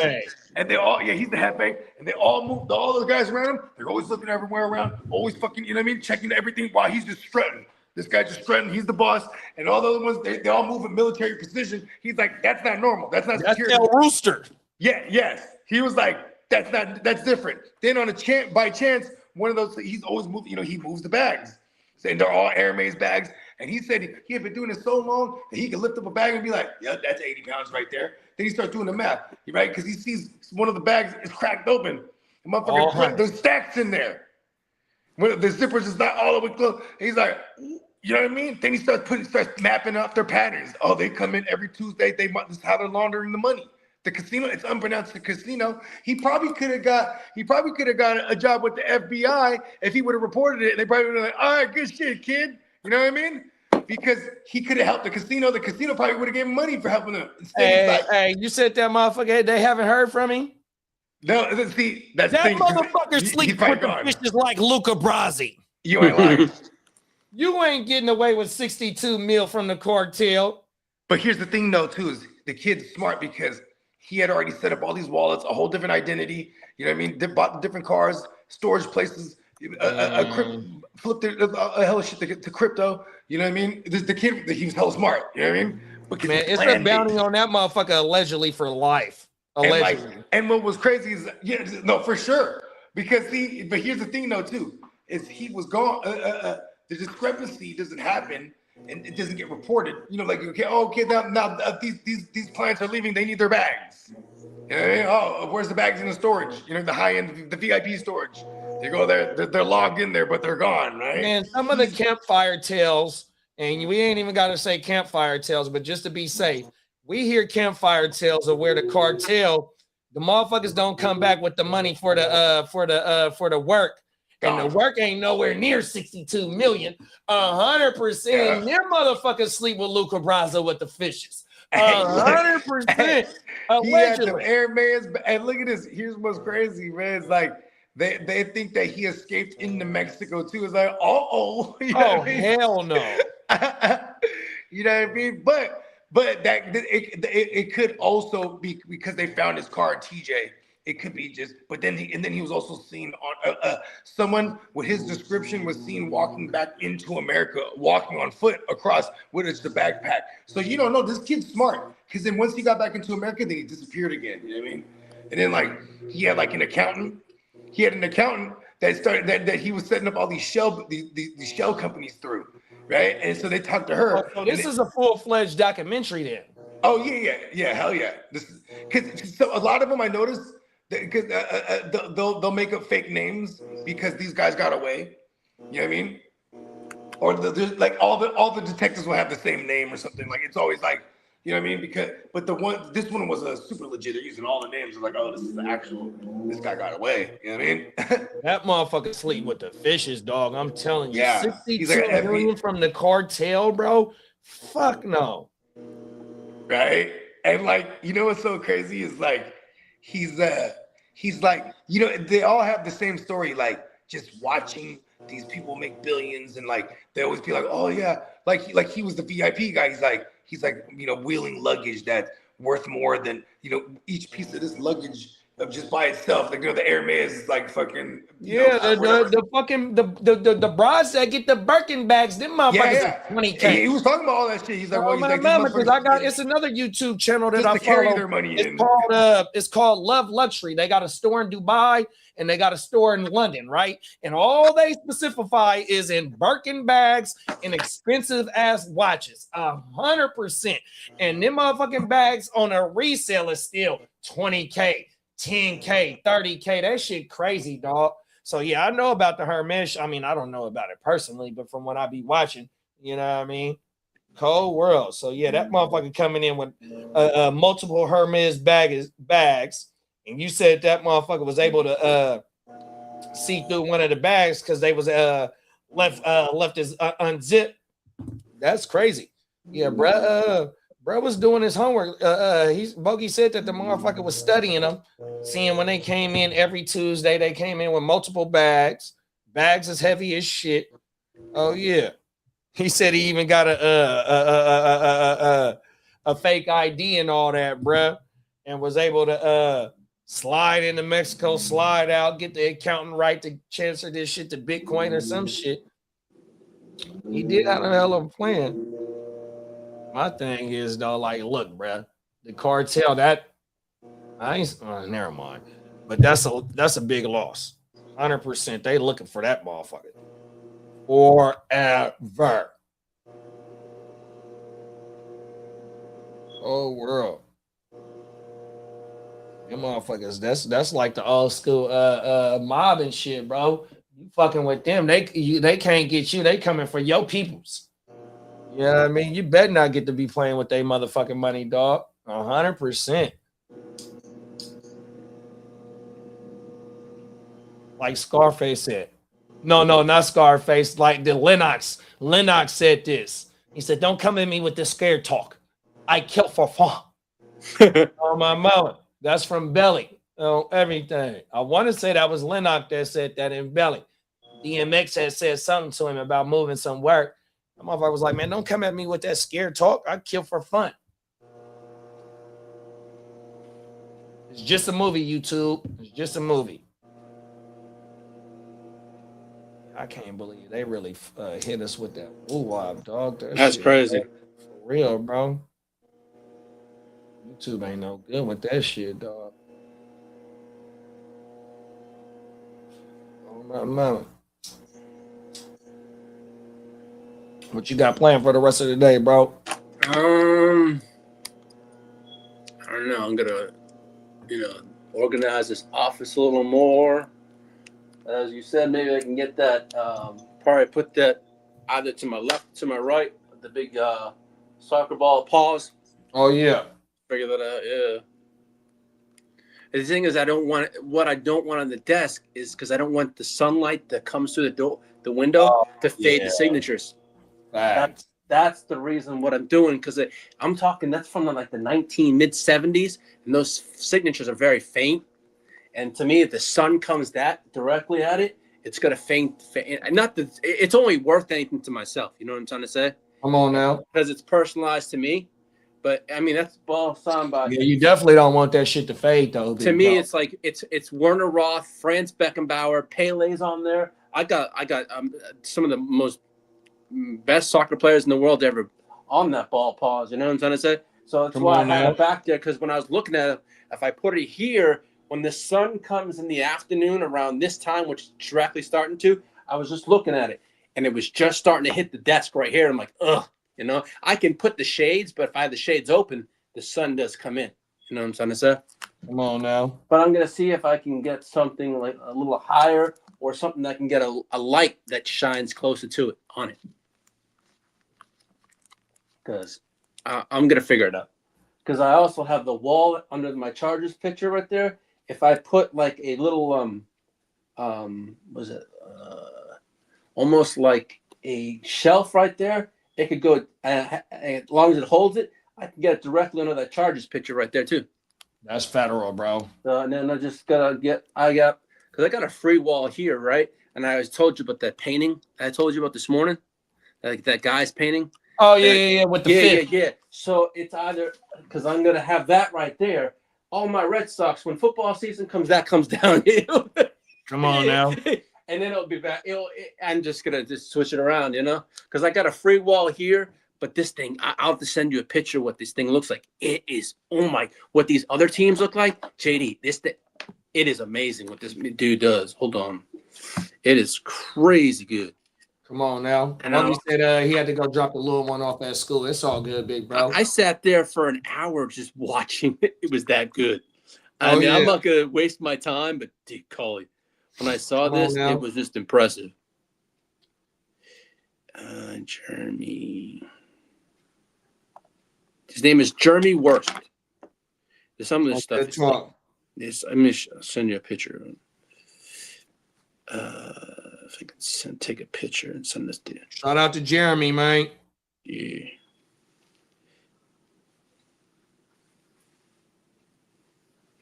D: and they all, he's the hefe, and they all move. All those guys around him, they're always looking everywhere around, always fucking, you know what I mean? Checking everything while he's just strutting. This guy just strutting. He's the boss, and all the other ones, they all move in military precision. He's like, that's not normal. That's not security.
E: That's El Rooster.
D: Yeah, yes. He was like, that's different. Then by chance, one of those, he's always moving. He moves the bags, and they're all Hermes bags. And he said he had been doing it so long that he could lift up a bag and be like, yeah, that's 80 pounds right there. Then he starts doing the math, right? Because he sees one of the bags is cracked open. The motherfucker, there's stacks in there. When the zipper's is not all the way closed. He's like, you know what I mean? Then he starts mapping out their patterns. Oh, they come in every Tuesday. This is how they're laundering the money. The casino, it's unpronounced. The casino. He probably could have got a job with the FBI if he would have reported it. And they probably would have been like, all right, good shit, kid. You know what I mean? Because he could have helped the casino. The casino probably would have given him money for helping him.
E: Hey, you said that motherfucker, they haven't heard from him?
D: No, see, that's
E: that
D: thing,
E: motherfucker sleeps with the fishes like Luca Brasi.
D: You ain't lying.
E: You ain't getting away with 62 mil from the cartel.
D: But here's the thing, though, too, is the kid's smart because he had already set up all these wallets, a whole different identity. You know what I mean? They bought different cars, storage places, flipped a hell of shit to crypto. You know what I mean? The kid, he was hella smart. You know what I mean? Because
E: man, it's a bounty on that motherfucker allegedly for life. Allegedly.
D: And what was crazy is, for sure. Because but here's the thing, though, too, is he was gone. The discrepancy doesn't happen and it doesn't get reported. You know, like, okay, now these clients are leaving. They need their bags. You know what I mean? Oh, where's the bags in the storage? You know, the high end, the VIP storage. They go there, they're logged in there, but they're gone, right?
E: Man, some of the campfire tales, and we ain't even got to say campfire tales, but just to be safe, we hear campfire tales of where the cartel, the motherfuckers don't come back with the money for the work. And the work ain't nowhere near 62 million. 100%. Them motherfuckers sleep with Luca Brasi with the fishes. 100%.
D: He had them airmans. And look at this. Here's what's crazy, man. It's like they think that he escaped into Mexico too. It's like, you know what I mean?
E: Hell no.
D: You know what I mean? But that it could also be because they found his car, TJ. It could be just, but then he was also seen on someone with his description was seen walking back into America, walking on foot across with the backpack. So you don't know, this kid's smart because then once he got back into America, then he disappeared again. You know what I mean? And then like he had like an accountant. He had an accountant that started that he was setting up all these shell companies through, right? And so they talked to her.
E: So this is a full-fledged documentary then.
D: Oh yeah, hell yeah. This is because so a lot of them I noticed. Because they'll make up fake names because these guys got away. You know what I mean? Or like all the detectives will have the same name or something. Like it's always like, you know what I mean? But this one was a super legit. They're using all the names. They're like, oh, this is the actual. This guy got away. You know what I mean?
E: That motherfucker sleep with the fishes, dog. I'm telling you.
D: Yeah.
E: 62 million from the cartel, bro. Fuck no.
D: Right? And like, you know what's so crazy is like he's like, you know, they all have the same story, like just watching these people make billions and like they always be like, oh yeah, like he was the VIP guy. He's like, you know, wheeling luggage that's worth more than, you know, each piece of this luggage of just by itself. Like, you know, the Hermes is like fucking
E: the bras that get the Birkin bags, them motherfuckers are 20K.
D: He was talking about all that shit. He's like,
E: it's another YouTube channel that I follow.
D: Carry their money
E: it's called Love Luxury. They got a store in Dubai and they got a store in London, right? And all they specify is in Birkin bags and expensive ass watches, 100%. And them motherfucking bags on a resale is still 20K. 10K, 30K, that shit crazy, dog. So yeah, I know about the Hermes. I mean, I don't know about it personally, but from what I be watching, you know what I mean? Cold world. So yeah, that motherfucker coming in with multiple Hermes bags, and you said that motherfucker was able to see through one of the bags because they was left his unzipped. That's crazy. Yeah, Bro was doing his homework. Bogey said that the motherfucker was studying them, seeing when they came in every Tuesday, they came in with multiple bags as heavy as shit. Oh yeah, he said he even got a fake ID and all that, bro, and was able to slide into Mexico, slide out, get the accountant right to transfer this shit to Bitcoin or some shit. He did have a hell of a plan. My thing is though, like, look, bro, the cartel never mind. But that's a big loss. 100%. They looking for that motherfucker forever. Whole world. Them motherfuckers, that's like the old school mob and shit, bro. You fucking with them, they can't get you. They coming for your peoples. You know what I mean? You better not get to be playing with their motherfucking money, dog. 100%. Like Scarface said. No, not Scarface. Like the Lennox. Lennox said this. He said, "Don't come at me with this scared talk. I kill for fun." On my mama. That's from Belly. Everything. I want to say that was Lennox that said that in Belly. DMX had said something to him about moving some work. The motherfucker was like, "Man, don't come at me with that scared talk. I kill for fun." It's just a movie, YouTube. It's just a movie. I can't believe they really hit us with that woo-wop, dog.
C: That's
E: shit,
C: crazy.
E: bro. For real, bro. YouTube ain't no good with that shit, dog. Oh, my mama. What you got planned for the rest of the day, bro?
C: I don't know. I'm gonna, organize this office a little more. As you said, maybe I can get that. Probably put that either to my left, to my right. The big soccer ball paws.
E: Oh yeah.
C: Figure that out. Yeah. The thing is, what I don't want on the desk is because I don't want the sunlight that comes through the window to fade the signatures. That's the reason what I'm doing, because I'm talking that's from the mid-70s, and those signatures are very faint. And to me, if the sun comes that directly at it, it's gonna faint. Not that it's only worth anything to myself. You know what I'm trying to say?
E: Come on now.
C: Because it's personalized to me. But I mean, that's ball soundbite.
E: Yeah, you definitely don't want that shit to fade, though.
C: To me, it's like it's Werner Roth, Franz Beckenbauer, Pele's on there. I got some of the most best soccer players in the world ever on that ball pause. You know what I'm trying to say? So that's why I had it back there, because when I was looking at it, if I put it here, when the sun comes in the afternoon around this time, which is directly starting to, I was just looking at it, and it was just starting to hit the desk right here. I'm like, ugh, I can put the shades, but if I have the shades open, the sun does come in. You know what I'm trying to say?
E: Come on now.
C: But I'm going to see if I can get something like a little higher, or something that can get a light that shines closer to it on it. Because I'm going to figure it out. Because I also have the wall under my Chargers picture right there. If I put like a little, almost like a shelf right there, it could go, as long as it holds it, I can get it directly under that Chargers picture right there too.
E: That's federal, bro.
C: And then I just gotta because I got a free wall here, right? And I told you about that painting I told you about this morning, like that guy's painting.
E: Oh yeah, with the fish.
C: Yeah. So it's either, because I'm gonna have that right there. All my Red Sox, when football season comes, that comes down.
E: Come on now.
C: And then it'll be back. I'm just gonna switch it around, because I got a free wall here. But this thing, I'll have to send you a picture of what this thing looks like. It is, what these other teams look like. JD, it is amazing what this dude does. Hold on. It is crazy good.
E: Come on now. And he said he had to go drop the little one off at school. It's all good, big bro.
C: I sat there for an hour just watching it. It was that good. I'm not going to waste my time, but dude, Coley, when I saw this, it was just impressive. Jeremy. His name is Jeremy Worst. There's some of this stuff. Let me send you a picture. If I can take a picture and send this to you.
E: Shout out to Jeremy, man.
C: Yeah.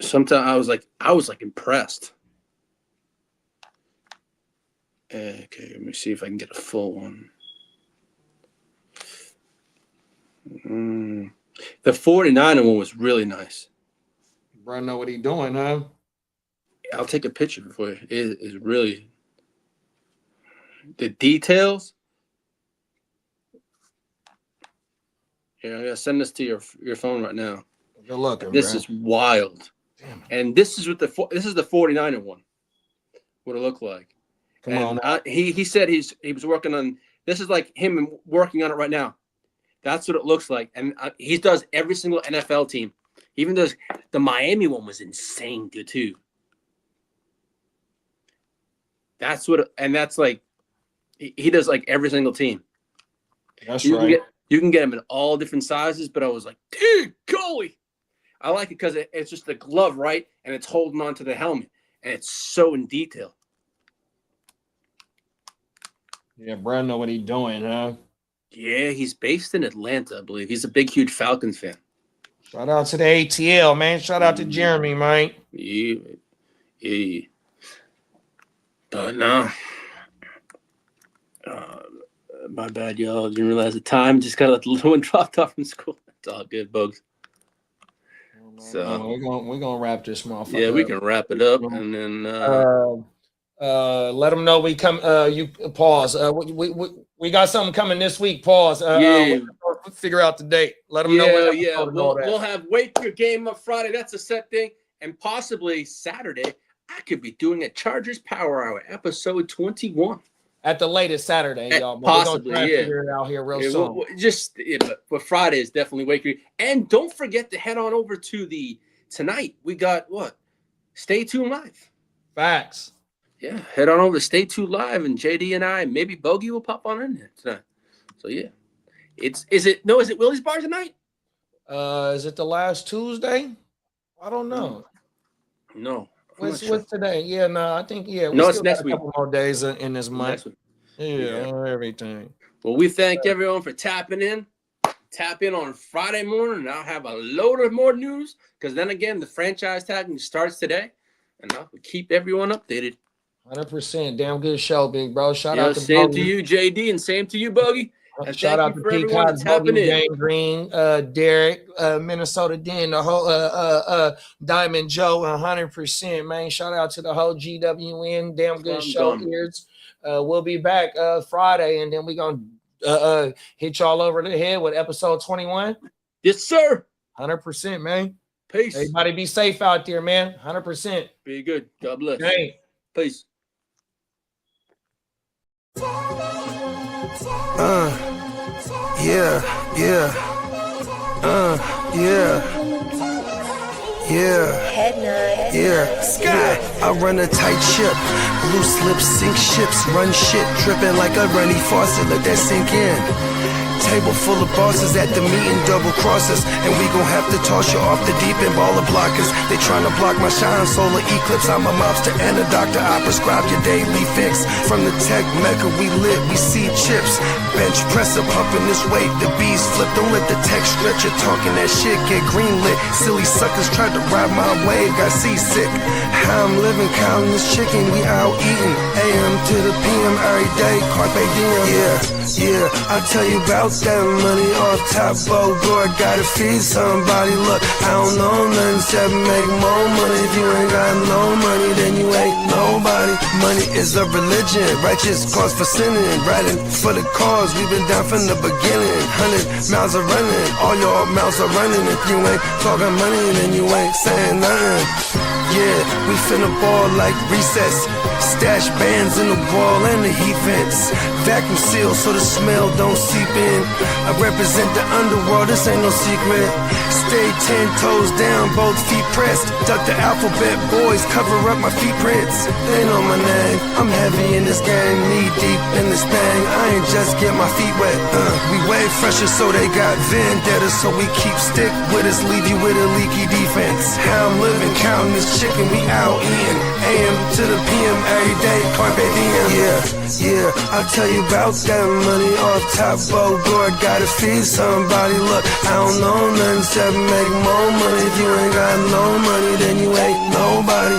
C: Sometimes I was like impressed. Okay, let me see if I can get a full one. The 49er one was really nice.
E: Bro, know what he doing, huh?
C: I'll take a picture for you. It is really the details. Here, I'm gonna send this to your phone right now.
E: Good luck.
C: This is wild. Damn. And this is the 49er one. What it looked like. Come on. He said he was working on. This is like him working on it right now. That's what it looks like. And he does every single NFL team. He even does the Miami one was insane good too. That's like he does like every single team.
E: That's
C: you
E: right.
C: You can get him in all different sizes, but I was like, dude, golly. I like it because it's just the glove, right? And it's holding on to the helmet. And it's so in detail.
E: Yeah, Brad know what he's doing, huh?
C: Yeah, he's based in Atlanta, I believe. He's a big, huge Falcons fan.
E: Shout out to the ATL, man. Shout out to Jeremy, man.
C: Yeah. But no. My bad, y'all. Didn't realize the time. Just got let the little one dropped off from school. It's all good, Bugs. So
E: we're gonna wrap this motherfucker.
C: Yeah, we can wrap it up and then
E: let them know we come. You pause. We got something coming this week. Pause. We'll figure out the date. Let them know.
C: Yeah. We'll have Waiver game up Friday. That's a set thing, and possibly Saturday. I could be doing a Chargers Power Hour episode 21
E: at the latest Saturday, y'all.
C: Possibly,
E: figure it out here real soon.
C: But Friday is definitely Waiver. And don't forget to head on over to tonight. We got what? Stay Tuned Live.
E: Facts.
C: Yeah, head on over to Stay Tuned Live, and JD and I, maybe Bogey will pop on in there tonight. So yeah, is it Willie's Bar tonight?
E: Is it the last Tuesday? I don't know.
C: No.
E: What's today? Yeah, no, I think
C: No, it's next week.
E: A couple more days in this month. Everything.
C: Well, we thank everyone for tapping in. Tap in on Friday morning, and I'll have a load of more news. Because then again, the franchise tagging starts today, and I'll keep everyone updated.
E: 100%. Damn good show, big bro. Shout out to
C: same to you, JD, and same to you, Bogey. And
E: shout out to Peacock,
C: tapping in.
E: Gang Green, Derek, Minnesota Den, the whole Diamond Joe, 100%, man. Shout out to the whole GWN. Damn good show here. We'll be back Friday, and then we're gonna hit y'all over the head with episode 21.
C: Yes, sir.
E: 100%, man.
C: Peace.
E: Everybody be safe out there, man. 100%.
C: Be good. God bless.
E: Hey.
C: Peace.
A: I run a tight ship, loose lips sink ships, run shit, dripping like a runny faucet, let that sink in. Table full of bosses at the meeting, double crosses, and we gon' have to toss you off the deep end, baller blockers. They tryna block my shine, solar eclipse. I'm a mobster and a doctor. I prescribe your daily fix. From the tech mecca, we lit, we see chips. Bench presser pumping this weight, the bees flip. Don't let the tech stretch. You're talking that shit, get greenlit. Silly suckers tried to ride my wave, got seasick. How I'm living, counting this chicken, we out eating. AM to the PM every day, carpe diem. Yeah, I tell you about that money off top, Bogart, gotta feed somebody. Look, I don't know nothing except make more money. If you ain't got no money, then you ain't nobody. Money is a religion, righteous cause for sinning, riding for the cause. We've been down from the beginning. 100 miles are running, all your mouths are running. If you ain't talking money, then you ain't saying nothing. Yeah, we finna ball like recess. Stash bands in the wall and the heat vents. Vacuum sealed so the smell don't seep in. I represent the underworld, this ain't no secret. Stay 10 toes down, both feet pressed. Duck the alphabet boys, cover up my feet prints. They know my name, I'm heavy in this game, knee deep in this thing. I ain't just get my feet wet. We way fresher so they got vendetta. So we keep stick with us, leave you with a leaky defense. How I'm living, counting this chicken, we out eating. AM to the PM every day, carpe diem. Yeah, I'll tell you about that money off top, Bogart, gotta feed somebody. Look, I don't know nothing except make more money. If you ain't got no money, then you ain't nobody.